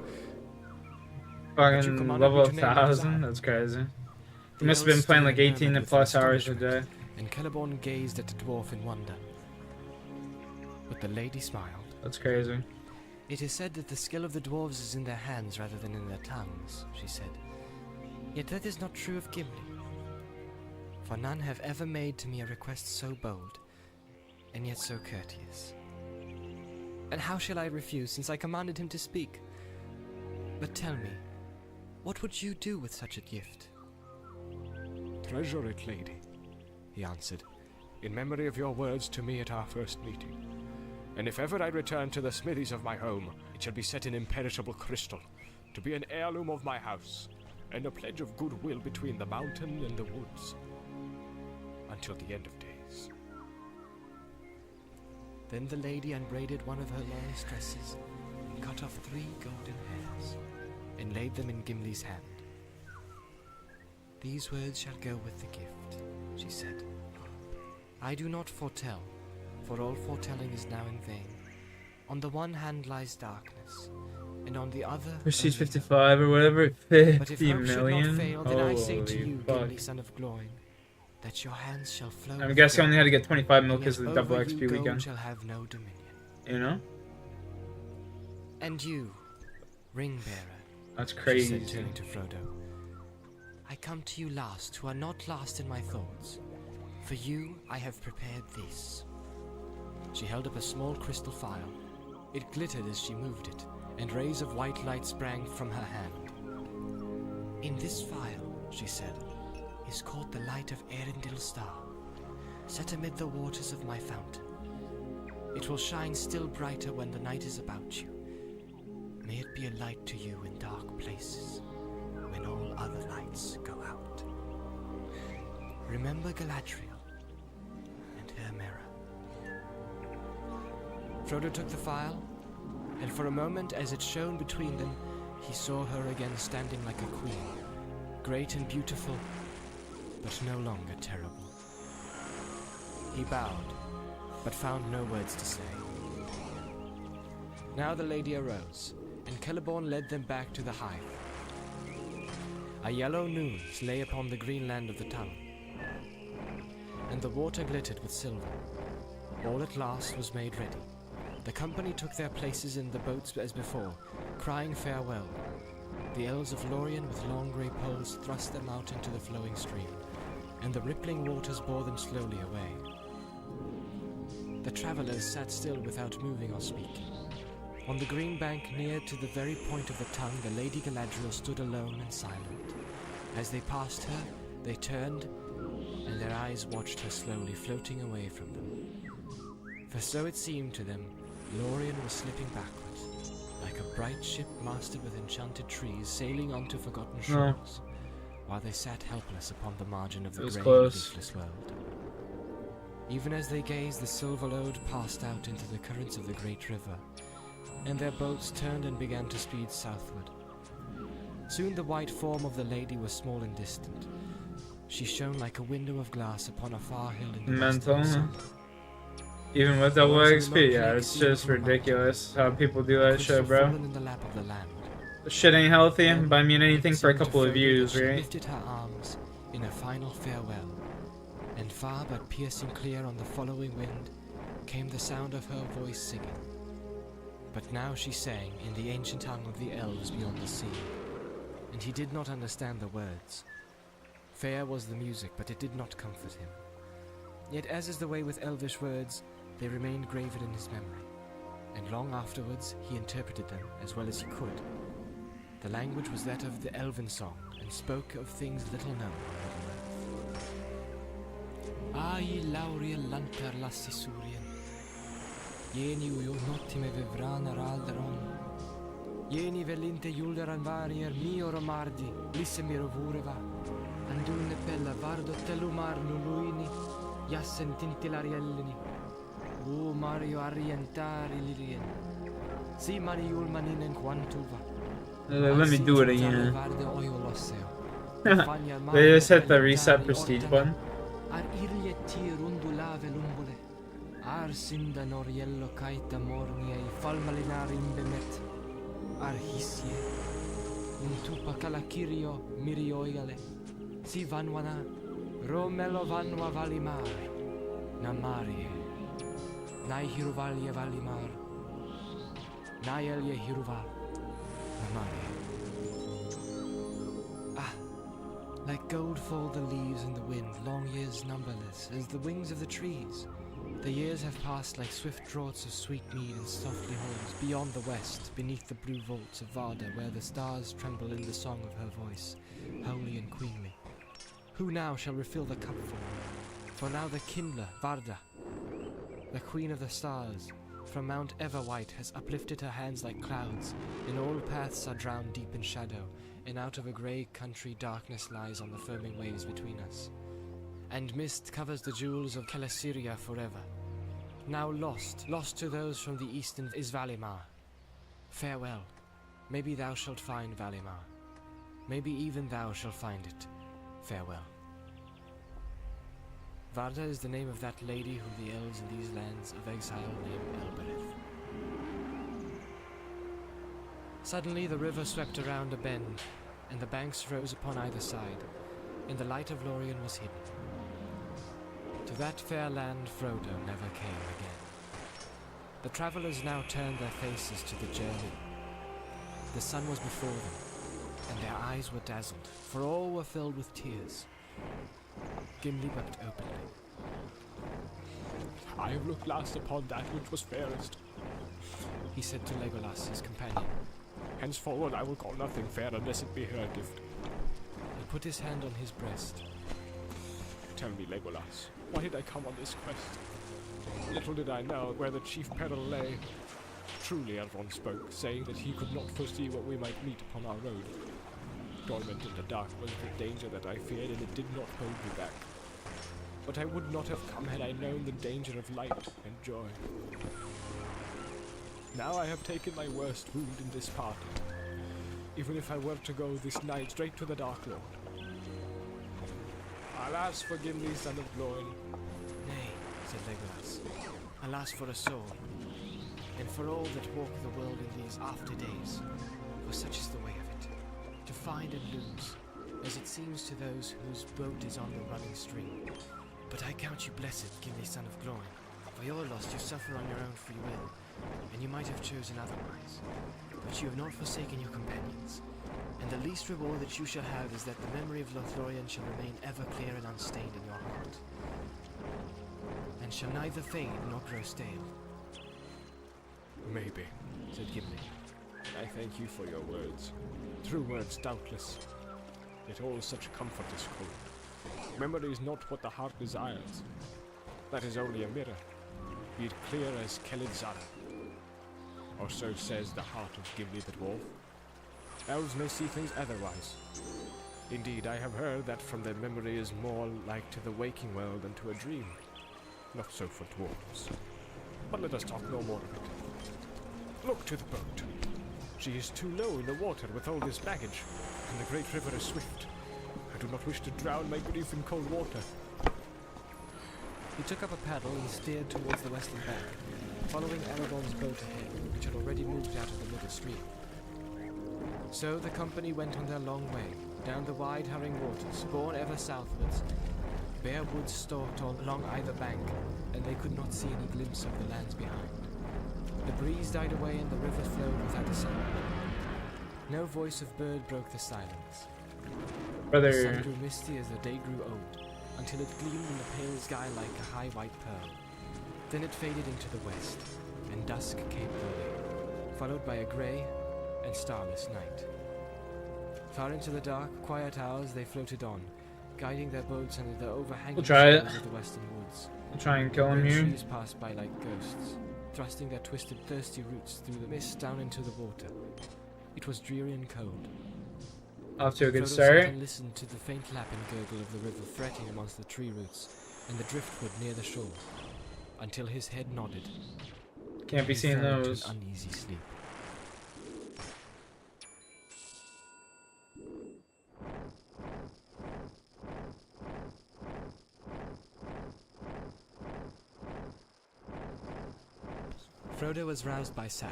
Fucking level 1000? That's crazy. He must have been playing like 18 plus hours a day. And Celeborn gazed at the dwarf in wonder. But the lady smiled. That's crazy. It is said that the skill of the dwarves is in their hands rather than in their tongues, she said. Yet that is not true of Gimli. For none have ever made to me a request so bold, and yet so courteous. And how shall I refuse, since I commanded him to speak? But tell me, what would you do with such a gift? Treasure it, lady, he answered, in memory of your words to me at our first meeting. And if ever I return to the smithies of my home, it shall be set in imperishable crystal, to be an heirloom of my house, and a pledge of goodwill between the mountain and the woods, until the end of days. Then the lady unbraided one of her longest tresses, cut off 3 golden hairs, and laid them in Gimli's hand. These words shall go with the gift, she said. I do not foretell, for all foretelling is now in vain. On the one hand lies darkness, and on the other... Prestige 55 or whatever, 50 but if hope million? should not fail, then I say to Holy you, fuck. Gimli, son of Gloin, that your hands shall flow. I'm with guessing I gold, only had to get 25 mil because of yet the double over XP you gold weekend. shall have no dominion. You know? And you, ring bearer, That's she crazy. said, turning to Frodo. I come to you last, who are not last in my thoughts. For you, I have prepared this. She held up a small crystal phial. It glittered as she moved it, and rays of white light sprang from her hand. In this phial, she said, is caught the light of Erendil's star, set amid the waters of my fountain. It will shine still brighter when the night is about you. May it be a light to you in dark places, when all other lights go out. Remember Galadriel and her mirror. Frodo took the phial, and for a moment as it shone between them, he saw her again standing like a queen, great and beautiful, but no longer terrible. He bowed, but found no words to say. Now the lady arose, and Celeborn led them back to the hive. A yellow noon lay upon the green land of the tongue, and the water glittered with silver. All at last was made ready. The company took their places in the boats as before, crying farewell. The elves of Lorien with long grey poles thrust them out into the flowing stream, and the rippling waters bore them slowly away. The travellers sat still without moving or speaking. On the green bank near to the very point of the tongue, the Lady Galadriel stood alone and silent. As they passed her, they turned, and their eyes watched her slowly floating away from them. For so it seemed to them, Lorien was slipping backwards, like a bright ship masted with enchanted trees sailing onto forgotten shores, while they sat helpless upon the margin of the grey and leafless world. Even as they gazed, the silver load passed out into the currents of the great river, and their boats turned and began to speed southward. Soon the white form of the lady was small and distant. She shone like a window of glass upon a far hill in the Mental. western sun. Even with double XP, yeah, it's just ridiculous how people do that shit, bro. In the lap of the land. Shit ain't healthy, but I mean anything for a couple of views, She right? lifted her arms in a final farewell, and far but piercing clear on the following wind came the sound of her voice singing. But now she sang in the ancient tongue of the elves beyond the sea, and he did not understand the words. Fair was the music, but it did not comfort him. Yet, as is the way with elvish words, they remained graven in his memory, and long afterwards he interpreted them as well as he could. The language was that of the elven song, and spoke of things little known on Middle-earth. Ai lauriel lanter lassi surien, Jeni ujo nottime vevraner alderon, Jeni velinte julderan varier mio romardi, lissemir ovureva, Andunne bella vardo telumar nuluini, Jassen tintilariellini, O Mario arrientari lirien, Si mani julmaninen quantuva. Let me do it again. They just hit the reset prestige button. Ar irietti rundulave lumbole, Ar sinda noriello caita morniei falmalinari imbemet, Ar hissie, Intupa calakirio mirioigale, Si vanwana, Romelo vanwa valimar, Namarie, Nai hiruvalje valimar, Naielje hiruval, Namarie. Ah, like gold fall the leaves in the wind, long years numberless, as the wings of the trees. The years have passed like swift draughts of sweet mead and softly holds beyond the west, beneath the blue vaults of Varda, where the stars tremble in the song of her voice, holy and queenly. Who now shall refill the cupful? For now the kindler, Varda, the queen of the stars, from Mount Everwhite has uplifted her hands like clouds, and all paths are drowned deep in shadow, and out of a grey country darkness lies on the foaming waves between us. And mist covers the jewels of Kelasiria forever. Now lost to those from the east is Valimar. Farewell. Maybe thou shalt find Valimar. Maybe even thou shalt find it. Farewell. Varda is the name of that lady whom the elves in these lands of exile name Elbereth. Suddenly the river swept around a bend, and the banks rose upon either side, and the light of Lorien was hidden. To that fair land Frodo never came again. The travellers now turned their faces to the journey. The sun was before them, and their eyes were dazzled, for all were filled with tears. Gimli wept openly. I have looked last upon that which was fairest, he said to Legolas, his companion. Henceforward I will call nothing fair unless it be her gift. He put his hand on his breast. Tell me, Legolas, why did I come on this quest? Little did I know where the chief peril lay. Truly Elrond spoke, saying that he could not foresee what we might meet upon our road. Dormant in the dark was the danger that I feared, and it did not hold me back. But I would not have come had I known the danger of light and joy. Now I have taken my worst wound in this party, even if I were to go this night straight to the Dark Lord. Alas for Gimli, son of Gloin. Nay, said Legolas. Alas for us all, and for all that walk the world in these after days, for such is the way of it, to find and lose, as it seems to those whose boat is on the running stream. But I count you blessed, Gimli, son of Gloin. For your loss you suffer on your own free will, and you might have chosen otherwise. But you have not forsaken your companions, and the least reward that you shall have is that the memory of Lothlorien shall remain ever clear and unstained in your heart, and shall neither fade nor grow stale. Maybe, said Gimli. I thank you for your words. True words, doubtless. Yet all such comfort is cold. Memory is not what the heart desires. That is only a mirror, be it clear as Kelid Zara. Or so says the heart of Gimli the dwarf. Elves may see things otherwise. Indeed, I have heard that from their memory is more like to the waking world than to a dream. Not so for dwarves. But let us talk no more of it. Look to the boat. She is too low in the water with all this baggage, and the great river is swift. I do not wish to drown my grief in cold water. He took up a paddle and steered towards the western bank, following Aragorn's boat ahead, which had already moved out of the middle stream. So the company went on their long way, down the wide hurrying waters, borne ever southwards. Bare woods stalked along either bank, and they could not see any glimpse of the lands behind. The breeze died away and the river flowed without a sound. No voice of bird broke the silence. Brother. The sun grew misty as the day grew old, until it gleamed in the pale sky like a high white pearl. Then it faded into the west, and dusk came early, followed by a grey and starless night. Far into the dark, quiet hours they floated on, guiding their boats under the overhanging shadows of the western woods. We'll try and kill him The here. trees passed by like ghosts, thrusting their twisted, thirsty roots through the mist down into the water. It was dreary and cold. Off to a good Frodo start. sat and listened to the faint lap and gurgle of the river fretting amongst the tree roots and the driftwood near the shore, until his head nodded. Can't be He seeing fell into those. an uneasy sleep. Frodo was roused by Sam.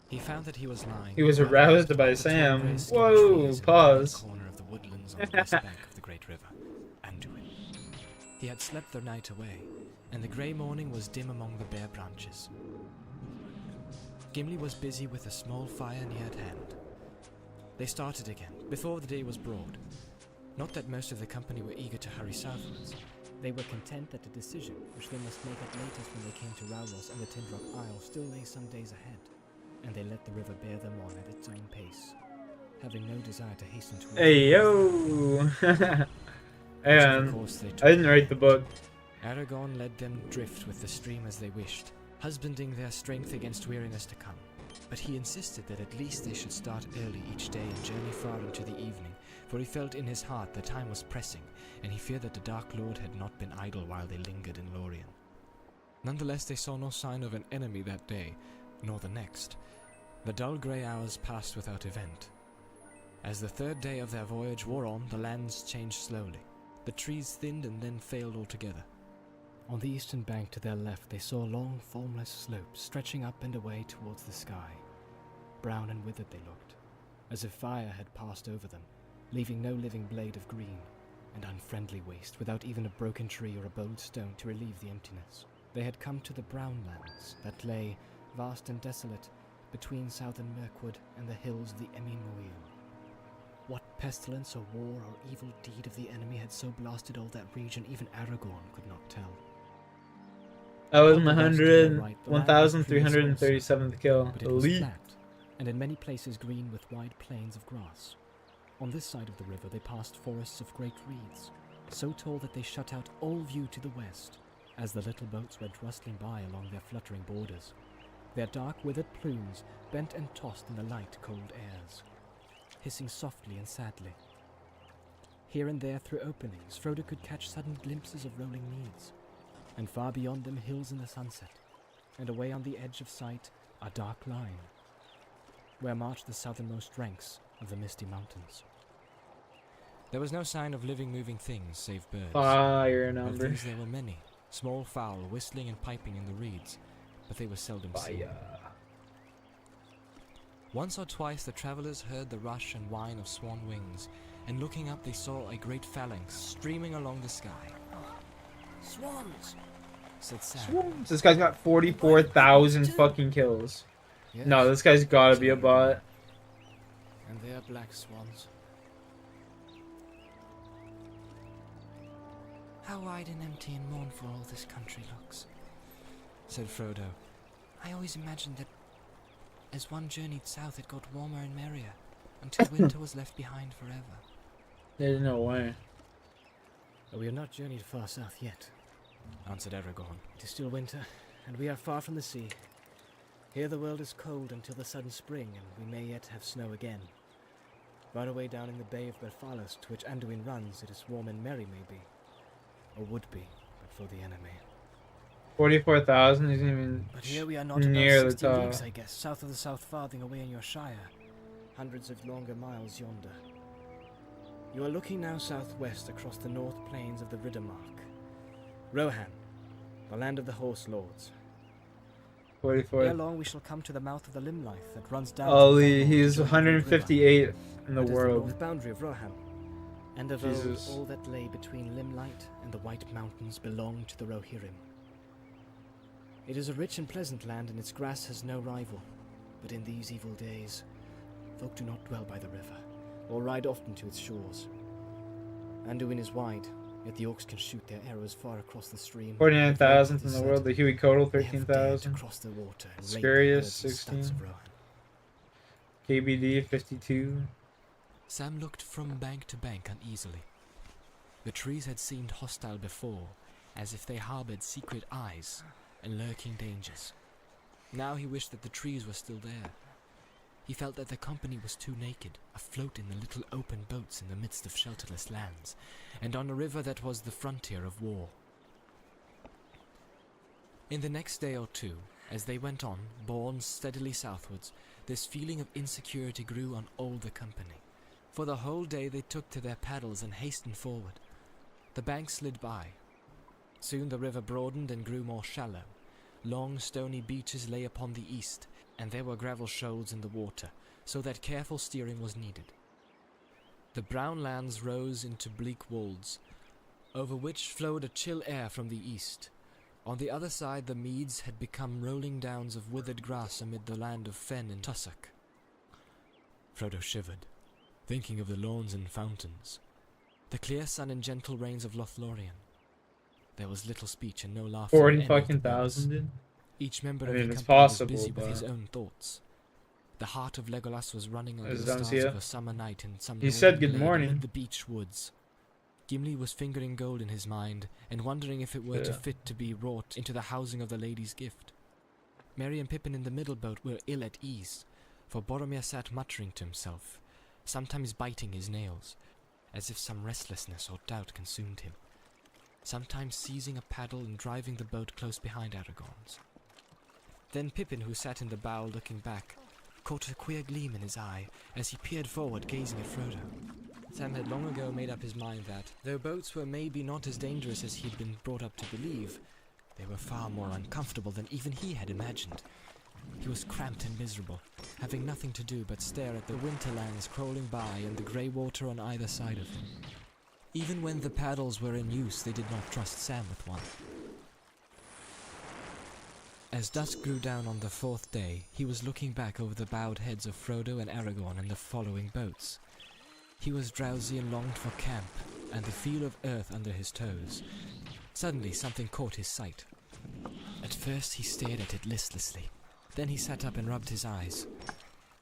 He found that he was lying. He was aroused by Sam. Whoa, pause. Corner of the woodlands on the west bank of the great river, Anduin. He had slept the night away, and the grey morning was dim among the bare branches. Gimli was busy with a small fire near at hand. They started again, before the day was broad. Not that most of the company were eager to hurry southwards. They were content that the decision, which they must make at latest when they came to Rauros and the Tindrock Isle, still lay some days ahead, and they let the river bear them on at its own pace, having no desire to hasten towards Hey yo! And I didn't write the book. Aragorn led them drift with the stream as they wished, husbanding their strength against weariness to come. But he insisted that at least they should start early each day and journey far into the evening, for he felt in his heart the time was pressing, and he feared that the Dark Lord had not been idle while they lingered in Lorien. Nonetheless, they saw no sign of an enemy that day, nor the next. The dull grey hours passed without event. As the third day of their voyage wore on, the lands changed slowly. The trees thinned and then failed altogether. On the eastern bank to their left they saw long, formless slopes stretching up and away towards the sky. Brown and withered they looked, as if fire had passed over them, leaving no living blade of green, and unfriendly waste, without even a broken tree or a bold stone to relieve the emptiness. They had come to the brown lands that lay, vast and desolate, between southern Mirkwood and the hills of the Emyn Muil. What pestilence or war or evil deed of the enemy had so blasted all that region, even Aragorn could not tell. That was Upon my the west, to their right, the land was treeless 1337th kill. but it was Elite. flat, and in many places green with wide plains of grass. On this side of the river they passed forests of great reeds, so tall that they shut out all view to the west, as the little boats went rustling by along their fluttering borders, their dark withered plumes bent and tossed in the light cold airs, hissing softly and sadly. Here and there through openings Frodo could catch sudden glimpses of rolling meads, and far beyond them hills in the sunset, and away on the edge of sight a dark line, where marched the southernmost ranks of the misty mountains. There was no sign of living, moving things save birds. Fire Of number. these there were many, small fowl whistling and piping in the reeds, but they were seldom seen. Once or twice the travellers heard the rush and whine of swan wings, and looking up they saw a great phalanx streaming along the sky. Swans! Said Sam. Swans. This guy's got 44,000 fucking kills. Yes. No, this guy's gotta be a bot. And they are black swans. How wide and empty and mournful all this country looks, said Frodo. I always imagined that as one journeyed south it got warmer and merrier, until winter was left behind forever. There's no way. We have not journeyed far south yet, answered Aragorn. It is still winter, and we are far from the sea. Here the world is cold until the sudden spring, and we may yet have snow again. Far away down in the bay of Belfalos, to which Anduin runs, it is warm and merry maybe, or would be, but for the enemy. 44,000 isn't even But here we are not near above the 60 top. leagues, I guess, south of the South Farthing away in your shire, hundreds of longer miles yonder. You are looking now southwest across the north plains of the Riddermark. Rohan, the land of the horse lords. 44. Ere long we shall come to the mouth of the Limelight that runs down. Ali, he's 158th in the That is world. north boundary of Rohan. And of Jesus. all that lay between Limelight and the White Mountains belonged to the Rohirrim. It is a rich and pleasant land, and its grass has no rival. But in these evil days, folk do not dwell by the river, or ride often to its shores. Anduin is wide, yet the orcs can shoot their arrows far across the stream. 49,000th in the world. The Huey Codal, They have dared to 13,000. cross the water and raid the Spurious, herds and studs 16. of Rohan. KBD, 52. Sam looked from bank to bank uneasily. The trees had seemed hostile before, as if they harbored secret eyes and lurking dangers. Now he wished that the trees were still there. He felt that the company was too naked, afloat in the little open boats in the midst of shelterless lands, and on a river that was the frontier of war. In the next day or two, as they went on, borne steadily southwards, this feeling of insecurity grew on all the company. For the whole day they took to their paddles and hastened forward. The banks slid by. Soon the river broadened and grew more shallow. Long stony beaches lay upon the east, and there were gravel shoals in the water, so that careful steering was needed. The brown lands rose into bleak wolds, over which flowed a chill air from the east. On the other side the meads had become rolling downs of withered grass amid the land of fen and tussock. Frodo shivered, thinking of the lawns and fountains, the clear sun and gentle rains of Lothlorien. There was little speech and no laughter. 40 fucking thousand, dude. Each member I of mean, the it's company possible, was busy with his but- own thoughts. The heart of Legolas was running under Is the it stars Ansia? of a summer night in some He said northern good glade morning. amid the beech woods. Gimli was fingering gold in his mind and wondering if it were Yeah. fit to be wrought into the housing of the lady's gift. Merry and Pippin in the middle boat were ill at ease, for Boromir sat muttering to himself, sometimes biting his nails, as if some restlessness or doubt consumed him, sometimes seizing a paddle and driving the boat close behind Aragorn's. Then Pippin, who sat in the bow looking back, caught a queer gleam in his eye as he peered forward, gazing at Frodo. Sam had long ago made up his mind that, though boats were maybe not as dangerous as he'd been brought up to believe, they were far more uncomfortable than even he had imagined. He was cramped and miserable, having nothing to do but stare at the winterlands crawling by and the grey water on either side of him. Even when the paddles were in use, they did not trust Sam with one. As dusk grew down on the fourth day, he was looking back over the bowed heads of Frodo and Aragorn and the following boats. He was drowsy and longed for camp and the feel of earth under his toes. Suddenly something caught his sight. At first he stared at it listlessly. Then he sat up and rubbed his eyes.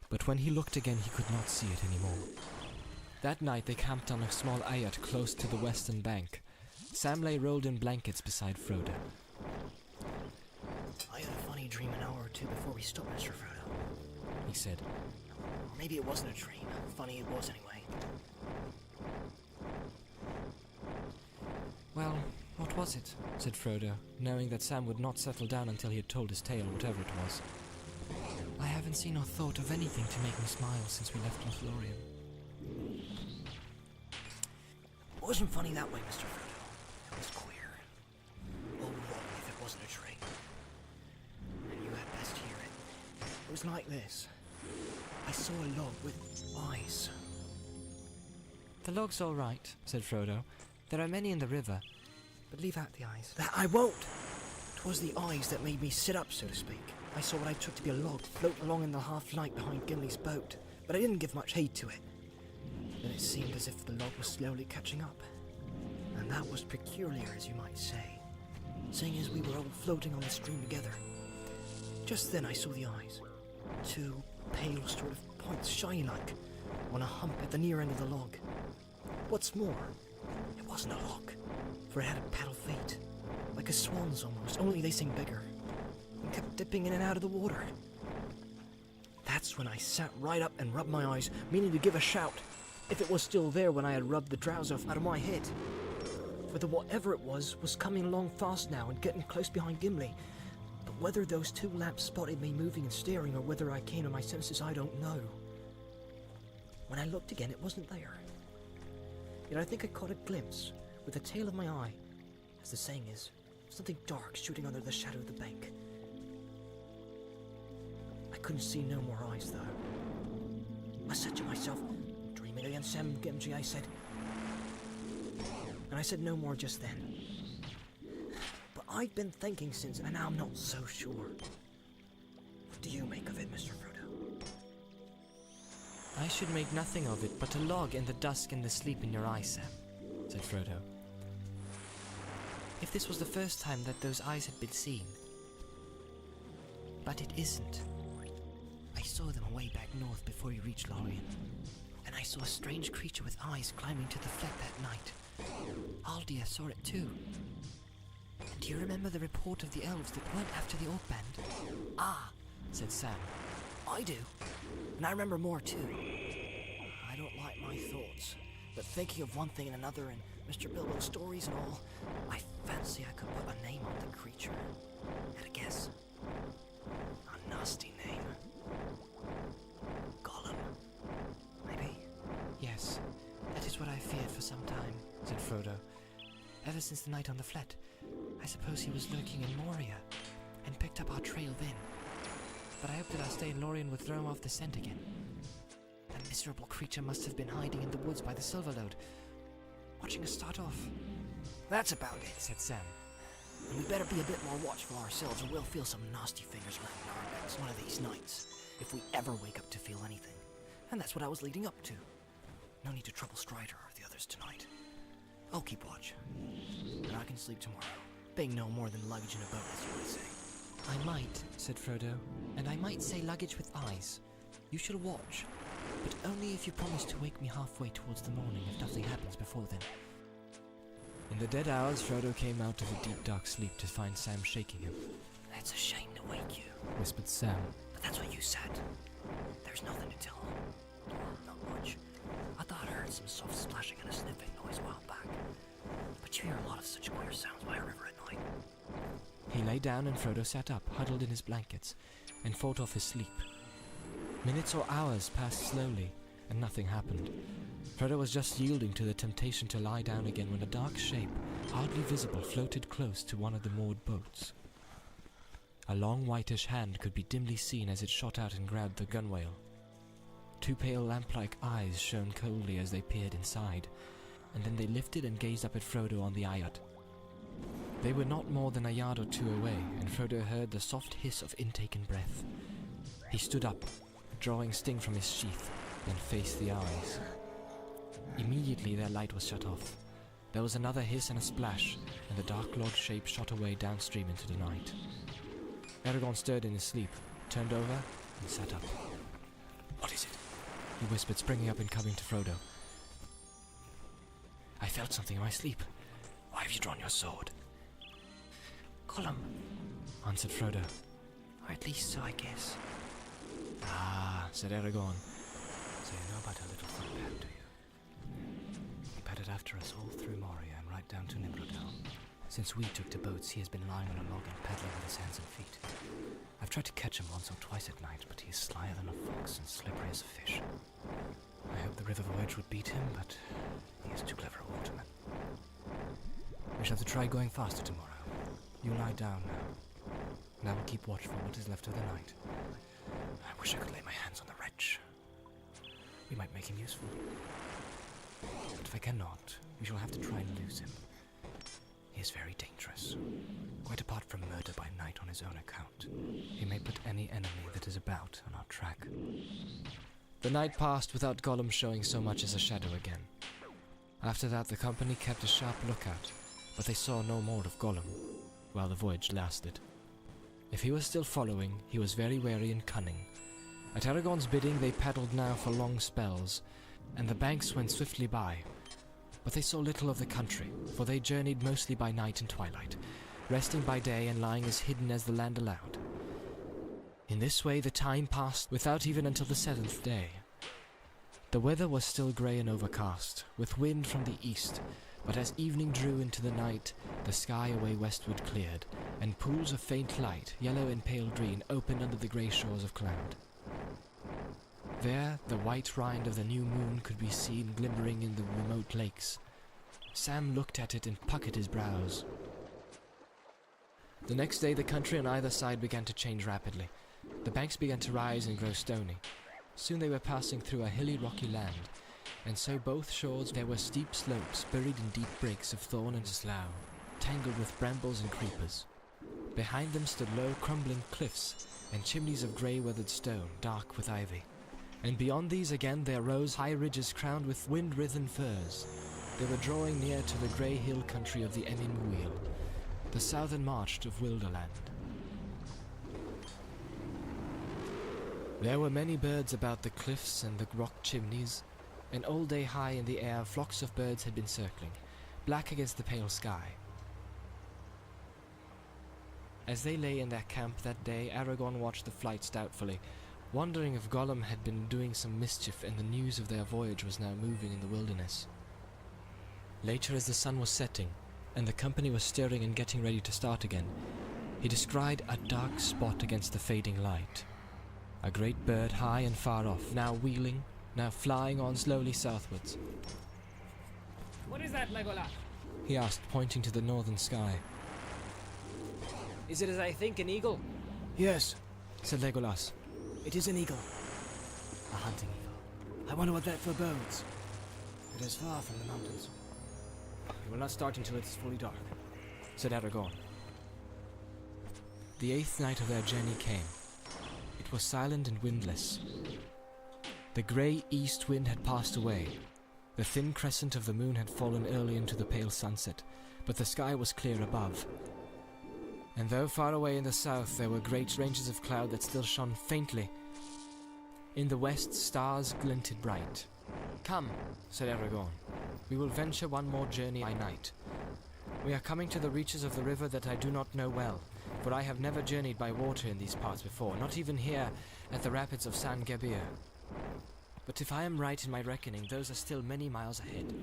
But when he looked again he could not see it anymore. That night they camped on a small ayat close to the western bank. Sam lay rolled in blankets beside Frodo. I had a funny dream an hour or two before we stopped, Mr. Frodo. He said. Or maybe it wasn't a dream. Funny it was anyway. Well, what was it? Said Frodo, knowing that Sam would not settle down until he had told his tale, whatever it was. I haven't seen or thought of anything to make me smile since we left Lothlorien. It wasn't funny that way, Mr. Frodo. It was queer. All wrong if it wasn't a dream. And you had best hear it. It was like this. I saw a log with eyes. The log's all right, said Frodo. There are many in the river, but leave out the eyes. That I won't! 'Twas the eyes that made me sit up, so to speak. I saw what I took to be a log float along in the half-light behind Gimli's boat, but I didn't give much heed to it. Then it seemed as if the log was slowly catching up. And that was peculiar, as you might say, seeing as we were all floating on the stream together. Just then I saw the eyes. Two pale sort of points, shiny like, on a hump at the near end of the log. What's more, it wasn't a log, for it had a paddle feet, like a swan's almost, only they seemed bigger, and kept dipping in and out of the water. That's when I sat right up and rubbed my eyes, meaning to give a shout, if it was still there when I had rubbed the drowse off out of my head. For the whatever it was coming along fast now and getting close behind Gimli. But whether those two lamps spotted me moving and staring, or whether I came to my senses, I don't know. When I looked again, it wasn't there. Yet I think I caught a glimpse, with the tail of my eye, as the saying is, something dark shooting under the shadow of the bank. I couldn't see no more eyes, though. I said to myself, dreaming again, Sam Gimli, I said. And I said no more just then. But I'd been thinking since, and now I'm not so sure. What do you make of it, Mr. Frodo? I should make nothing of it but a log in the dusk and the sleep in your eyes, Sam, said Frodo. If this was the first time that those eyes had been seen. But it isn't. I saw them way back north before you reached Lorien. And I saw a strange creature with eyes climbing to the flat that night. Aldia saw it too. And do you remember the report of the elves that went after the Orc Band? Ah, said Sam. I do. And I remember more too. I don't like my thoughts, but thinking of one thing and another and Mr. Bilbo's stories and all, I fancy I could put a name on the creature. Had a guess. A nasty name. Gollum. Maybe? Yes, that is what I feared for some time, said Frodo. Ever since the night on the flat, I suppose he was lurking in Moria, and picked up our trail then. But I hoped that our stay in Lorien would throw him off the scent again. That miserable creature must have been hiding in the woods by the Silverlode, watching us start off. That's about it, said Sam. And we better be a bit more watchful ourselves, or we'll feel some nasty fingers around our necks one of these nights, if we ever wake up to feel anything. And that's what I was leading up to. No need to trouble Strider or the others tonight. I'll keep watch, and I can sleep tomorrow, being no more than luggage in a boat, as you would say. I might, said Frodo, and I might say luggage with eyes. You shall watch, but only if you promise to wake me halfway towards the morning if nothing happens before then. In the dead hours, Frodo came out of a deep dark sleep to find Sam shaking him. It's a shame to wake you, whispered Sam. But that's what you said. There's nothing to tell. Not much. I thought I heard some soft splashing and a sniffing noise a while back. But you hear a lot of such queer sounds by a river at night. He lay down and Frodo sat up, huddled in his blankets, and fought off his sleep. Minutes or hours passed slowly, and nothing happened. Frodo was just yielding to the temptation to lie down again when a dark shape, hardly visible, floated close to one of the moored boats. A long whitish hand could be dimly seen as it shot out and grabbed the gunwale. Two pale lamp-like eyes shone coldly as they peered inside, and then they lifted and gazed up at Frodo on the ayat. They were not more than a yard or two away, and Frodo heard the soft hiss of intaken breath. He stood up, drawing Sting from his sheath, then faced the eyes. Immediately their light was shut off. There was another hiss and a splash, and the Dark Lord shape shot away downstream into the night. Aragorn stirred in his sleep, turned over, and sat up. "What is it?" he whispered, springing up and coming to Frodo. "I felt something in my sleep. Why have you drawn your sword?" Gollum, answered Frodo. or at least so I guess. "Ah," said Aragorn. "So you know about our little footpad, do you? He padded after us all through Moria and right down to Nimrodel. Since we took to boats, he has been lying on a log and paddling with his hands and feet. I've tried to catch him once or twice at night, but he is slyer than a fox and slippery as a fish. I hoped the river voyage would beat him, but he is too clever a waterman. We shall have to try going faster tomorrow. You lie down now, and I will keep watch for what is left of the night. I wish I could lay my hands on the wretch. We might make him useful. But if I cannot, we shall have to try and lose him. He is very dangerous. Quite apart from murder by night on his own account, he may put any enemy that is about on our track." The night passed without Gollum showing so much as a shadow again. After that, the company kept a sharp lookout, but they saw no more of Gollum while the voyage lasted. If he was still following, he was very wary and cunning. At Aragorn's bidding, they paddled now for long spells, and the banks went swiftly by. But they saw little of the country, for they journeyed mostly by night and twilight, resting by day and lying as hidden as the land allowed. In this way the time passed without even until the 7th day. The weather was still grey and overcast, with wind from the east, but as evening drew into the night, the sky away westward cleared, and pools of faint light, yellow and pale green, opened under the grey shores of cloud. There, the white rind of the new moon could be seen glimmering in the remote lakes. Sam looked at it and puckered his brows. The next day, the country on either side began to change rapidly. The banks began to rise and grow stony. Soon they were passing through a hilly, rocky land, and so both shores there were steep slopes buried in deep brakes of thorn and slough, tangled with brambles and creepers. Behind them stood low, crumbling cliffs and chimneys of grey weathered stone, dark with ivy. And beyond these again there rose high ridges crowned with wind-writhen firs. They were drawing near to the grey hill country of the Emin Muil, the southern march of Wilderland. There were many birds about the cliffs and the rock chimneys, and all day high in the air flocks of birds had been circling, black against the pale sky. As they lay in their camp that day, Aragorn watched the flights doubtfully, wondering if Gollum had been doing some mischief and the news of their voyage was now moving in the wilderness. Later, as the sun was setting, and the company was stirring and getting ready to start again, he descried a dark spot against the fading light. A great bird high and far off, now wheeling, now flying on slowly southwards. "What is that, Legolas?" he asked, pointing to the northern sky. "Is it as I think, an eagle?" Yes, said Legolas. it is an eagle. A hunting eagle. I wonder what that forebodes. It is far from the mountains. "We will not start until it is fully dark," said Aragorn. The 8th night of their journey came. It was silent and windless. The grey east wind had passed away. The thin crescent of the moon had fallen early into the pale sunset, but the sky was clear above. And though far away in the south there were great ranges of cloud that still shone faintly, in the west stars glinted bright. "Come," said Aragorn, "we will venture one more journey by night. We are coming to the reaches of the river that I do not know well, for I have never journeyed by water in these parts before, not even here at the rapids of San Gebir. But if I am right in my reckoning, those are still many miles ahead.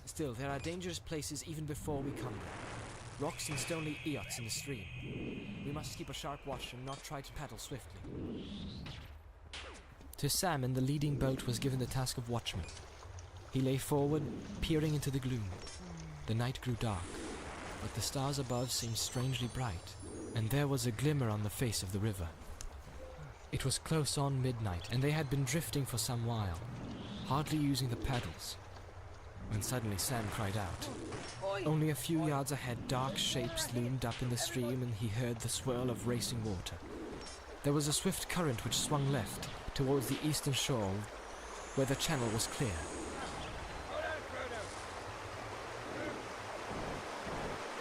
Still, there are dangerous places even before we come there. Rocks and stony eyots in the stream. We must keep a sharp watch and not try to paddle swiftly." To Sam in the leading boat was given the task of watchman. He lay forward, peering into the gloom. The night grew dark, but the stars above seemed strangely bright, and there was a glimmer on the face of the river. It was close on midnight, and they had been drifting for some while, hardly using the paddles, when suddenly Sam cried out. Only a few yards ahead, dark shapes loomed up in the stream, and he heard the swirl of racing water. There was a swift current which swung left, towards the eastern shore, where the channel was clear.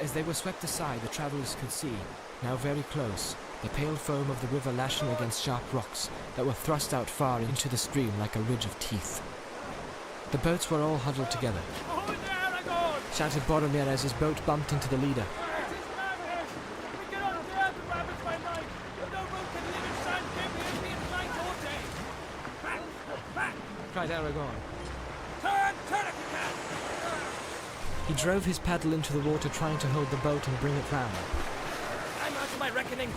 As they were swept aside, the travelers could see, now very close, the pale foam of the river lashing against sharp rocks that were thrust out far into the stream like a ridge of teeth. The boats were all huddled together, shouted Boromir as his boat bumped into the leader. Cried Aragorn. Turn if you can! He drove his paddle into the water, trying to hold the boat and bring it round. I'm out of my reckoning.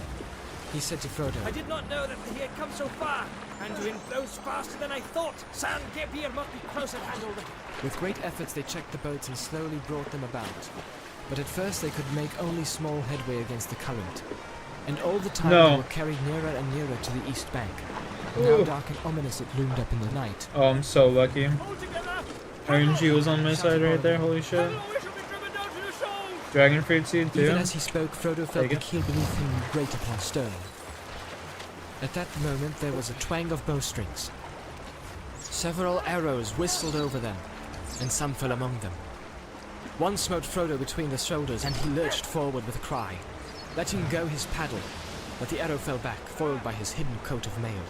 He said to Frodo. I did not know that he had come so far. Anduin blows faster than I thought. San Gebir must be close at hand already. With great efforts they checked the boats and slowly brought them about. But at first they could make only small headway against the current. And all the time they were carried nearer and nearer to the east bank. Now dark and ominous it loomed up in the night. Oh, I'm so lucky. RNG was on my side right there, holy shit. Dragon fruit seed too. Even as he spoke, Frodo felt the keel beneath him grate upon stone. At that moment there was a twang of bowstrings. Several arrows whistled over them, and some fell among them. One smote Frodo between the shoulders, and he lurched forward with a cry, letting go his paddle, but the arrow fell back, foiled by his hidden coat of mail.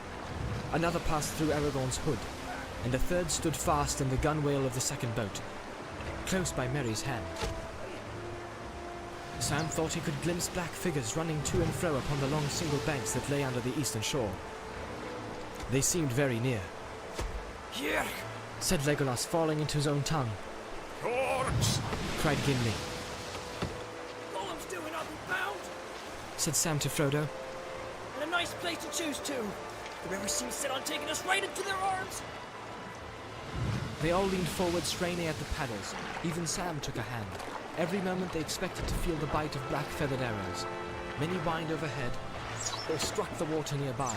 Another passed through Aragorn's hood, and a third stood fast in the gunwale of the second boat, close by Merry's hand. Sam thought he could glimpse black figures running to and fro upon the long single banks that lay under the eastern shore. They seemed very near. Here, said Legolas, falling into his own tongue. Orcs! Cried Gimli. Gollum's doing, I'll be bound. Said Sam to Frodo. And a nice place to choose to. The river seems set on taking us right into their arms. They all leaned forward, straining at the paddles. Even Sam took a hand. Every moment they expected to feel the bite of black feathered arrows. Many whined overhead, or struck the water nearby.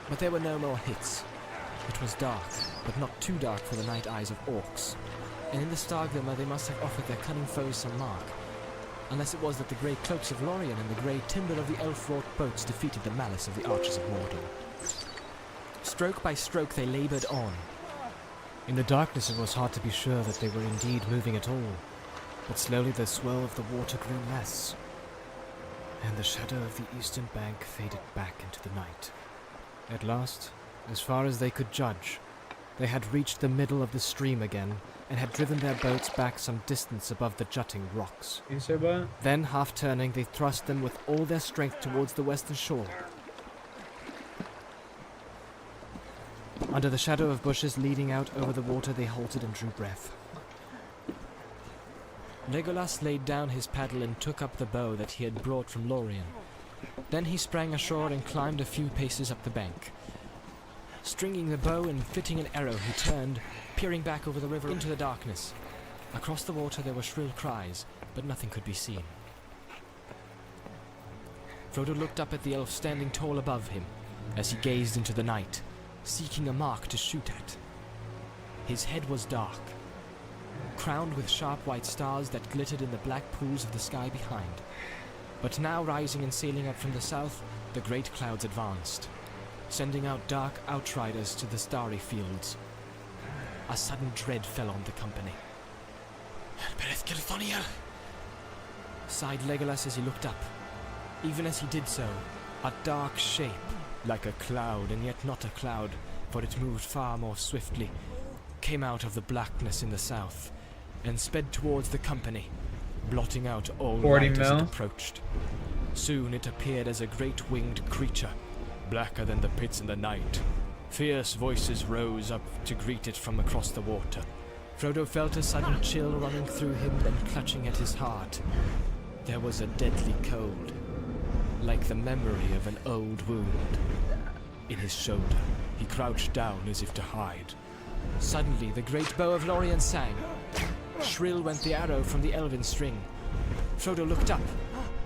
But there were no more hits. It was dark, but not too dark for the night eyes of orcs. And in the star glimmer they must have offered their cunning foes some mark. Unless it was that the grey cloaks of Lorien and the grey timber of the elf-wrought boats defeated the malice of the archers of Mordor. Stroke by stroke they laboured on. In the darkness it was hard to be sure that they were indeed moving at all, but slowly the swell of the water grew less, and the shadow of the eastern bank faded back into the night. At last, as far as they could judge, they had reached the middle of the stream again, and had driven their boats back some distance above the jutting rocks. You say what? Then, half turning, they thrust them with all their strength towards the western shore. Under the shadow of bushes leading out over the water, they halted and drew breath. Legolas laid down his paddle and took up the bow that he had brought from Lorien. Then he sprang ashore and climbed a few paces up the bank. Stringing the bow and fitting an arrow, he turned, peering back over the river into the darkness. Across the water there were shrill cries, but nothing could be seen. Frodo looked up at the elf standing tall above him, as he gazed into the night, seeking a mark to shoot at. His head was dark, crowned with sharp white stars that glittered in the black pools of the sky behind. But now, rising and sailing up from the south, the great clouds advanced, sending out dark outriders to the starry fields. A sudden dread fell on the company. "Bereth Gilthoniel," sighed Legolas as he looked up. Even as he did so, a dark shape, like a cloud and yet not a cloud, for it moved far more swiftly, came out of the blackness in the south, and sped towards the company, blotting out all light as it approached. Soon it appeared as a great winged creature, blacker than the pits in the night. Fierce voices rose up to greet it from across the water. Frodo felt a sudden chill running through him and clutching at his heart. There was a deadly cold, like the memory of an old wound. In his shoulder, he crouched down as if to hide. Suddenly, the great bow of Lorien sang. Shrill went the arrow from the elven string. Frodo looked up.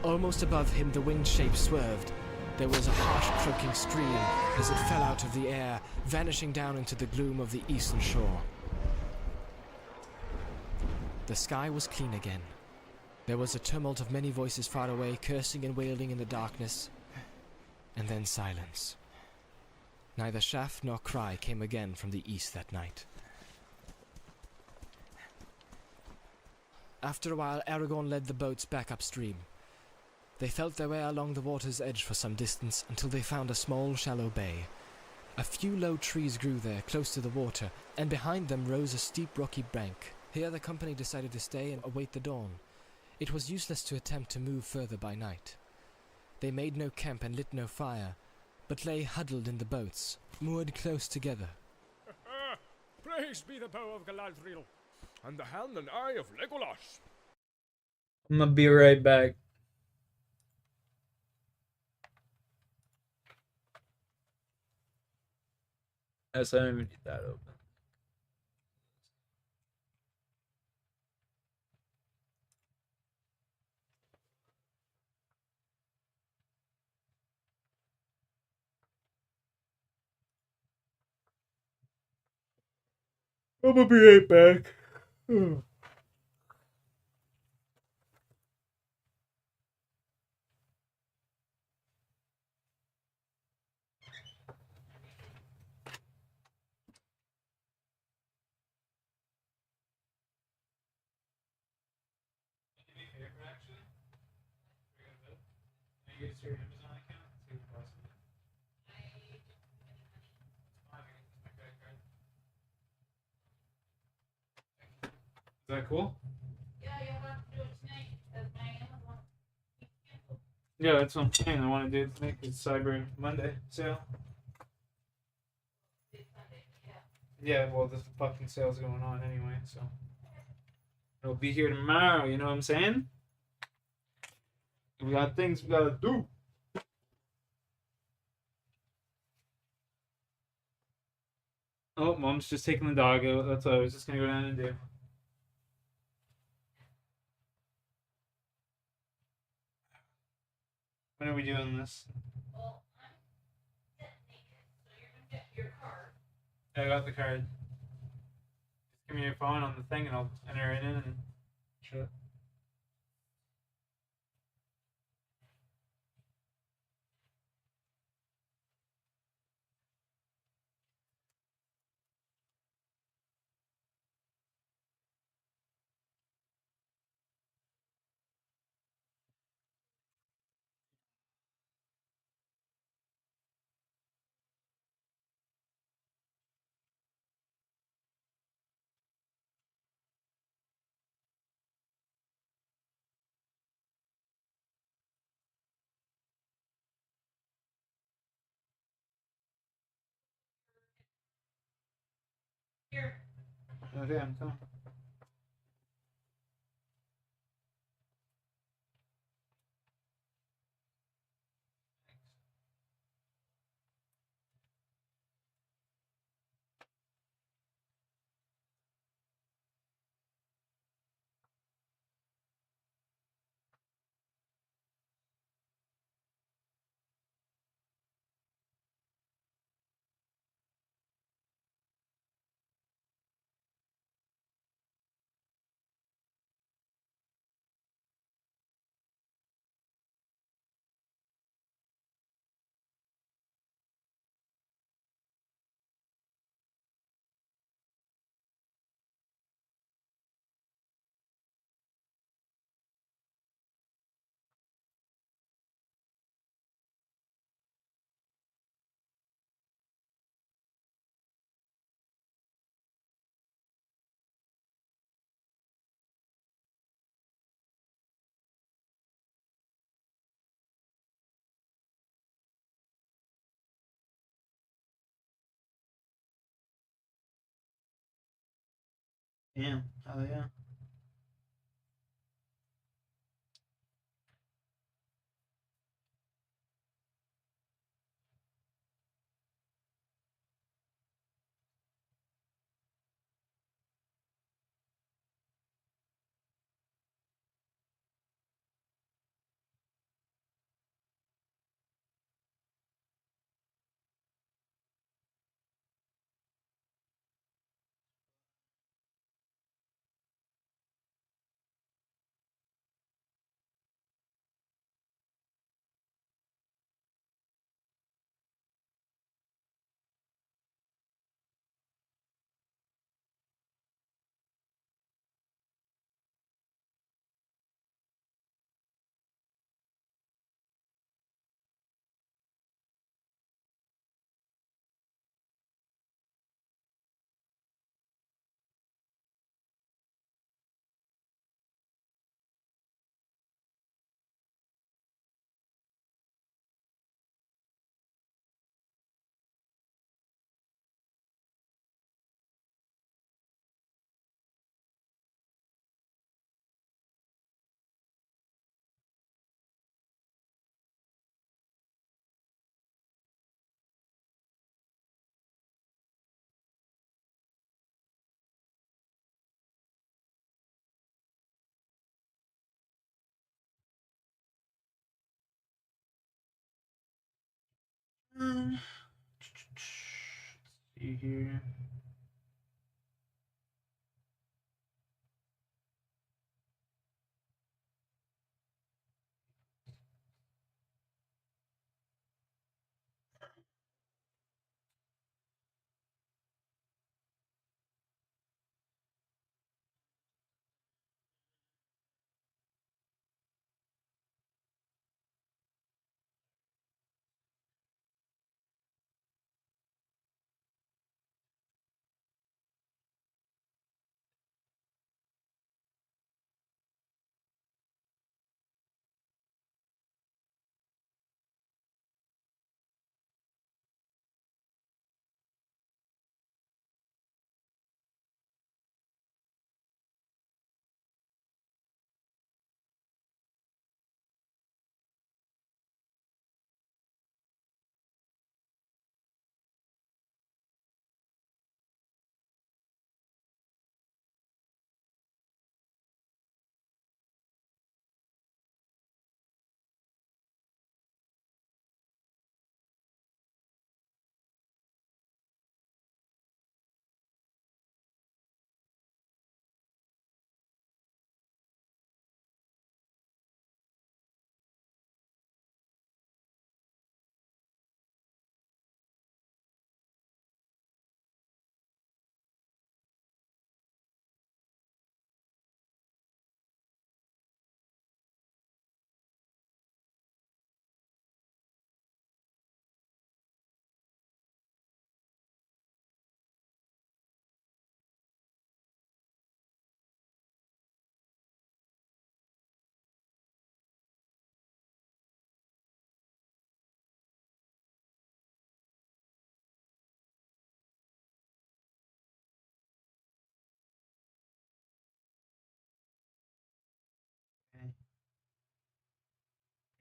Almost above him, the winged shape swerved. There was a harsh croaking scream as it fell out of the air, vanishing down into the gloom of the eastern shore. The sky was clean again. There was a tumult of many voices far away, cursing and wailing in the darkness, and then silence. Neither shaft nor cry came again from the east that night. After a while, Aragorn led the boats back upstream. They felt their way along the water's edge for some distance until they found a small, shallow bay. A few low trees grew there, close to the water, and behind them rose a steep rocky bank. Here the company decided to stay and await the dawn. It was useless to attempt to move further by night. They made no camp and lit no fire, but lay huddled in the boats, moored close together. Praise be the bow of Galadriel, and the hand and eye of Legolas. I'm gonna be right back. Yes, I don't even need that open. I'm gonna be right back. Is that cool? Yeah, that's what I'm saying. I want to do it tonight. It's Cyber Monday sale. Yeah, well, the fucking sale's going on anyway, so it'll be here tomorrow. You know what I'm saying? We got things we gotta do. Oh, mom's just taking the dog out. That's what I was just gonna go down and do. When are we doing this? I got the card. Just give me your phone on the thing and I'll enter it in and shit. Okay, I'm coming. Damn. Hell yeah. See here.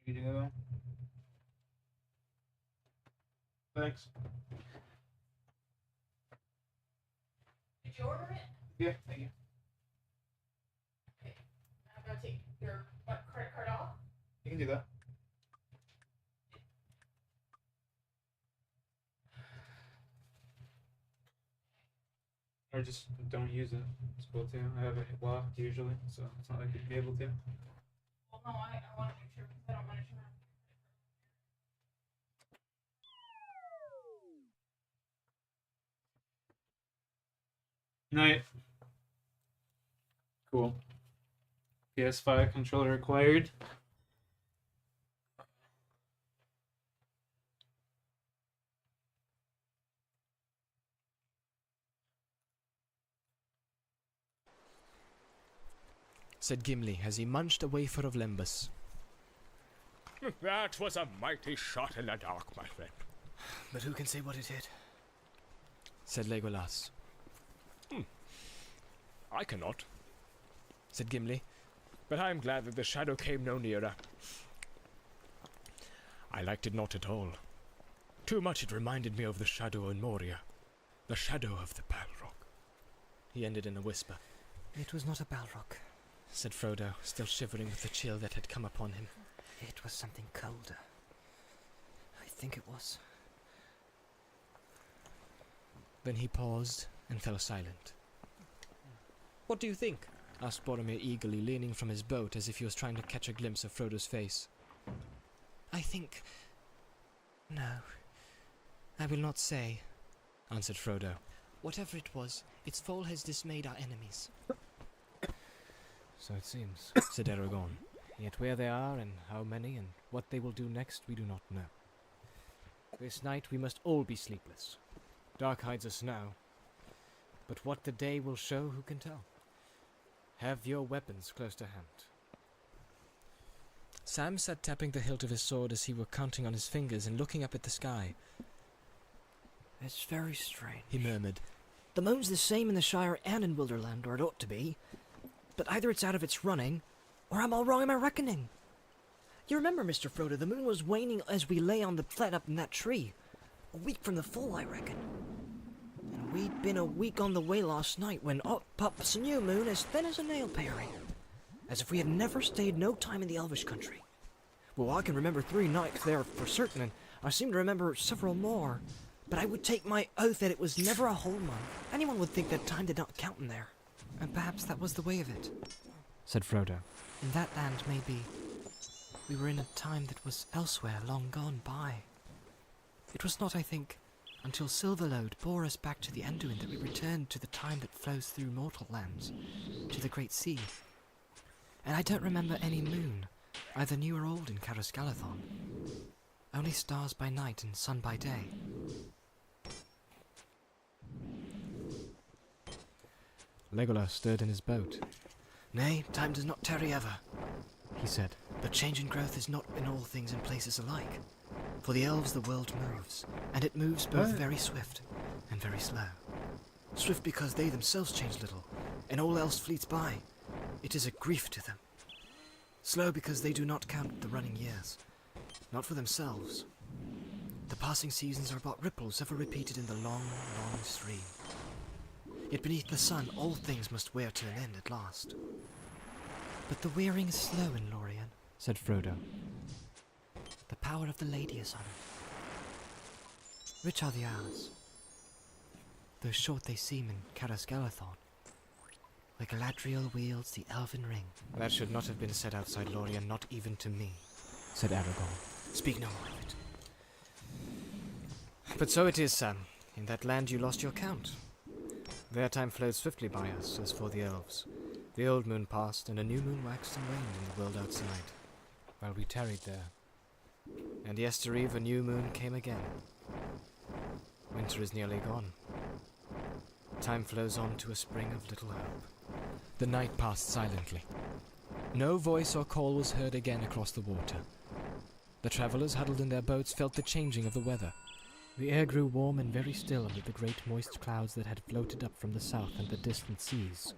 You to go. Thanks. Did you order it? Yeah, thank you. Okay. I'm gonna take your credit card off. You can do that. Or just don't use it. It's cool too. I have it locked usually, so it's not like you'd be able to. Well, no, I want to make sure because I don't want to turn. Night. Cool. PS5 controller required. Said Gimli as he munched a wafer of lembas. That was a mighty shot in the dark, my friend. But who can say what it hit? Said Legolas. I cannot, said Gimli. but I am glad that the shadow came no nearer. I liked it not at all. Too much it reminded me of the shadow in Moria. The shadow of the Balrog. He ended in a whisper. It was not a Balrog, said Frodo, still shivering with the chill that had come upon him. It was something colder. I think it was. Then he paused and fell silent. What do you think? Asked Boromir eagerly, leaning from his boat as if he was trying to catch a glimpse of Frodo's face. I think... No, I will not say, answered Frodo. Whatever it was, its fall has dismayed our enemies. So it seems, said Aragorn. Yet where they are, and how many, and what they will do next, we do not know. This night we must all be sleepless. Dark hides us now. But what the day will show, who can tell? Have your weapons close to hand. Sam sat tapping the hilt of his sword as he were counting on his fingers and looking up at the sky. It's very strange, he murmured. The moon's the same in the Shire and in Wilderland, or it ought to be. But either it's out of its running, or I'm all wrong in my reckoning. You remember, Mr. Frodo, the moon was waning as we lay on the flat up in that tree. A week from the full, I reckon. And we'd been a week on the way last night when up pops a new moon as thin as a nail paring. As if we had never stayed no time in the Elvish country. Well, I can remember 3 nights there for certain, and I seem to remember several more, but I would take my oath that it was never a whole month. Anyone would think that time did not count in there. And perhaps that was the way of it, said Frodo. In that land, maybe, we were in a time that was elsewhere long gone by. It was not, I think, until Silverlode bore us back to the Anduin that we returned to the time that flows through mortal lands, to the Great Sea. And I don't remember any moon, either new or old, in Carascalathon. Only stars by night and sun by day. Legolas stirred in his boat. Nay, time does not tarry ever, he said. But change and growth is not in all things and places alike. For the elves the world moves, and it moves both very swift and very slow. Swift because they themselves change little, and all else fleets by. It is a grief to them. Slow because they do not count the running years, not for themselves. The passing seasons are but ripples ever repeated in the long, long stream. Yet beneath the sun all things must wear to an end at last. But the wearing is slow in Lorien, said Frodo. The power of the lady is on it. Rich are the hours, though short they seem in Carascalathon. Where Galadriel wields the elven ring. That should not have been said outside Lorien, not even to me, said Aragorn. Speak no more of it. But so it is, Sam. In that land you lost your count. Their time flowed swiftly by us, as for the elves. The old moon passed, and a new moon waxed and waned in the world outside, while we tarried there. And yestereve a new moon came again. Winter is nearly gone. Time flows on to a spring of little hope. The night passed silently. No voice or call was heard again across the water. The travelers huddled in their boats felt the changing of the weather. The air grew warm and very still under the great moist clouds that had floated up from the south and the distant seas.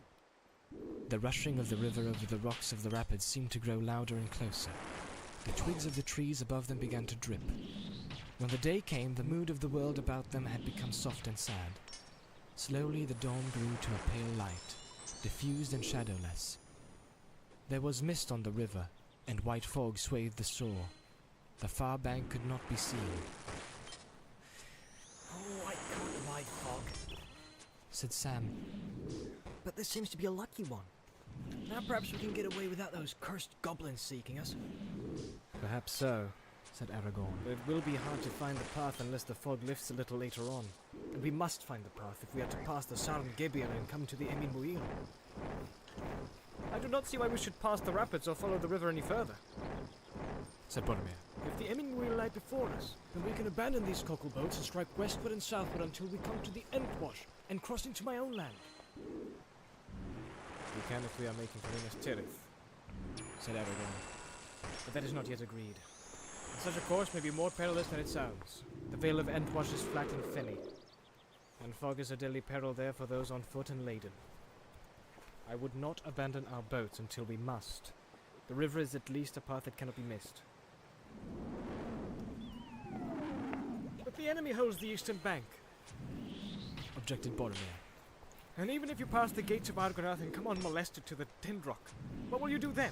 The rushing of the river over the rocks of the rapids seemed to grow louder and closer. The twigs of the trees above them began to drip. When the day came, the mood of the world about them had become soft and sad. Slowly the dawn grew to a pale light, diffused and shadowless. There was mist on the river, and white fog swathed the shore. The far bank could not be seen. Oh, I can't ride fog, said Sam. But this seems to be a lucky one. Now perhaps we can get away without those cursed goblins seeking us. Perhaps so, said Aragorn. But it will be hard to find the path unless the fog lifts a little later on. And we must find the path if we are to pass the Sarn Gebir and come to the Emin Muil. I do not see why we should pass the rapids or follow the river any further, said Boromir. If the Emin Muil lie before us, then we can abandon these cockle boats and strike westward and southward until we come to the Entwash and cross into my own land. We can if we are making for Minas Tirith, said Aragorn. But that is not yet agreed. Such a course may be more perilous than it sounds. The Vale of Entwash is flat and fenny, and fog is a deadly peril there for those on foot and laden. I would not abandon our boats until we must. The river is at least a path that cannot be missed. But the enemy holds the eastern bank, objected Boromir. And even if you pass the gates of Argonath and come unmolested to the Tindrock, what will you do then?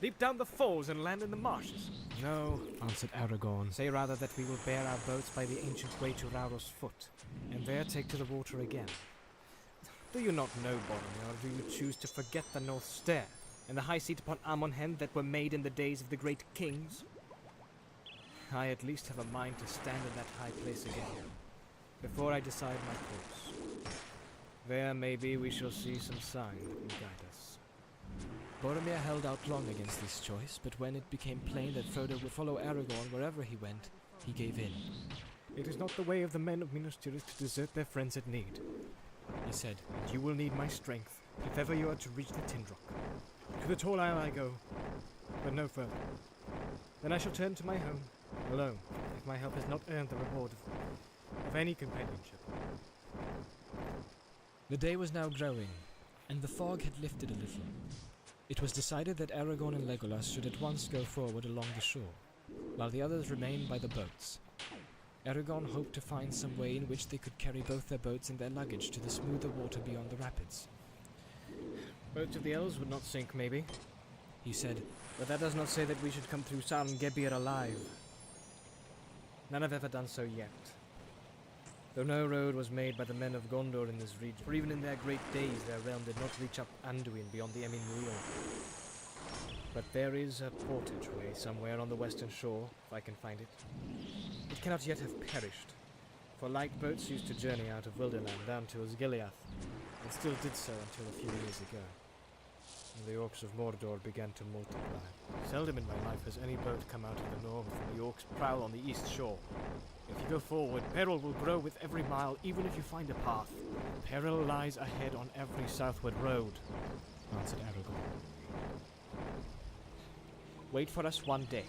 Leap down the falls and land in the marshes? No, answered Aragorn. Say rather that we will bear our boats by the ancient way to Rauros Foot, and there take to the water again. Do you not know, Boromir, or do you choose to forget the North Stair, and the high seat upon Amonhen that were made in the days of the great kings? I at least have a mind to stand in that high place again, before I decide my course. There, maybe, we shall see some sign that will guide us. Boromir held out long against this choice, but when it became plain that Frodo would follow Aragorn wherever he went, he gave in. It is not the way of the men of Minas Tirith to desert their friends at need, he said, and you will need my strength, if ever you are to reach the Tindrock. To the Tall Isle I go, but no further. Then I shall turn to my home, alone, if my help has not earned the reward of any companionship. The day was now growing, and the fog had lifted a little. It was decided that Aragorn and Legolas should at once go forward along the shore, while the others remained by the boats. Aragorn hoped to find some way in which they could carry both their boats and their luggage to the smoother water beyond the rapids. Boats of the elves would not sink, maybe, he said, but that does not say that we should come through Sarn Gebir alive. None have ever done so yet. Though no road was made by the men of Gondor in this region, for even in their great days their realm did not reach up Anduin beyond the Emin Muil. But there is a portage way somewhere on the western shore, if I can find it. It cannot yet have perished, for light boats used to journey out of Wilderland down to Osgiliath, and still did so until a few years ago. And the orcs of Mordor began to multiply. Seldom in my life has any boat come out of the north from the orcs' prowl on the east shore. If you go forward, peril will grow with every mile, even if you find a path. Peril lies ahead on every southward road, answered Aragorn. Wait for us one day.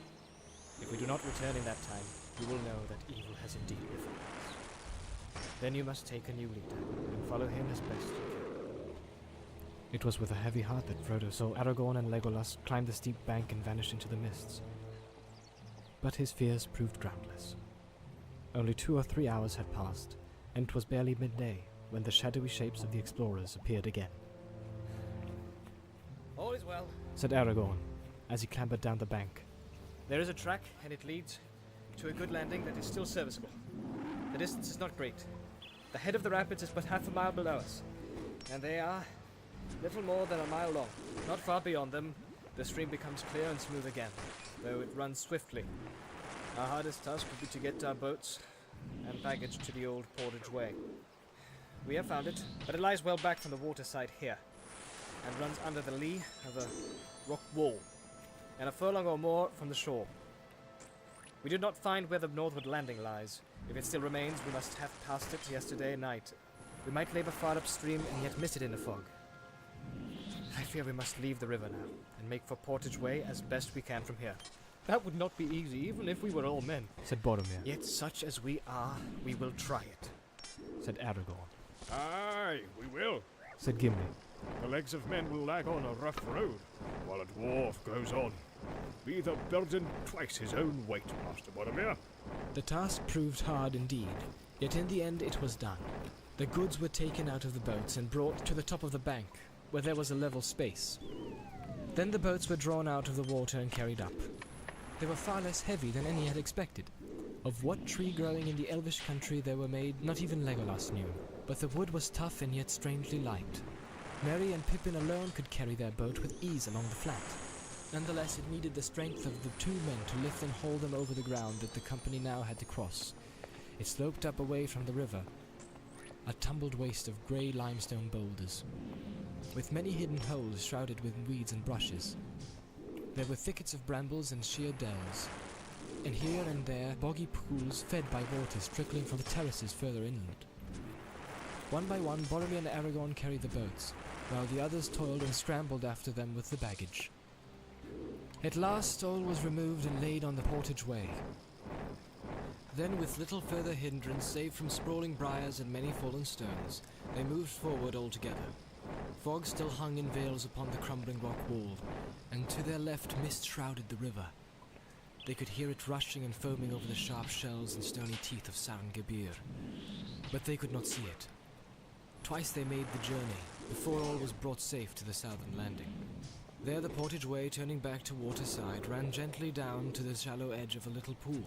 If we do not return in that time, you will know that evil has indeed befallen us. Then you must take a new leader, and follow him as best you can. It was with a heavy heart that Frodo saw Aragorn and Legolas climb the steep bank and vanish into the mists. But his fears proved groundless. Only 2 or 3 hours had passed, and it was barely midday when the shadowy shapes of the explorers appeared again. All is well, said Aragorn, as he clambered down the bank. There is a track, and it leads to a good landing that is still serviceable. The distance is not great. The head of the rapids is but half a mile below us, and they are little more than a mile long. Not far beyond them, the stream becomes clear and smooth again, though it runs swiftly. Our hardest task will be to get our boats and baggage to the old portage way. We have found it, but it lies well back from the waterside here, and runs under the lee of a rock wall, and a furlong or more from the shore. We did not find where the northward landing lies. If it still remains, we must have passed it yesterday night. We might labor far upstream and yet miss it in the fog. I fear we must leave the river now, and make for Portage Way as best we can from here. That would not be easy, even if we were all men, said Boromir. Yet such as we are, we will try it, said Aragorn. Aye, we will, said Gimli. The legs of men will lag on a rough road, while a dwarf goes on. Be the burden twice his own weight, Master Boromir. The task proved hard indeed, yet in the end it was done. The goods were taken out of the boats and brought to the top of the bank, where there was a level space. Then the boats were drawn out of the water and carried up. They were far less heavy than any had expected. Of what tree growing in the Elvish country they were made, not even Legolas knew, but the wood was tough and yet strangely light. Merry and Pippin alone could carry their boat with ease along the flat. Nonetheless, it needed the strength of the 2 men to lift and hold them over the ground that the company now had to cross. It sloped up away from the river, a tumbled waste of grey limestone boulders, with many hidden holes shrouded with weeds and brushes. There were thickets of brambles and sheer dells, and here and there boggy pools fed by waters trickling from the terraces further inland. One by one, Boromir and Aragorn carried the boats, while the others toiled and scrambled after them with the baggage. At last all was removed and laid on the portage way. Then, with little further hindrance save from sprawling briars and many fallen stones, they moved forward altogether. Fog still hung in veils upon the crumbling rock wall, and to their left mist shrouded the river. They could hear it rushing and foaming over the sharp shells and stony teeth of Sarngabir, but they could not see it. Twice they made the journey, before all was brought safe to the southern landing. There the portage way, turning back to waterside, ran gently down to the shallow edge of a little pool.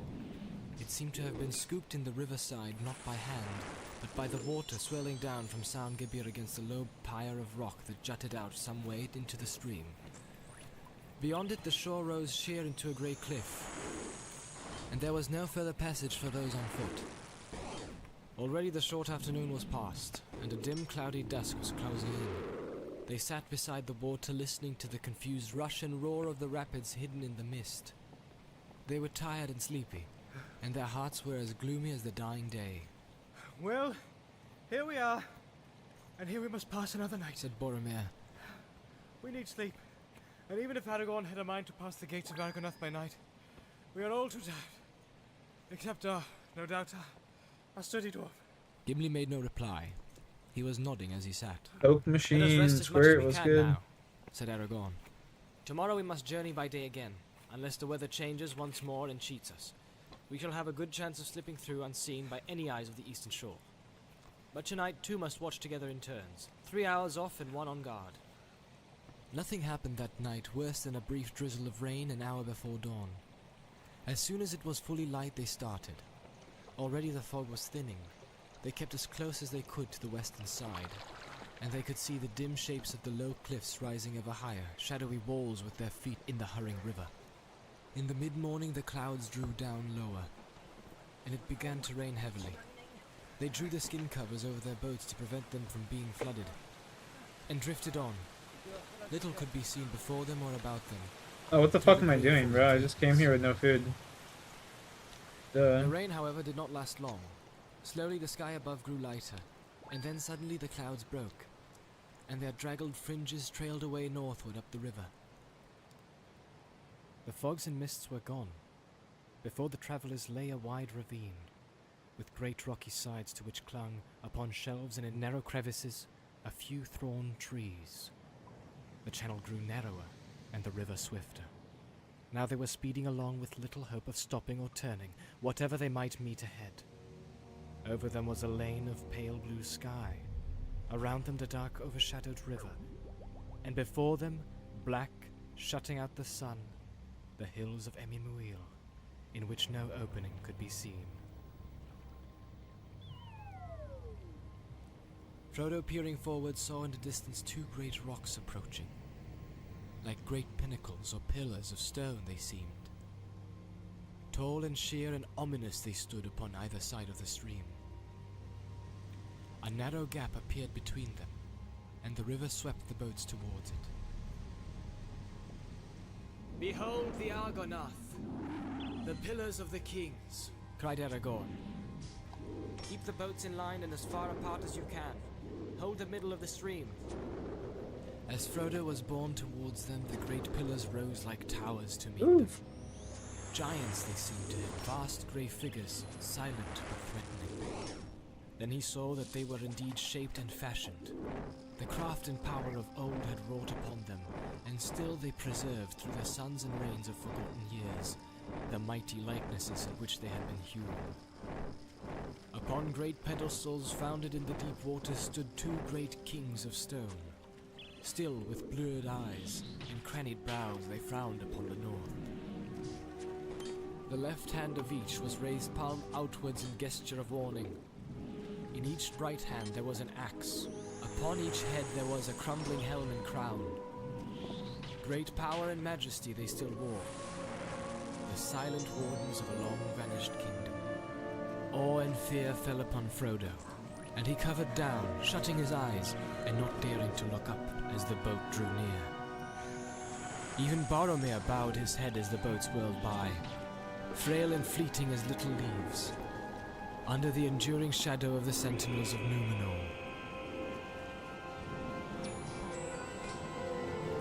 It seemed to have been scooped in the riverside not by hand, but by the water swelling down from Sarngabir against a low pyre of rock that jutted out some way into the stream. Beyond it the shore rose sheer into a grey cliff, and there was no further passage for those on foot. Already the short afternoon was past, and a dim cloudy dusk was closing in. They sat beside the water listening to the confused rush and roar of the rapids hidden in the mist. They were tired and sleepy, and their hearts were as gloomy as the dying day. Well, here we are, and here we must pass another night, said Boromir. We need sleep, and even if Aragorn had a mind to pass the gates of Argonath by night, we are all too tired. Except, no doubt, our sturdy dwarf. Gimli made no reply. He was nodding as he sat. Oak machine, swear it was good. Now, said Aragorn. Tomorrow we must journey by day again, unless the weather changes once more and cheats us. We shall have a good chance of slipping through unseen by any eyes of the eastern shore. But tonight two must watch together in turns, 3 hours off and 1 on guard. Nothing happened that night worse than a brief drizzle of rain an hour before dawn. As soon as it was fully light they started. Already the fog was thinning. They kept as close as they could to the western side, and they could see the dim shapes of the low cliffs rising ever higher, shadowy walls with their feet in the hurrying river. In the mid-morning the clouds drew down lower, and it began to rain heavily. They drew the skin covers over their boats to prevent them from being flooded, and drifted on. Little could be seen before them or about them. Oh, what the fuck am I doing, bro? I just came here with no food. The rain, however, did not last long. Slowly the sky above grew lighter, and then suddenly the clouds broke, and their draggled fringes trailed away northward up the river. The fogs and mists were gone. Before the travellers lay a wide ravine, with great rocky sides to which clung, upon shelves and in narrow crevices, a few thorn trees. The channel grew narrower, and the river swifter. Now they were speeding along with little hope of stopping or turning, whatever they might meet ahead. Over them was a lane of pale blue sky, around them the dark overshadowed river, and before them, black, shutting out the sun, the hills of Emimuil, in which no opening could be seen. Frodo, peering forward, saw in the distance two great rocks approaching. Like great pinnacles or pillars of stone they seemed. Tall and sheer and ominous they stood upon either side of the stream. A narrow gap appeared between them, and the river swept the boats towards it. Behold the Argonath, the pillars of the kings, cried Aragorn. Keep the boats in line and as far apart as you can. Hold the middle of the stream. As Frodo was borne towards them, the great pillars rose like towers to meet them. Giants they seemed to him, vast grey figures, silent but threatening. Then he saw that they were indeed shaped and fashioned. The craft and power of old had wrought upon them, and still they preserved through the suns and rains of forgotten years the mighty likenesses in which they had been hewn. Upon great pedestals founded in the deep waters stood two great kings of stone. Still, with blurred eyes and crannied brows, they frowned upon the north. The left hand of each was raised palm outwards in gesture of warning. In each right hand there was an axe. Upon each head there was a crumbling helm and crown. Great power and majesty they still wore, the silent wardens of a long-vanished kingdom. Awe and fear fell upon Frodo, and he covered down, shutting his eyes and not daring to look up as the boat drew near. Even Boromir bowed his head as the boats whirled by, frail and fleeting as little leaves, under the enduring shadow of the sentinels of Númenor.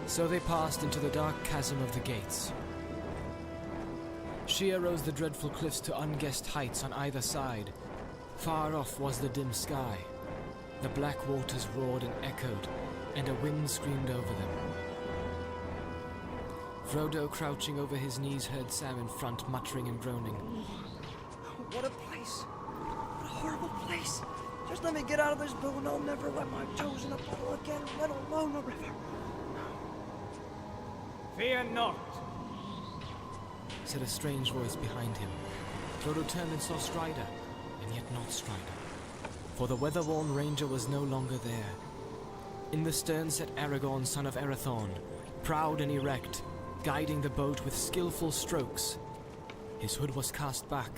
So they passed into the dark chasm of the gates. Sheer rose the dreadful cliffs to unguessed heights on either side. Far off was the dim sky. The black waters roared and echoed, and a wind screamed over them. Frodo, crouching over his knees, heard Sam in front muttering and groaning. What a place! What a horrible place! Just let me get out of this boat and I'll never wet my toes in a puddle again, let alone a river. Fear not, said a strange voice behind him. Frodo turned and saw Strider, and yet not Strider, for the weather-worn ranger was no longer there. In the stern sat Aragorn, son of Arathorn, proud and erect, guiding the boat with skillful strokes. His hood was cast back,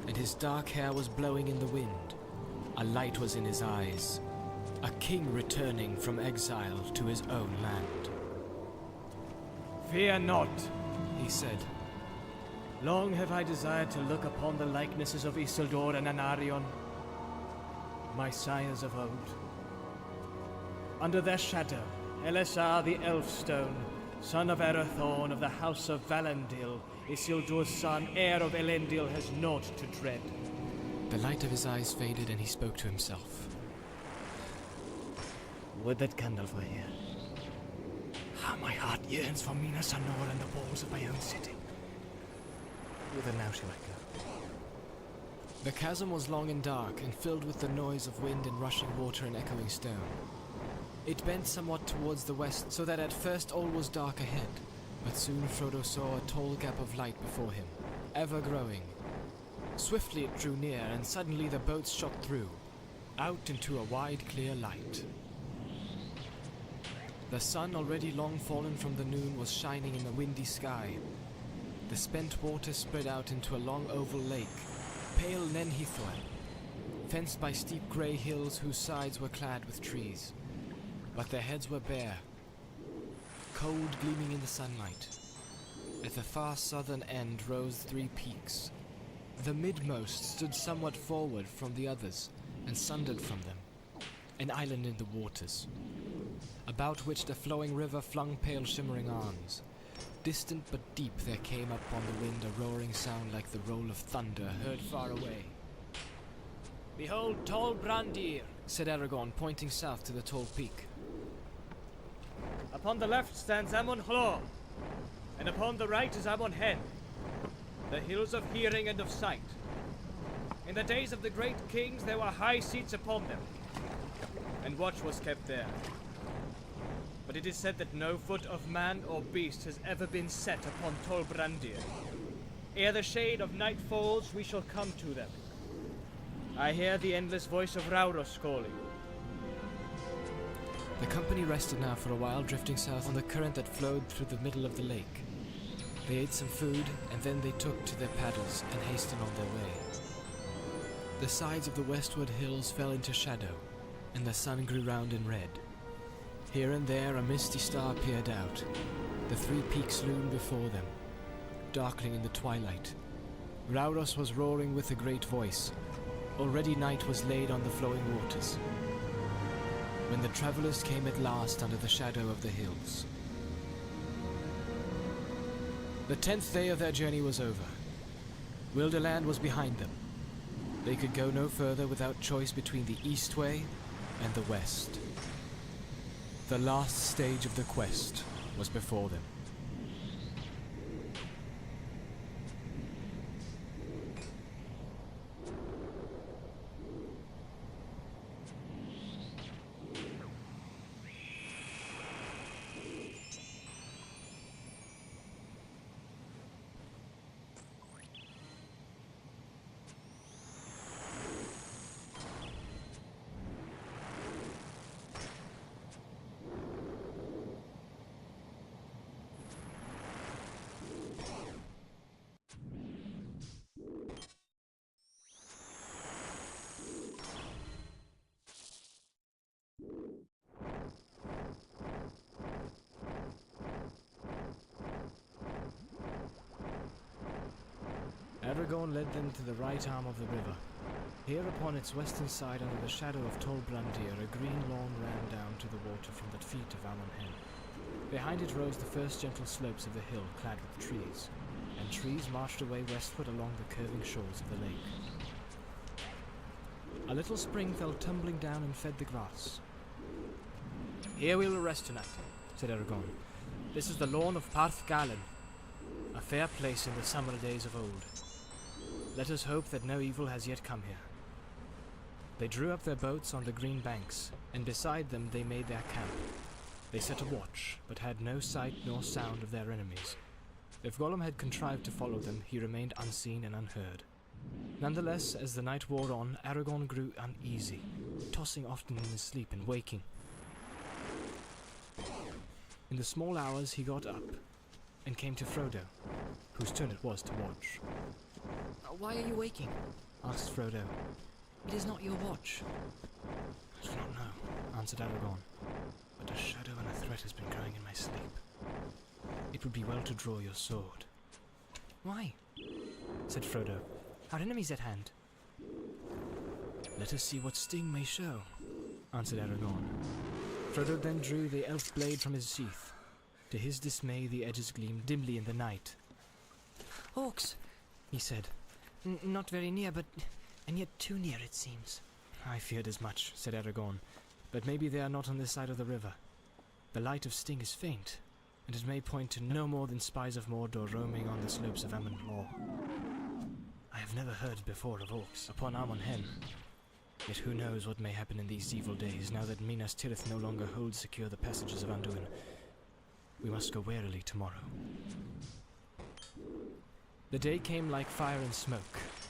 and his dark hair was blowing in the wind. A light was in his eyes, a king returning from exile to his own land. fear not, he said. Long have I desired to look upon the likenesses of Isildur and Anarion, my sires of old. Under their shadow, Elessar the Elfstone, son of Arathorn of the house of Valandil, Isildur's son, heir of Elendil, has naught to dread. The light of his eyes faded and he spoke to himself. Would that Gandalf were here. How my heart yearns for Minas Anor and the walls of my own city. Whither now shall I go? The chasm was long and dark, and filled with the noise of wind and rushing water and echoing stone. It bent somewhat towards the west, so that at first all was dark ahead, but soon Frodo saw a tall gap of light before him, ever growing. Swiftly it drew near, and suddenly the boats shot through, out into a wide, clear light. The sun, already long fallen from the noon, was shining in the windy sky. The spent water spread out into a long oval lake, pale Nenhithor, fenced by steep grey hills whose sides were clad with trees. But their heads were bare, cold gleaming in the sunlight. At the far southern end rose 3 peaks. The midmost stood somewhat forward from the others, and sundered from them, an island in the waters, about which the flowing river flung pale shimmering arms. Distant but deep there came up on the wind a roaring sound like the roll of thunder heard far away. Behold Tol Brandir, said Aragorn, pointing south to the tall peak. Upon the left stands Amon Hlor, and upon the right is Amon Hen, the hills of hearing and of sight. In the days of the great kings there were high seats upon them, and watch was kept there. But it is said that no foot of man or beast has ever been set upon Tol Brandir. Ere the shade of night falls, we shall come to them. I hear the endless voice of Rauros calling. The company rested now for a while, drifting south on the current that flowed through the middle of the lake. They ate some food, and then they took to their paddles and hastened on their way. The sides of the westward hills fell into shadow, and the sun grew round and red. Here and there a misty star peered out. The 3 peaks loomed before them, darkling in the twilight. Rauros was roaring with a great voice. Already night was laid on the flowing waters, when the travellers came at last under the shadow of the hills. The 10th day of their journey was over. Wilderland was behind them. They could go no further without choice between the east way and the west. The last stage of the quest was before them. Aragorn led them to the right arm of the river. Here upon its western side, under the shadow of Tol Brandir, a green lawn ran down to the water from the feet of Amon Hen. Behind it rose the first gentle slopes of the hill, clad with trees, and trees marched away westward along the curving shores of the lake. A little spring fell tumbling down and fed the grass. Here we will rest tonight, said Aragorn. This is the lawn of Parth Galen, a fair place in the summer days of old. Let us hope that no evil has yet come here. They drew up their boats on the green banks, and beside them they made their camp. They set a watch, but had no sight nor sound of their enemies. If Gollum had contrived to follow them, he remained unseen and unheard. Nonetheless, as the night wore on, Aragorn grew uneasy, tossing often in his sleep and waking. In the small hours he got up, and came to Frodo, whose turn it was to watch. Why are you waking? Asked Frodo. It is not your watch. I do not know, answered Aragorn, but a shadow and a threat has been growing in my sleep. It would be well to draw your sword. Why? Said Frodo. Our enemies at hand. Let us see what sting may show, answered Aragorn. Frodo then drew the elf blade from his sheath. To his dismay, the edges gleamed dimly in the night. Orcs, he said. Not very near, and yet too near, it seems. I feared as much, said Aragorn, but maybe they are not on this side of the river. The light of Sting is faint, and it may point to no more than spies of Mordor roaming on the slopes of Amon Hlor. I have never heard before of orcs upon Amon Hen. Yet who knows what may happen in these evil days, now that Minas Tirith no longer holds secure the passages of Anduin. We must go warily tomorrow. The day came like fire and smoke.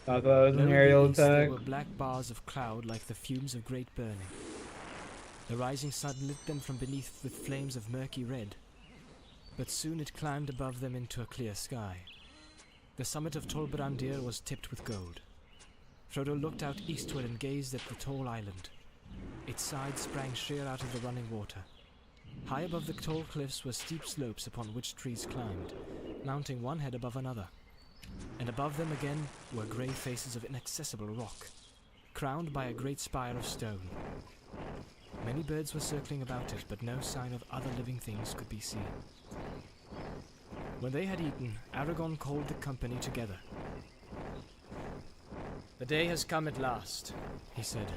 Thought that was Low an in the aerial east, there attack. were black bars of cloud like the fumes of great burning. The rising sun lit them from beneath with flames of murky red, but soon it climbed above them into a clear sky. The summit of Tol Brandir was tipped with gold. Frodo looked out eastward and gazed at the tall island. Its sides sprang sheer out of the running water. High above the tall cliffs were steep slopes upon which trees climbed, mounting one head above another. And above them again were grey faces of inaccessible rock, crowned by a great spire of stone. Many birds were circling about it, but no sign of other living things could be seen. When they had eaten, Aragorn called the company together. The day has come at last, he said.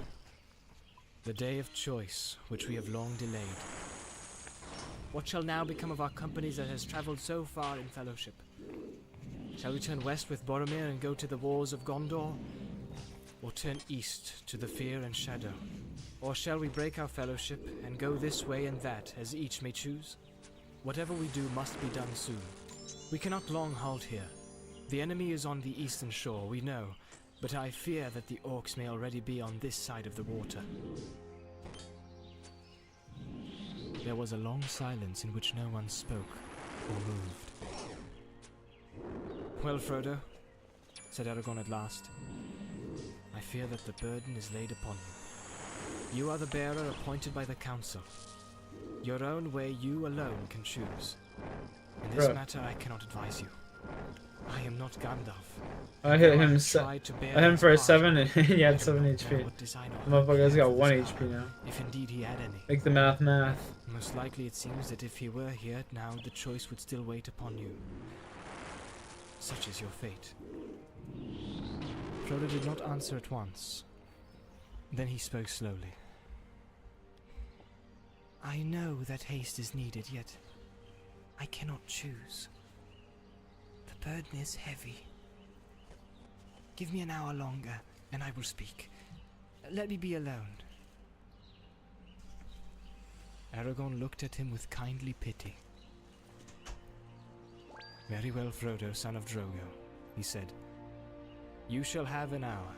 The day of choice, which we have long delayed. What shall now become of our company that has travelled so far in fellowship? Shall we turn west with Boromir and go to the wars of Gondor? Or turn east to the fear and shadow? Or shall we break our fellowship and go this way and that, as each may choose? Whatever we do must be done soon. We cannot long halt here. The enemy is on the eastern shore, we know, but I fear that the orcs may already be on this side of the water. There was a long silence in which no one spoke or moved. Well, Frodo, said Aragorn at last, I fear that the burden is laid upon you. You are the bearer appointed by the council. Your own way you alone can choose. In this matter I cannot advise you. I am not Gandalf. I hit him. I hit him for a 7 and he had 7 HP. Motherfucker's got 1 HP now. If indeed he had any. Make the math. Most likely it seems that if he were here now, the choice would still wait upon you. Such is your fate. Frodo did not answer at once. Then he spoke slowly. I know that haste is needed, yet I cannot choose. The burden is heavy. Give me an hour longer, and I will speak. Let me be alone. Aragorn looked at him with kindly pity. Very well, Frodo, son of Drogo, he said. You shall have an hour,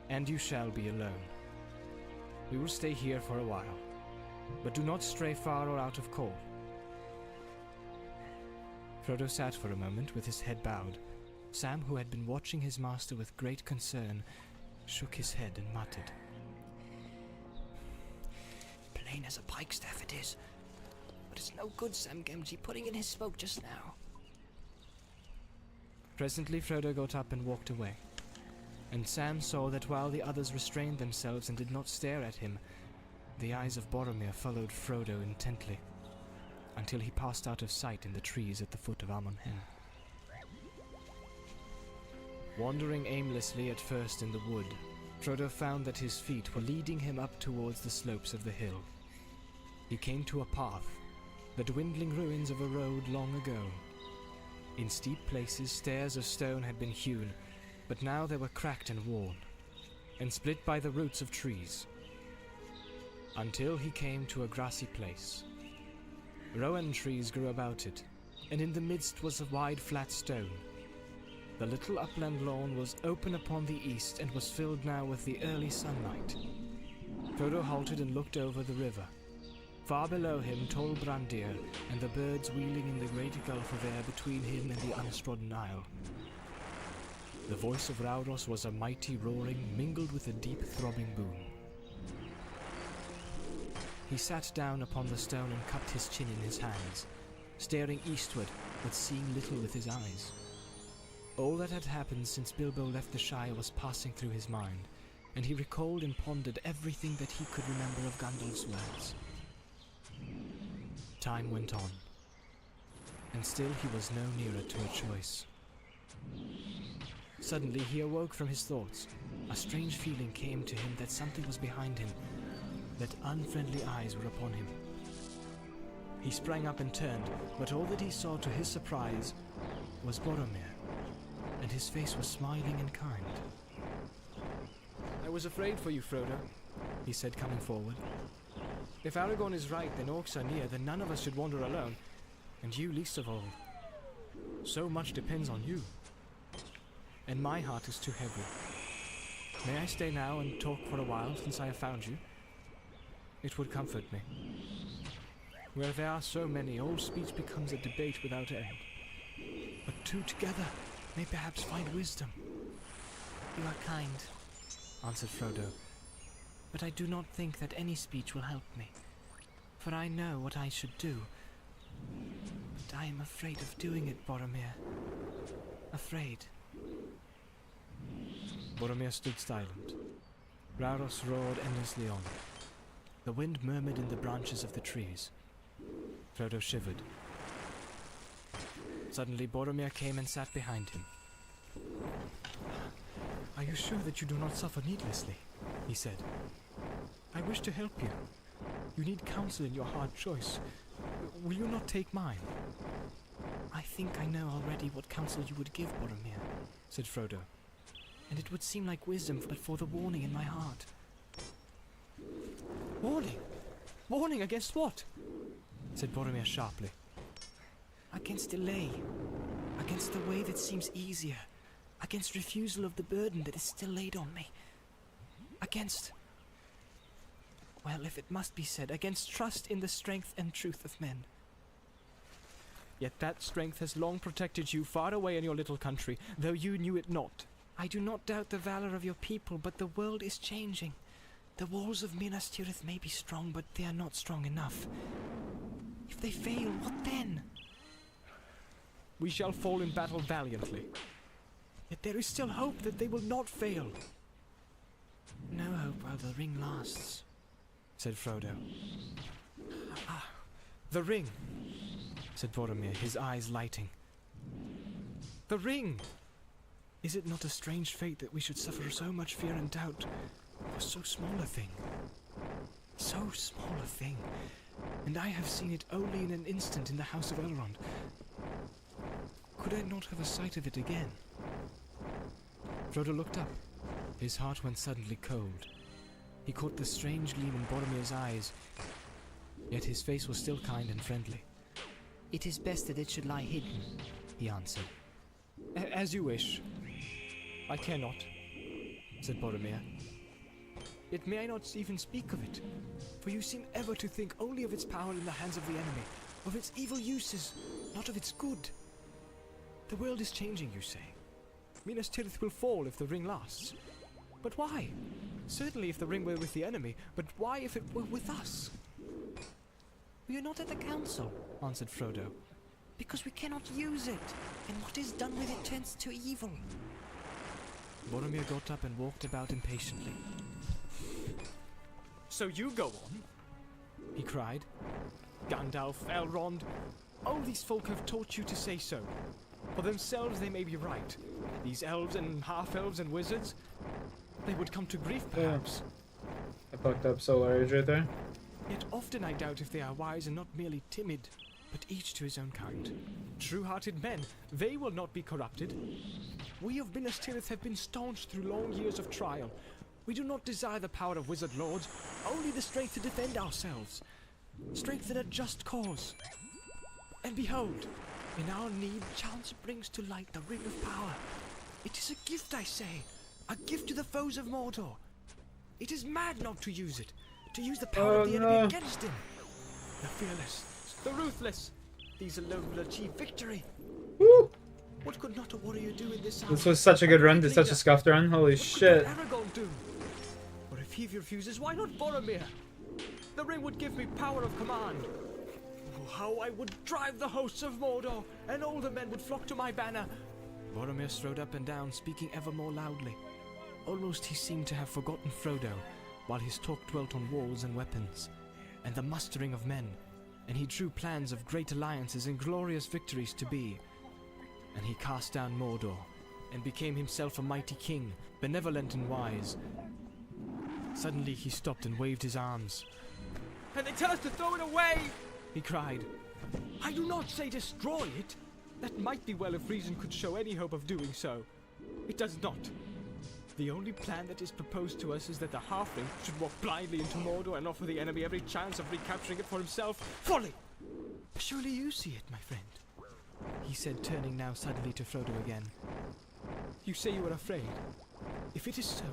and you shall be alone. We will stay here for a while, but do not stray far or out of call. Frodo sat for a moment with his head bowed. Sam, who had been watching his master with great concern, shook his head and muttered. Plain as a pikestaff it is. But it's no good Sam Gamgee putting in his smoke just now. Presently Frodo got up and walked away, and Sam saw that while the others restrained themselves and did not stare at him, the eyes of Boromir followed Frodo intently, until he passed out of sight in the trees at the foot of Amon Hen. Wandering aimlessly at first in the wood, Frodo found that his feet were leading him up towards the slopes of the hill. He came to a path, the dwindling ruins of a road long ago. In steep places, stairs of stone had been hewn, but now they were cracked and worn, and split by the roots of trees. Until he came to a grassy place. Rowan trees grew about it, and in the midst was a wide flat stone. The little upland lawn was open upon the east and was filled now with the early sunlight. Frodo halted and looked over the river. Far below him Tol Brandir and the birds wheeling in the great gulf of air between him and the untrodden isle. The voice of Rauros was a mighty roaring mingled with a deep throbbing boom. He sat down upon the stone and cupped his chin in his hands, staring eastward but seeing little with his eyes. All that had happened since Bilbo left the Shire was passing through his mind, and he recalled and pondered everything that he could remember of Gandalf's words. Time went on, and still he was no nearer to a choice. Suddenly he awoke from his thoughts. A strange feeling came to him that something was behind him, that unfriendly eyes were upon him. He sprang up and turned, but all that he saw to his surprise was Boromir, and his face was smiling and kind. I was afraid for you, Frodo, he said, coming forward. If Aragorn is right, then orcs are near, then none of us should wander alone, and you least of all. So much depends on you. And my heart is too heavy. May I stay now and talk for a while since I have found you? It would comfort me. Where there are so many, all speech becomes a debate without end. But two together may perhaps find wisdom. You are kind, answered Frodo. But I do not think that any speech will help me. For I know what I should do. But I am afraid of doing it, Boromir. Afraid. Boromir stood silent. Rauros roared endlessly on. The wind murmured in the branches of the trees. Frodo shivered. Suddenly Boromir came and sat behind him. Are you sure that you do not suffer needlessly? He said. I wish to help you. You need counsel in your hard choice. Will you not take mine? I think I know already what counsel you would give, Boromir, said Frodo. And it would seem like wisdom but for the warning in my heart. Warning? Warning against what? Said Boromir sharply. Against delay. Against the way that seems easier. Against refusal of the burden that is still laid on me. Against... well, if it must be said, against trust in the strength and truth of men. Yet that strength has long protected you far away in your little country, though you knew it not. I do not doubt the valor of your people, but the world is changing. The walls of Minas Tirith may be strong, but they are not strong enough. If they fail, what then? We shall fall in battle valiantly. Yet there is still hope that they will not fail. No hope while the ring lasts, said Frodo. Ah, the ring, said Boromir, his eyes lighting. The ring! Is it not a strange fate that we should suffer so much fear and doubt for so small a thing? So small a thing, and I have seen it only in an instant in the House of Elrond. Could I not have a sight of it again? Frodo looked up. His heart went suddenly cold. He caught the strange gleam in Boromir's eyes, yet his face was still kind and friendly. It is best that it should lie hidden, he answered. As you wish. I cannot, said Boromir. Yet may I not even speak of it, for you seem ever to think only of its power in the hands of the enemy, of its evil uses, not of its good. The world is changing, you say. Minas Tirith will fall if the ring lasts. But why? Certainly if the ring were with the enemy, but why if it were with us? We are not at the council, answered Frodo, because we cannot use it, and what is done with it tends to evil. Boromir got up and walked about impatiently. So you go on, he cried. Gandalf, Elrond, all these folk have taught you to say so. For themselves they may be right. These elves and half-elves and wizards, they would come to grief perhaps. I fucked up so large right there. Yet often I doubt if they are wise and not merely timid, but each to his own kind. True-hearted men, they will not be corrupted. We of Minas Tirith have been staunch through long years of trial. We do not desire the power of wizard lords, only the strength to defend ourselves. Strength in a just cause. And behold, in our need, chance brings to light the Ring of Power. It is a gift, I say. A gift to the foes of Mordor. It is mad not to use it. To use the power of the enemy against him. The fearless, the ruthless. These alone will achieve victory. Woo! What could not a warrior do in this hour? This was such a good run. Did such a scuffed run. Holy shit. What could Aragorn do? Or if he refuses, why not Boromir? The ring would give me power of command. Oh, how I would drive the hosts of Mordor, and all the men would flock to my banner. Boromir strode up and down, speaking ever more loudly. Almost he seemed to have forgotten Frodo, while his talk dwelt on walls and weapons, and the mustering of men, and he drew plans of great alliances and glorious victories to be. And he cast down Mordor, and became himself a mighty king, benevolent and wise. Suddenly he stopped and waved his arms. And they tell us to throw it away! He cried. I do not say destroy it. That might be well if reason could show any hope of doing so. It does not. The only plan that is proposed to us is that the halfling should walk blindly into Mordor and offer the enemy every chance of recapturing it for himself. Folly! Surely you see it, my friend. he said, turning now suddenly to Frodo again. You say you are afraid. If it is so,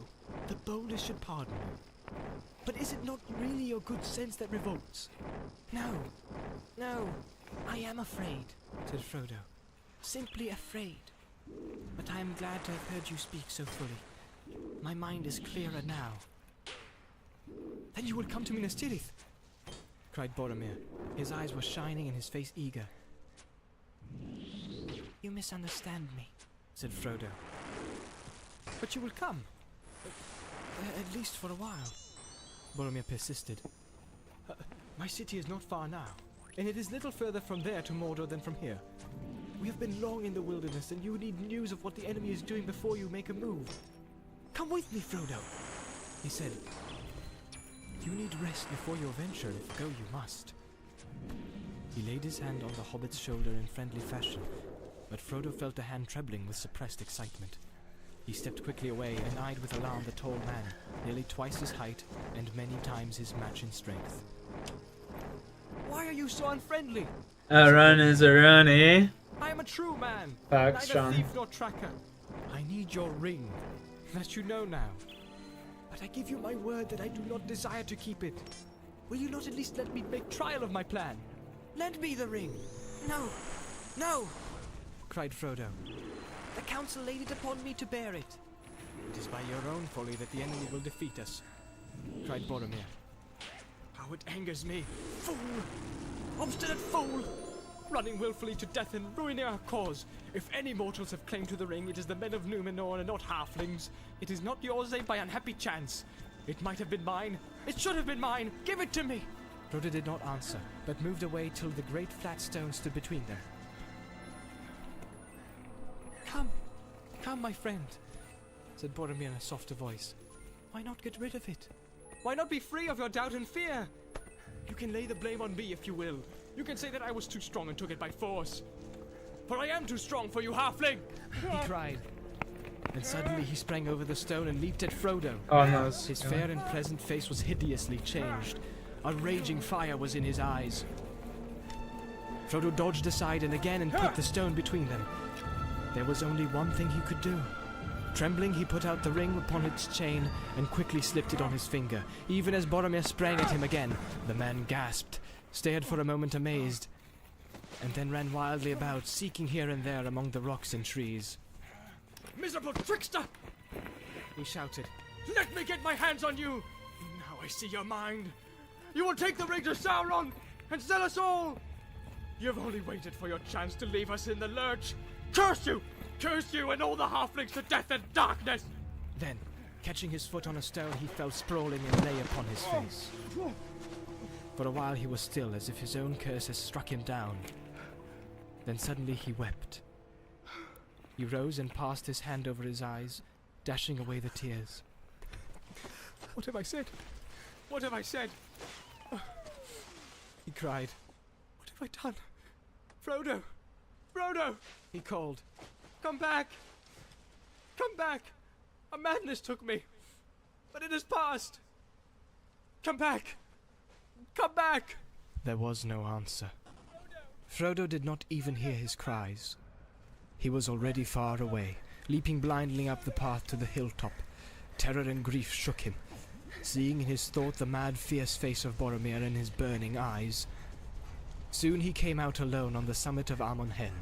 the boldest should pardon you. But is it not really your good sense that revolts? No, I am afraid, said Frodo. Simply afraid. But I am glad to have heard you speak so fully. My mind is clearer now. Then you will come to Minas Tirith, cried Boromir. His eyes were shining and his face eager. You misunderstand me, said Frodo. But you will come. At least for a while. Boromir persisted. My city is not far now, and it is little further from there to Mordor than from here. We have been long in the wilderness, and you need news of what the enemy is doing before you make a move. Come with me, Frodo, he said. You need rest before your venture, if go you must. He laid his hand on the hobbit's shoulder in friendly fashion, but Frodo felt a hand trembling with suppressed excitement. He stepped quickly away and eyed with alarm the tall man, nearly twice his height and many times his match in strength. Why are you so unfriendly? A run is a run, eh? I am a true man, Facts, neither Sean. thief nor tracker. I need your ring, that you know now. But I give you my word that I do not desire to keep it. Will you not at least let me make trial of my plan? Lend me the ring. No, cried Frodo. the council laid it upon me to bear it. It is by your own folly that the enemy will defeat us, cried Boromir. How it angers me. Fool! Obstinate fool! Running willfully to death and ruining our cause. If any mortals have claim to the ring, it is the men of Númenor and not halflings. It is not yours save by unhappy chance. It might have been mine. It should have been mine. Give it to me! Frodo did not answer, but moved away till the great flat stone stood between them. Come, my friend, said Boromir in a softer voice. Why not get rid of it? Why not be free of your doubt and fear? You can lay the blame on me if you will. You can say that I was too strong and took it by force. For I am too strong for you, halfling! He cried. And suddenly he sprang over the stone and leaped at Frodo. Oh no. His fair and pleasant face was hideously changed. A raging fire was in his eyes. Frodo dodged aside and put the stone between them. There was only one thing he could do. Trembling, he put out the ring upon its chain and quickly slipped it on his finger. Even as Boromir sprang at him again, the man gasped, stared for a moment amazed, and then ran wildly about, seeking here and there among the rocks and trees. Miserable trickster! He shouted. Let me get my hands on you! Now I see your mind. You will take the ring to Sauron and sell us all! You've only waited for your chance to leave us in the lurch. Curse you! Curse you and all the halflings to death and darkness! Then, catching his foot on a stone, he fell sprawling and lay upon his face. For a while he was still, as if his own curse had struck him down. Then suddenly he wept. He rose and passed his hand over his eyes, dashing away the tears. What have I said? What have I said? He cried. What have I done? Frodo! Frodo! He called. Come back! Come back! A madness took me, but it has passed. Come back! Come back! There was no answer. Frodo did not even hear his cries. He was already far away, leaping blindly up the path to the hilltop. Terror and grief shook him, seeing in his thought the mad, fierce face of Boromir and his burning eyes. Soon he came out alone on the summit of Amon Hen,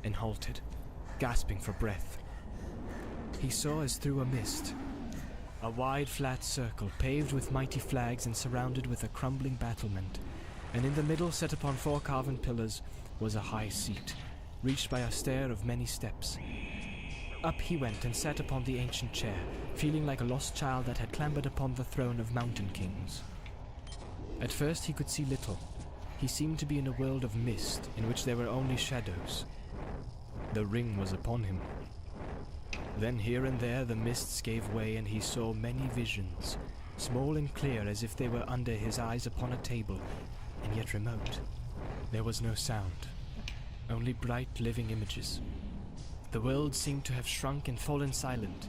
and halted, gasping for breath. He saw as through a mist, a wide flat circle paved with mighty flags and surrounded with a crumbling battlement, and in the middle, set upon 4 carven pillars, was a high seat, reached by a stair of many steps. Up he went and sat upon the ancient chair, feeling like a lost child that had clambered upon the throne of mountain kings. At first he could see little. He seemed to be in a world of mist, in which there were only shadows. The ring was upon him. Then here and there the mists gave way, and he saw many visions, small and clear as if they were under his eyes upon a table, and yet remote. There was no sound, only bright living images. The world seemed to have shrunk and fallen silent.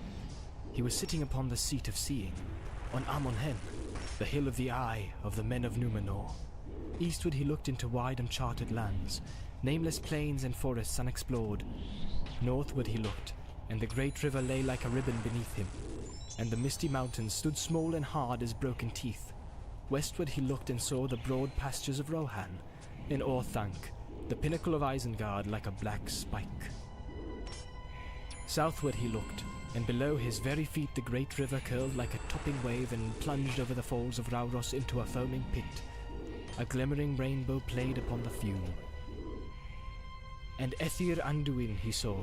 He was sitting upon the seat of seeing, on Amon Hen, the hill of the eye of the men of Númenor. Eastward he looked into wide uncharted lands, nameless plains and forests unexplored. Northward he looked, and the great river lay like a ribbon beneath him, and the misty mountains stood small and hard as broken teeth. Westward he looked and saw the broad pastures of Rohan, and Orthanc, the pinnacle of Isengard, like a black spike. Southward he looked, and below his very feet the great river curled like a topping wave and plunged over the falls of Rauros into a foaming pit. A glimmering rainbow played upon the fume. And Ethir Anduin he saw,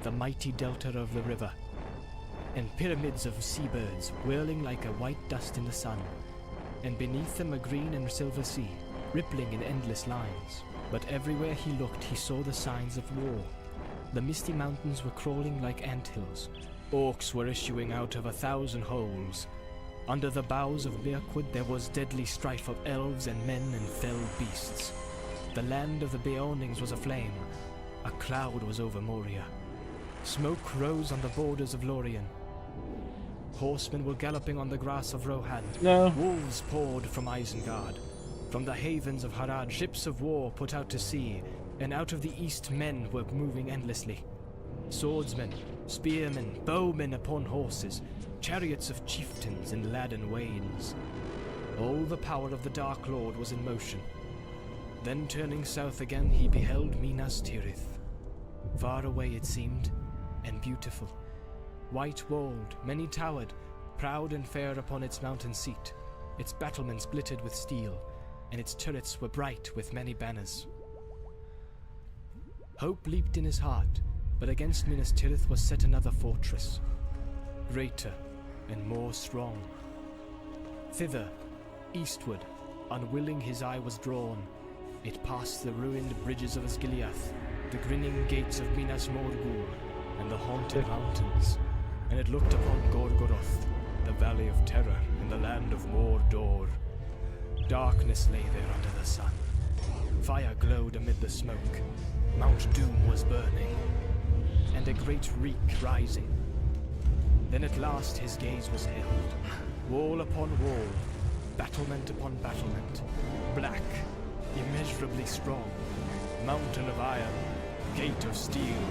the mighty delta of the river, and pyramids of seabirds whirling like a white dust in the sun, and beneath them a green and silver sea, rippling in endless lines. But everywhere he looked he saw the signs of war. The misty mountains were crawling like anthills. Orcs were issuing out of 1,000 holes. Under the boughs of Mirkwood there was deadly strife of elves and men and fell beasts. The land of the Beornings was aflame. A cloud was over Moria. Smoke rose on the borders of Lorien. Horsemen were galloping on the grass of Rohan. No. Wolves poured from Isengard. From the havens of Harad, ships of war put out to sea, and out of the east men were moving endlessly. Swordsmen, spearmen, bowmen upon horses, chariots of chieftains and laden wains. All the power of the Dark Lord was in motion. Then turning south again he beheld Minas Tirith. Far away it seemed, and beautiful. White-walled, many-towered, proud and fair upon its mountain seat. Its battlements glittered with steel, and its turrets were bright with many banners. Hope leaped in his heart, but against Minas Tirith was set another fortress, greater and more strong. Thither, eastward, unwilling his eye was drawn. It passed the ruined bridges of Osgiliath, the grinning gates of Minas Morgul, and the haunted mountains, and it looked upon Gorgoroth, the valley of terror in the land of Mordor. Darkness lay there under the sun. Fire glowed amid the smoke. Mount Doom was burning, and a great reek rising. Then at last his gaze was held. Wall upon wall, battlement upon battlement, black, immeasurably strong, mountain of iron, gate of steel,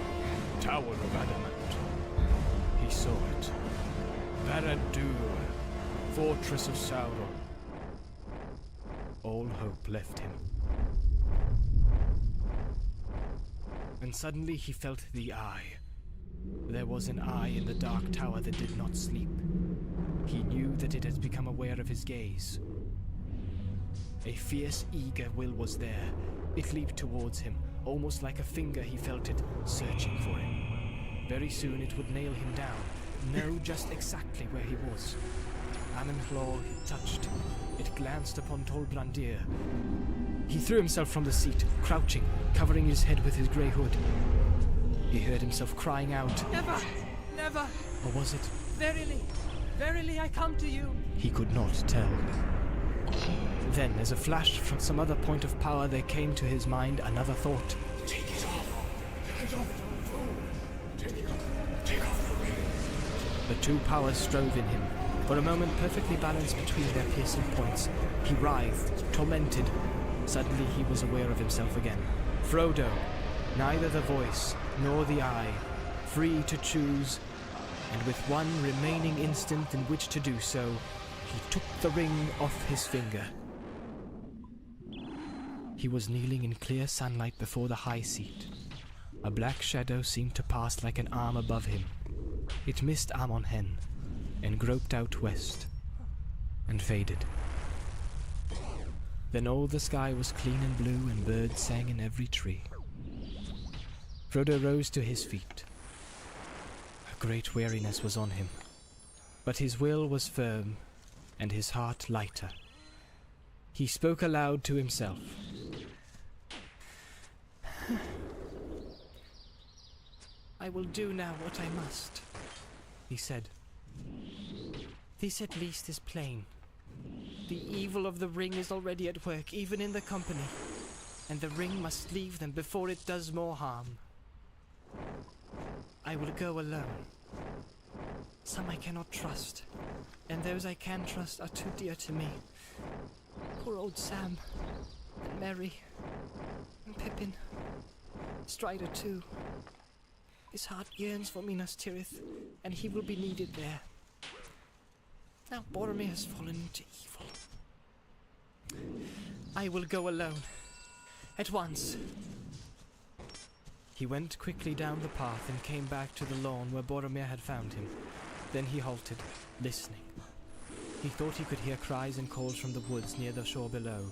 tower of adamant. He saw it. Barad-dûr, fortress of Sauron. All hope left him. And suddenly he felt the eye. There was an eye in the dark tower that did not sleep. He knew that it had become aware of his gaze. A fierce, eager will was there. It leaped towards him, almost like a finger he felt it, searching for him. Very soon it would nail him down, know just exactly where he was. Ananhlor it touched. It glanced upon Tolbrandir. He threw himself from the seat, crouching, covering his head with his grey hood. He heard himself crying out. Never! Never! Or was it? Verily! Verily I come to you! He could not tell. Then, as a flash from some other point of power, there came to his mind another thought. Take it off! Take it off! Take it off! Take off the ring! The two powers strove in him. For a moment, perfectly balanced between their piercing points, he writhed, tormented. Suddenly he was aware of himself again. Frodo, neither the voice nor the eye, free to choose, and with one remaining instant in which to do so, he took the ring off his finger. He was kneeling in clear sunlight before the high seat. A black shadow seemed to pass like an arm above him. It missed Amon Hen, and groped out west, and faded. Then all the sky was clean and blue, and birds sang in every tree. Frodo rose to his feet. A great weariness was on him, but his will was firm, and his heart lighter. He spoke aloud to himself. I will do now what I must, he said. This at least is plain. The evil of the ring is already at work, even in the company, and the ring must leave them before it does more harm. I will go alone. Some I cannot trust, and those I can trust are too dear to me. Poor old Sam, and Mary, and Pippin, Strider too. His heart yearns for Minas Tirith, and he will be needed there. Now Boromir has fallen into evil. I will go alone. At once. He went quickly down the path and came back to the lawn where Boromir had found him. Then he halted, listening. He thought he could hear cries and calls from the woods near the shore below.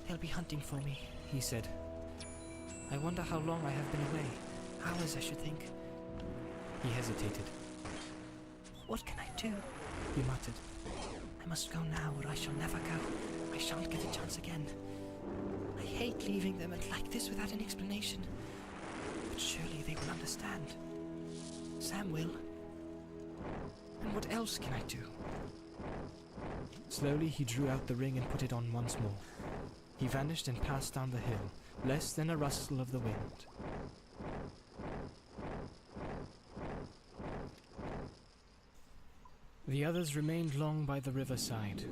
They'll be hunting for me, he said. I wonder how long I have been away. Hours, I should think. He hesitated. What can I do? He muttered. I must go now or I shall never go. I shan't get a chance again. I hate leaving them like this without an explanation. But surely they will understand. Sam will. And what else can I do? Slowly he drew out the ring and put it on once more. He vanished and passed down the hill, less than a rustle of the wind. The others remained long by the riverside.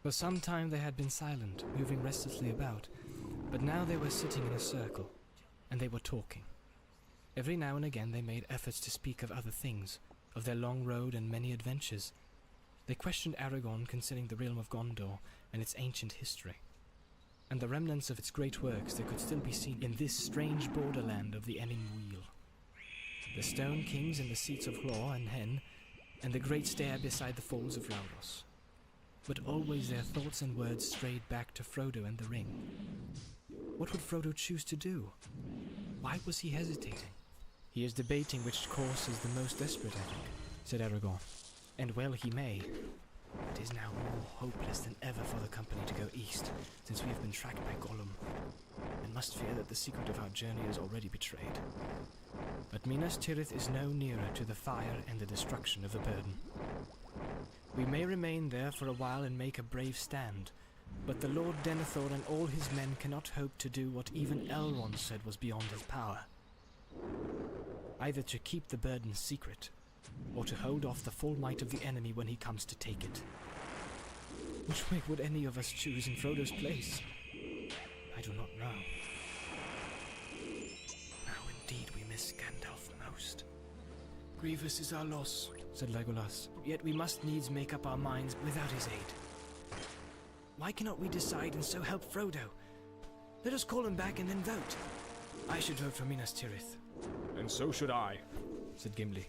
For some time they had been silent, moving restlessly about, but now they were sitting in a circle, and they were talking. Every now and again they made efforts to speak of other things, of their long road and many adventures. They questioned Aragorn concerning the realm of Gondor and its ancient history, and the remnants of its great works that could still be seen in this strange borderland of the Emin Wheel. The stone kings and the seats of Hlor and Hen, and the great stair beside the falls of Rauros. But always their thoughts and words strayed back to Frodo and the ring. What would Frodo choose to do? Why was he hesitating? He is debating which course is the most desperate, I think, said Aragorn. And well he may. It is now more hopeless than ever for the company to go east, since we have been tracked by Gollum, and must fear that the secret of our journey is already betrayed. But Minas Tirith is no nearer to the fire and the destruction of the burden. We may remain there for a while and make a brave stand, but the Lord Denethor and all his men cannot hope to do what even Elrond said was beyond his power. Either to keep the burden secret, or to hold off the full might of the enemy when he comes to take it. Which way would any of us choose in Frodo's place? I do not know. Now indeed we miss Gandalf most. Grievous is our loss, said Legolas, yet we must needs make up our minds without his aid. Why cannot we decide and so help Frodo? Let us call him back and then vote. I should vote for Minas Tirith. And so should I, said Gimli.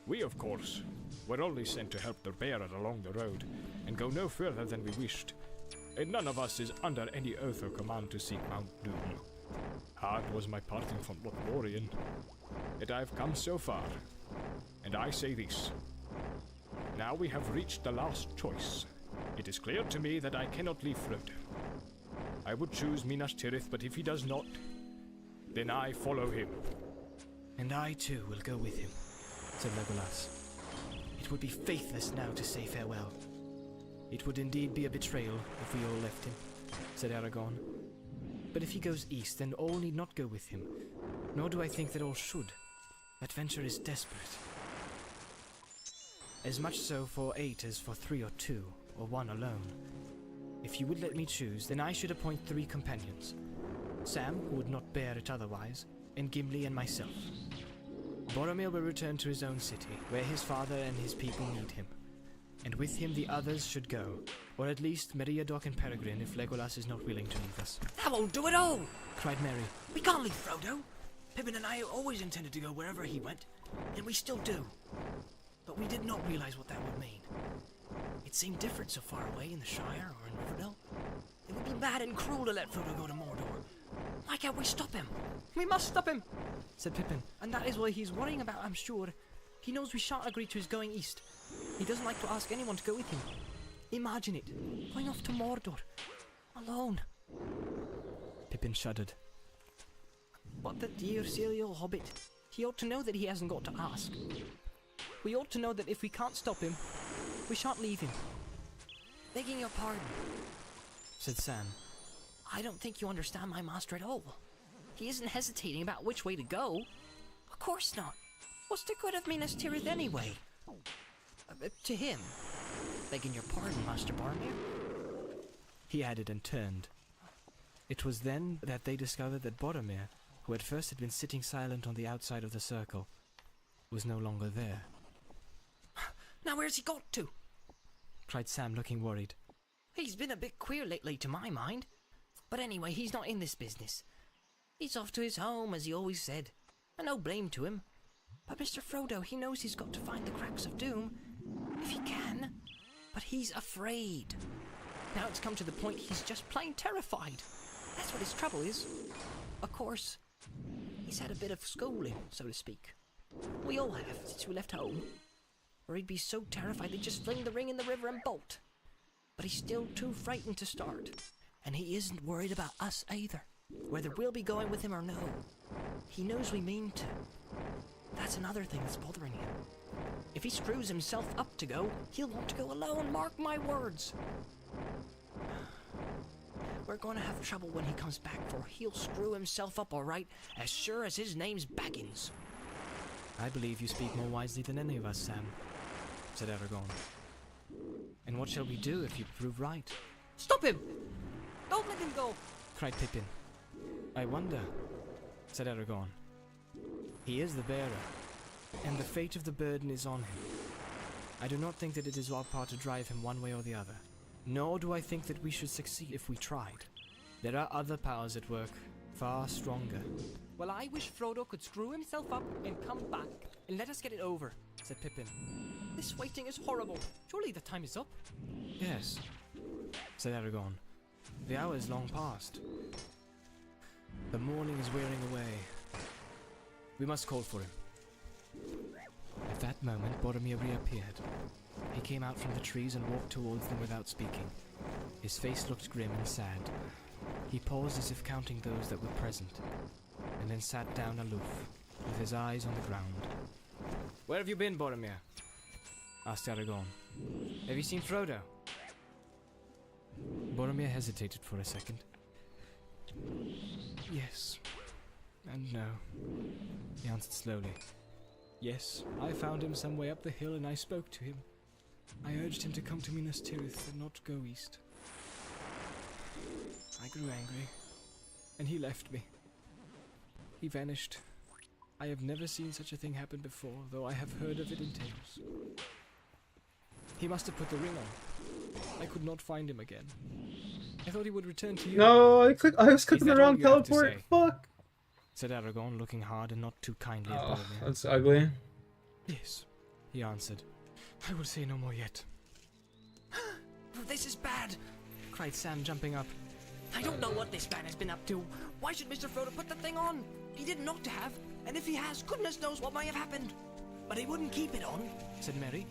We, of course, were only sent to help the bearer along the road, and go no further than we wished. And none of us is under any oath or command to seek Mount Doom. Hard was my parting from Lothlorien, yet I have come so far, and I say this. Now we have reached the last choice. It is clear to me that I cannot leave Frodo. I would choose Minas Tirith, but if he does not, then I follow him. And I too will go with him, said Legolas. It would be faithless now to say farewell. It would indeed be a betrayal if we all left him, said Aragorn. But if he goes east, then all need not go with him, nor do I think that all should. That venture is desperate. As much so for 8 as for 3 or 2, or 1 alone. If you would let me choose, then I should appoint 3 companions. Sam, who would not bear it otherwise, and Gimli and myself. Boromir will return to his own city, where his father and his people need him. And with him the others should go, or at least Meriadoc and Peregrine if Legolas is not willing to leave us. That won't do at all, cried Merry. We can't leave Frodo. Pippin and I always intended to go wherever he went, and we still do. But we did not realize what that would mean. It seemed different so far away in the Shire or in Riverdale. It would be bad and cruel to let Frodo go to Mordor. Why can't we stop him? We must stop him, said Pippin, and that is what he's worrying about, I'm sure. He knows we shan't agree to his going east. He doesn't like to ask anyone to go with him. Imagine it, going off to Mordor, alone. Pippin shuddered. But the dear silly old hobbit, he ought to know that he hasn't got to ask. We ought to know that if we can't stop him, we shan't leave him. Begging your pardon, said Sam. I don't think you understand my master at all. He isn't hesitating about which way to go. Of course not. What's the good of Minas Tirith anyway? To him. Begging your pardon, Master Boromir. He added and turned. It was then that they discovered that Boromir, who at first had been sitting silent on the outside of the circle, was no longer there. Now where's he got to? Cried Sam, looking worried. He's been a bit queer lately to my mind. But anyway, he's not in this business. He's off to his home, as he always said. And no blame to him. But Mr. Frodo, he knows he's got to find the cracks of doom, if he can. But he's afraid. Now it's come to the point he's just plain terrified. That's what his trouble is. Of course, he's had a bit of schooling, so to speak. We all have, since we left home. Or he'd be so terrified they'd just fling the ring in the river and bolt. But he's still too frightened to start. And he isn't worried about us either, whether we'll be going with him or no. He knows we mean to. That's another thing that's bothering him. If he screws himself up to go, he'll want to go alone, mark my words. We're going to have trouble when he comes back, for he'll screw himself up all right, as sure as his name's Baggins. I believe you speak more wisely than any of us, Sam, said Aragorn. And what shall we do if you prove right? Stop him! Don't let him go! Cried Pippin. I wonder, said Aragorn. He is the bearer, and the fate of the burden is on him. I do not think that it is our part to drive him one way or the other. Nor do I think that we should succeed if we tried. There are other powers at work, far stronger. Well, I wish Frodo could screw himself up and come back, and let us get it over, said Pippin. This waiting is horrible. Surely the time is up? Yes, said Aragorn. The hour is long past. The morning is wearing away. We must call for him. At that moment, Boromir reappeared. He came out from the trees and walked towards them without speaking. His face looked grim and sad. He paused as if counting those that were present, and then sat down aloof, with his eyes on the ground. Where have you been, Boromir? Asked Aragorn. Have you seen Frodo? Boromir hesitated for a second. Yes, and no, he answered slowly. Yes, I found him some way up the hill and I spoke to him. I urged him to come to Minas Tirith and not go east. I grew angry, and he left me. He vanished. I have never seen such a thing happen before, though I have heard of it in tales. He must have put the ring on. I could not find him again. I thought he would return to you. No, I was clicking the wrong teleport. Fuck. Said Aragorn, looking hard and not too kindly at Oh, Boromir. that's ugly. Yes, he answered. I will say no more yet. This is bad, Cried Sam, jumping up. I don't know what this man has been up to. Why should Mr. Frodo put the thing on? He didn't ought to have, and if he has, goodness knows what may have happened. But he wouldn't keep it on, said Merry.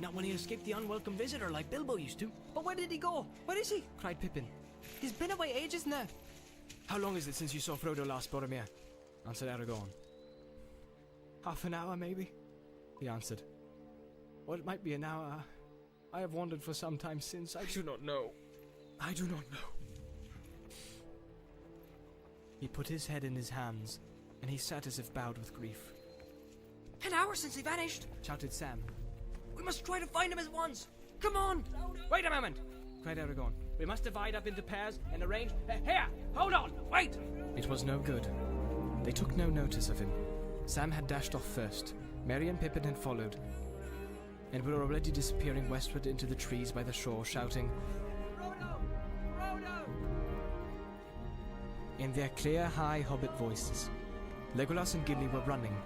Not when he escaped the unwelcome visitor like Bilbo used to. But where did he go? Where is he? Cried Pippin. He's been away ages now. How long is it since you saw Frodo last, Boromir? Answered Aragorn. Half an hour, maybe, he answered. Or it might be an hour. I have wandered for some time since. I do not know. I do not know. He put his head in his hands, and he sat as if bowed with grief. An hour since he vanished, shouted Sam. We must try to find him at once. Come on! Wait a moment, cried Aragorn. We must divide up into pairs and arrange. Here! Hold on! Wait! It was no good. They took no notice of him. Sam had dashed off first. Merry and Pippin had followed, and were already disappearing westward into the trees by the shore, shouting, Frodo! Frodo! In their clear, high hobbit voices. Legolas and Gimli were running.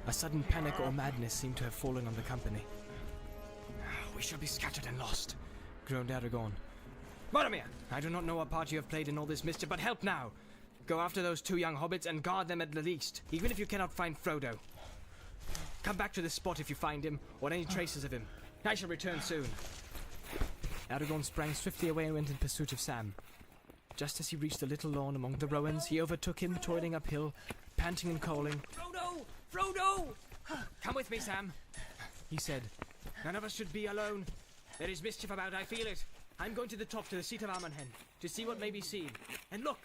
A sudden panic or madness seemed to have fallen on the company. We shall be scattered and lost, groaned Aragorn. Boromir, I do not know what part you have played in all this mischief, but help now. Go after those two young hobbits and guard them at the least, even if you cannot find Frodo. Come back to this spot if you find him, or any traces of him. I shall return soon. Aragorn sprang swiftly away and went in pursuit of Sam. Just as he reached the little lawn among the rowans, he overtook him, toiling uphill, panting and calling. Frodo! Frodo! Come with me, Sam, he said. None of us should be alone. There is mischief about, I feel it. I'm going to the top, to the seat of Amonhen, to see what may be seen. And look,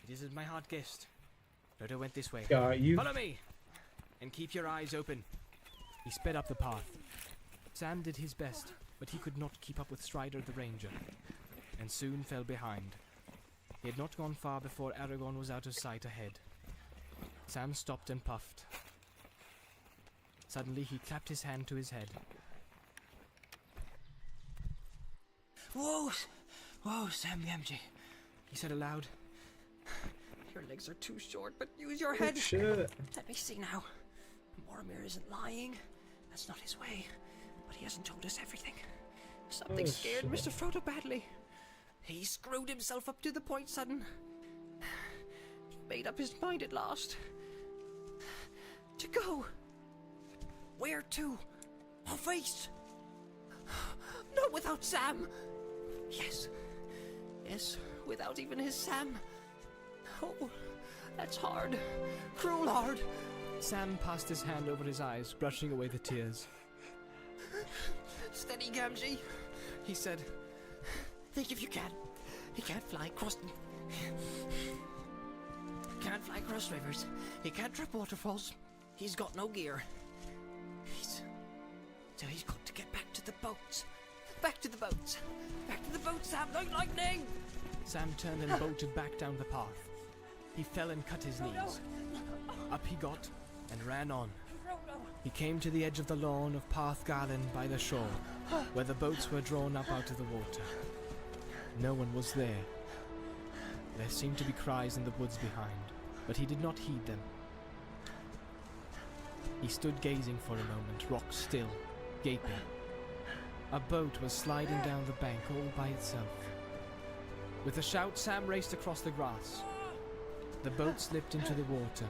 it is as my heart guessed. Frodo went this way. Got you. Follow me, and keep your eyes open. He sped up the path, Sam did his best, but he could not keep up with Strider the Ranger, and soon fell behind. He had not gone far before Aragorn was out of sight ahead. Sam stopped and puffed. Suddenly he clapped his hand to his head. Whoa! Whoa, Sam Gamgee, he said aloud. Your legs are too short, but use your head. Shit. Let me see now. Boromir isn't lying. That's not his way. But he hasn't told us everything. Something scared Mr. Frodo badly. He screwed himself up to the point sudden. He made up his mind at last. To go. Where to? Off East. Not without Sam. Yes. Yes, without even his Sam. Oh, that's hard. Cruel hard. Sam passed his hand over his eyes, brushing away the tears. Steady, Gamgee, he said. Think if you can. He can't fly across... Can't fly across rivers. He can't trip waterfalls. He's got no gear. So he's got to get back to the boats. Back to the boats. Back to the boats, Sam, like lightning! Sam turned and bolted back down the path. He fell and cut his knees. Up he got and ran on. He came to the edge of the lawn of Parth Galen by the shore, where the boats were drawn up out of the water. No one was there. There seemed to be cries in the woods behind, but he did not heed them. He stood gazing for a moment, rock still, gaping. A boat was sliding down the bank all by itself. With a shout, Sam raced across the grass. The boat slipped into the water.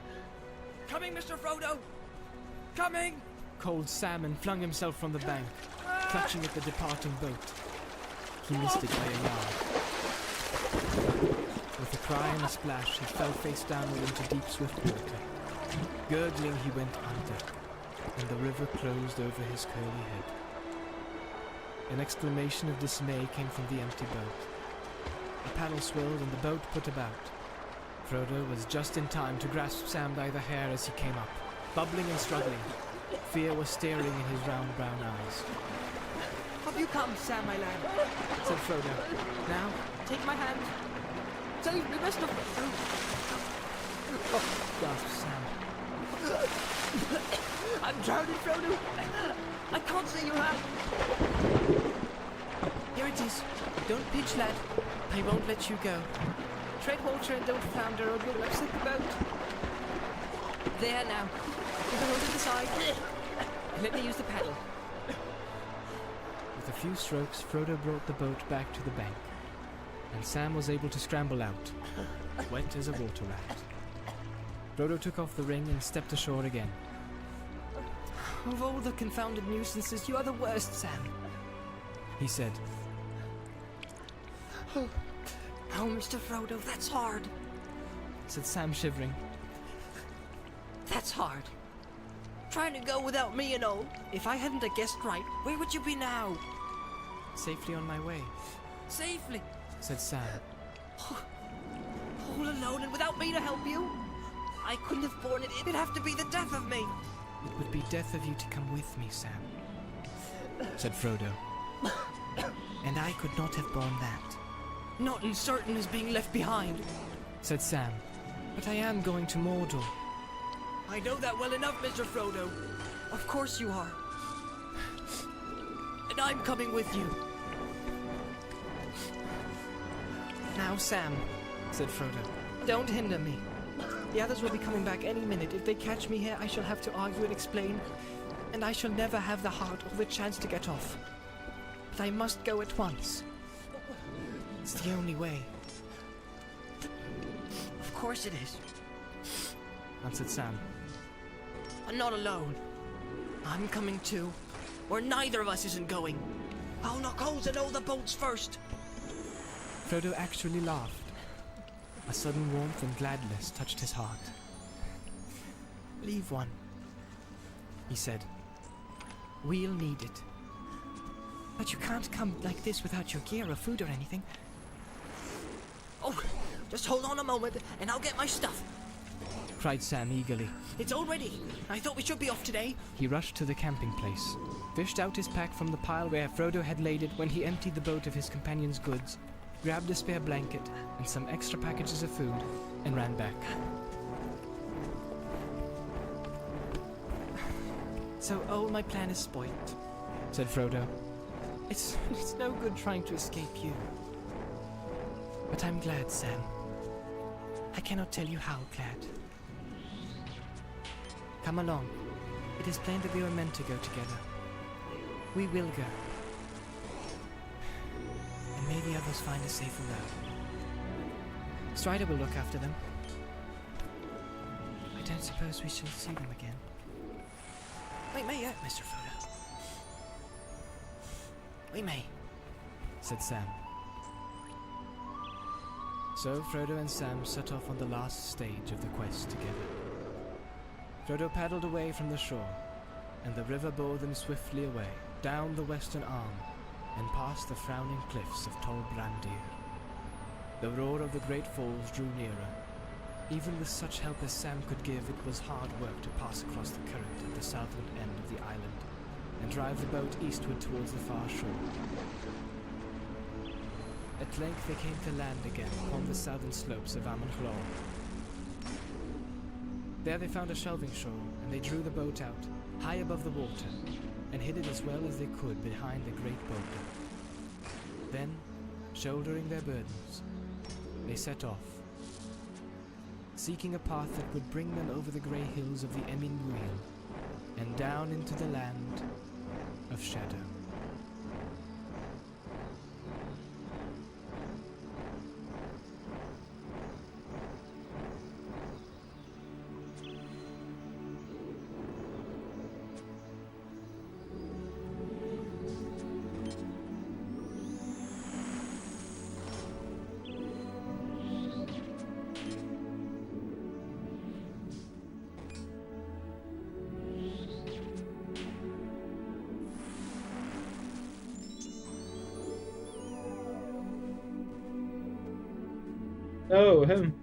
Coming, Mr. Frodo! Coming! Called Sam and flung himself from the bank, clutching at the departing boat. He missed it by a yard. With a cry and a splash, he fell face downward into deep, swift water. Gurgling, he went under, and the river closed over his curly head. An exclamation of dismay came from the empty boat. The paddle swirled and the boat put about. Frodo was just in time to grasp Sam by the hair as he came up, bubbling and struggling. Fear was staring in his round brown eyes. Up you come, Sam, my lad, said Frodo. Now, take my hand. Save me, Mr. Frodo. Oh, gasped Sam. I'm drowning, Frodo. I can't see your hand. Here it is. Don't pitch, lad. I won't let you go. Tread water and don't flounder or you'll upset the boat. There now. You can hold it aside. Let me use the paddle. With a few strokes, Frodo brought the boat back to the bank, and Sam was able to scramble out, wet as a water rat. Frodo took off the ring and stepped ashore again. Of all the confounded nuisances, you are the worst, Sam, he said. Oh, Mr. Frodo, that's hard, said Sam, shivering. That's hard. Trying to go without me and all. If I hadn't guessed right, where would you be now? Safely on my way. Safely, said Sam. All alone and without me to help you? I couldn't have borne it. It'd have to be the death of me. It would be death of you to come with me, Sam, said Frodo. And I could not have borne that. Not as certain as being left behind, said Sam. But I am going to Mordor. I know that well enough, Mr. Frodo. Of course you are. And I'm coming with you. Now, Sam, said Frodo, don't hinder me. The others will be coming back any minute. If they catch me here, I shall have to argue and explain, and I shall never have the heart or the chance to get off. But I must go at once. It's the only way. Of course it is, answered Sam. I'm not alone. I'm coming too. Or neither of us isn't going. I'll knock holes in all the boats first. Frodo actually laughed. A sudden warmth and gladness touched his heart. Leave one, he said. We'll need it. But you can't come like this without your gear or food or anything. Oh, just hold on a moment and I'll get my stuff. cried Sam eagerly. It's all ready. I thought we should be off today. He rushed to the camping place, fished out his pack from the pile where Frodo had laid it when he emptied the boat of his companion's goods, grabbed a spare blanket and some extra packages of food, and ran back. So all my plan is spoiled, said Frodo. It's no good trying to escape you. But I'm glad, Sam. I cannot tell you how glad. Come along. It is plain that we were meant to go together. We will go. And may the others find a safer road. Strider will look after them. I don't suppose we shall see them again. We may yet, Mr. Frodo. We may, said Sam. So Frodo and Sam set off on the last stage of the quest together. Frodo paddled away from the shore, and the river bore them swiftly away, down the western arm, and past the frowning cliffs of Tol Brandir. The roar of the great falls drew nearer. Even with such help as Sam could give, it was hard work to pass across the current at the southward end of the island, and drive the boat eastward towards the far shore. At length they came to land again upon the southern slopes of Amanhlor. There they found a shelving shore, and they drew the boat out, high above the water, and hid it as well as they could behind the great boulder. Then, shouldering their burdens, they set off, seeking a path that would bring them over the grey hills of the Emin Muil, and down into the land of shadow. Oh, him.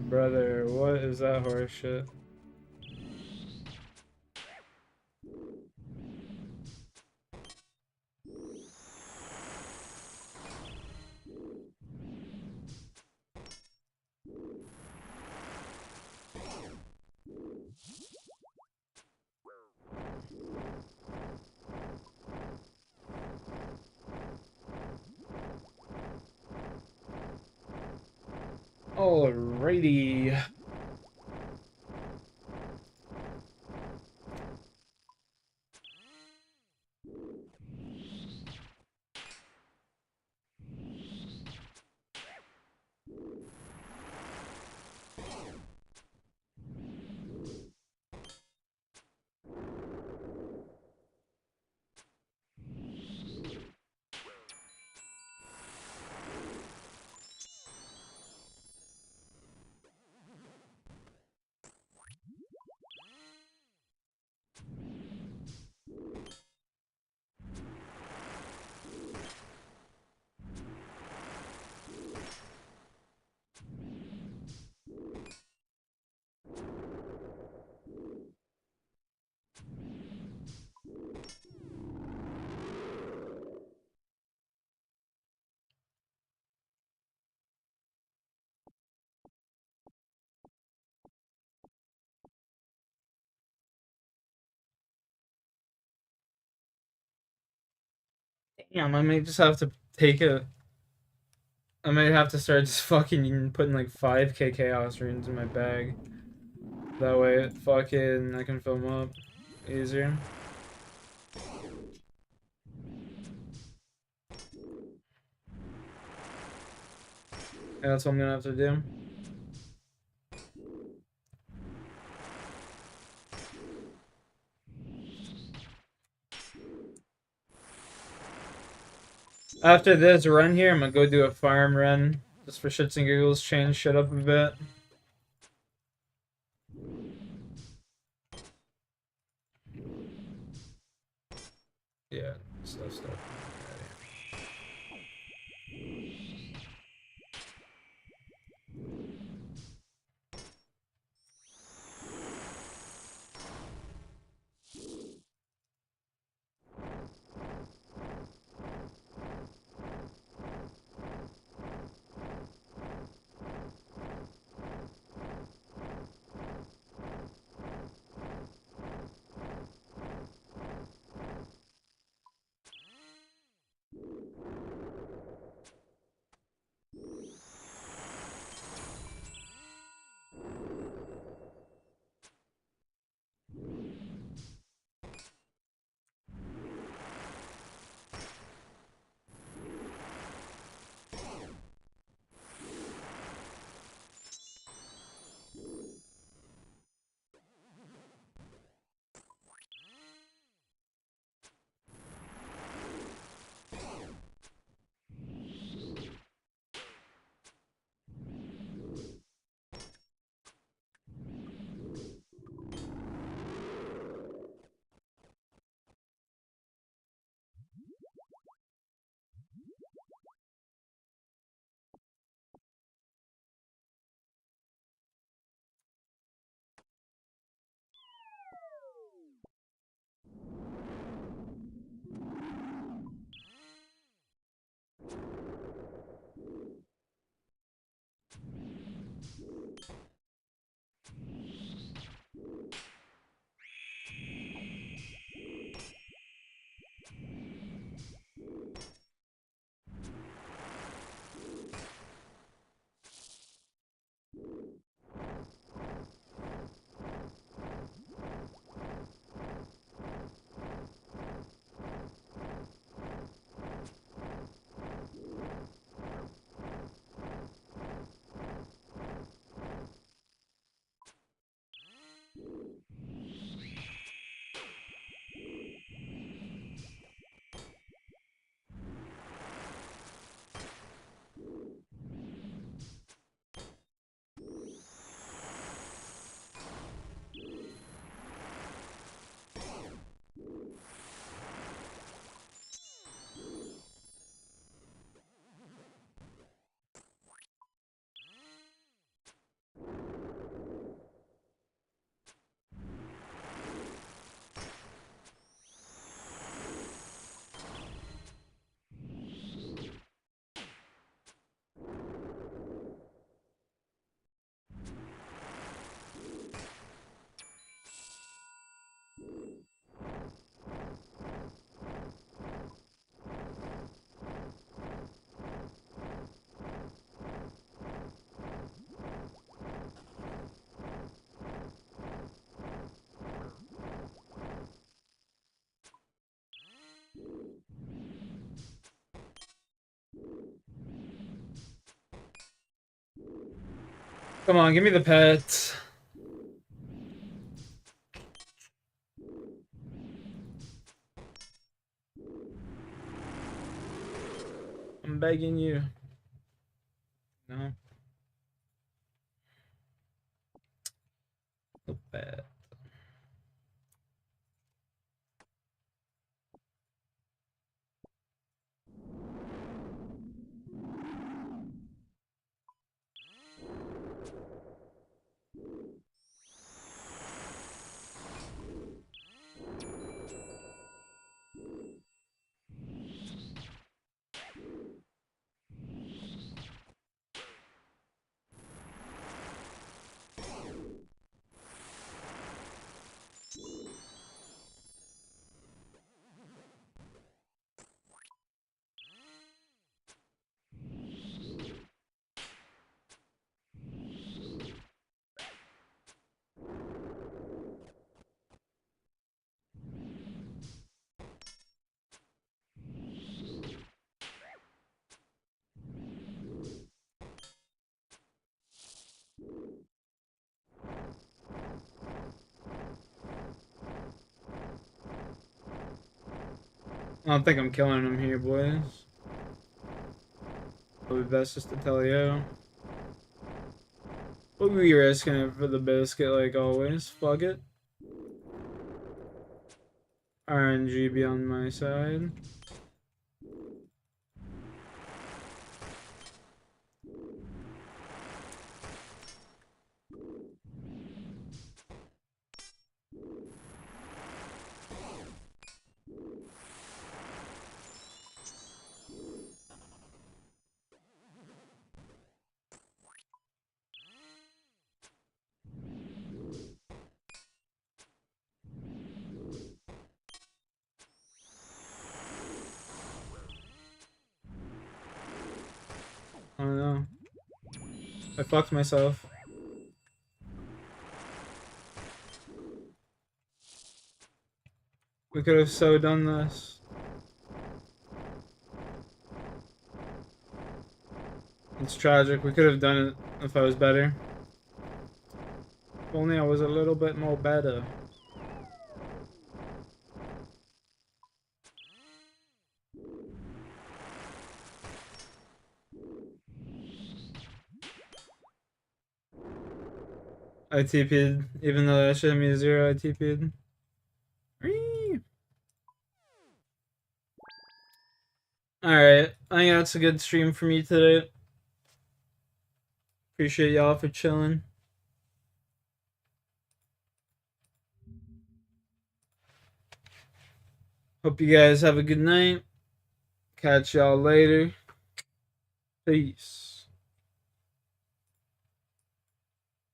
Brother, what is that horse shit? Alrighty. Damn, I may just have to take a... I might have to start just fucking putting like 5k chaos runes in my bag. That way fucking I can fill them up easier. Yeah, that's what I'm gonna have to do. After this run here, I'm gonna go do a farm run. Just for shits and giggles, change shit up a bit. Yeah, stuff. Come on, give me the pets. I'm begging you. No. No pet. I don't think I'm killing him here, boys. Probably best just to tell you. We'll be risking it for the biscuit like always. Fuck it. RNG be on my side. I don't know. I fucked myself. We could have so done this. It's tragic. We could have done it if I was better. If only I was a little bit more better. I TP'd, even though that should be a 0, I TP'd. Alright, I think that's a good stream for me today. Appreciate y'all for chilling. Hope you guys have a good night. Catch y'all later. Peace.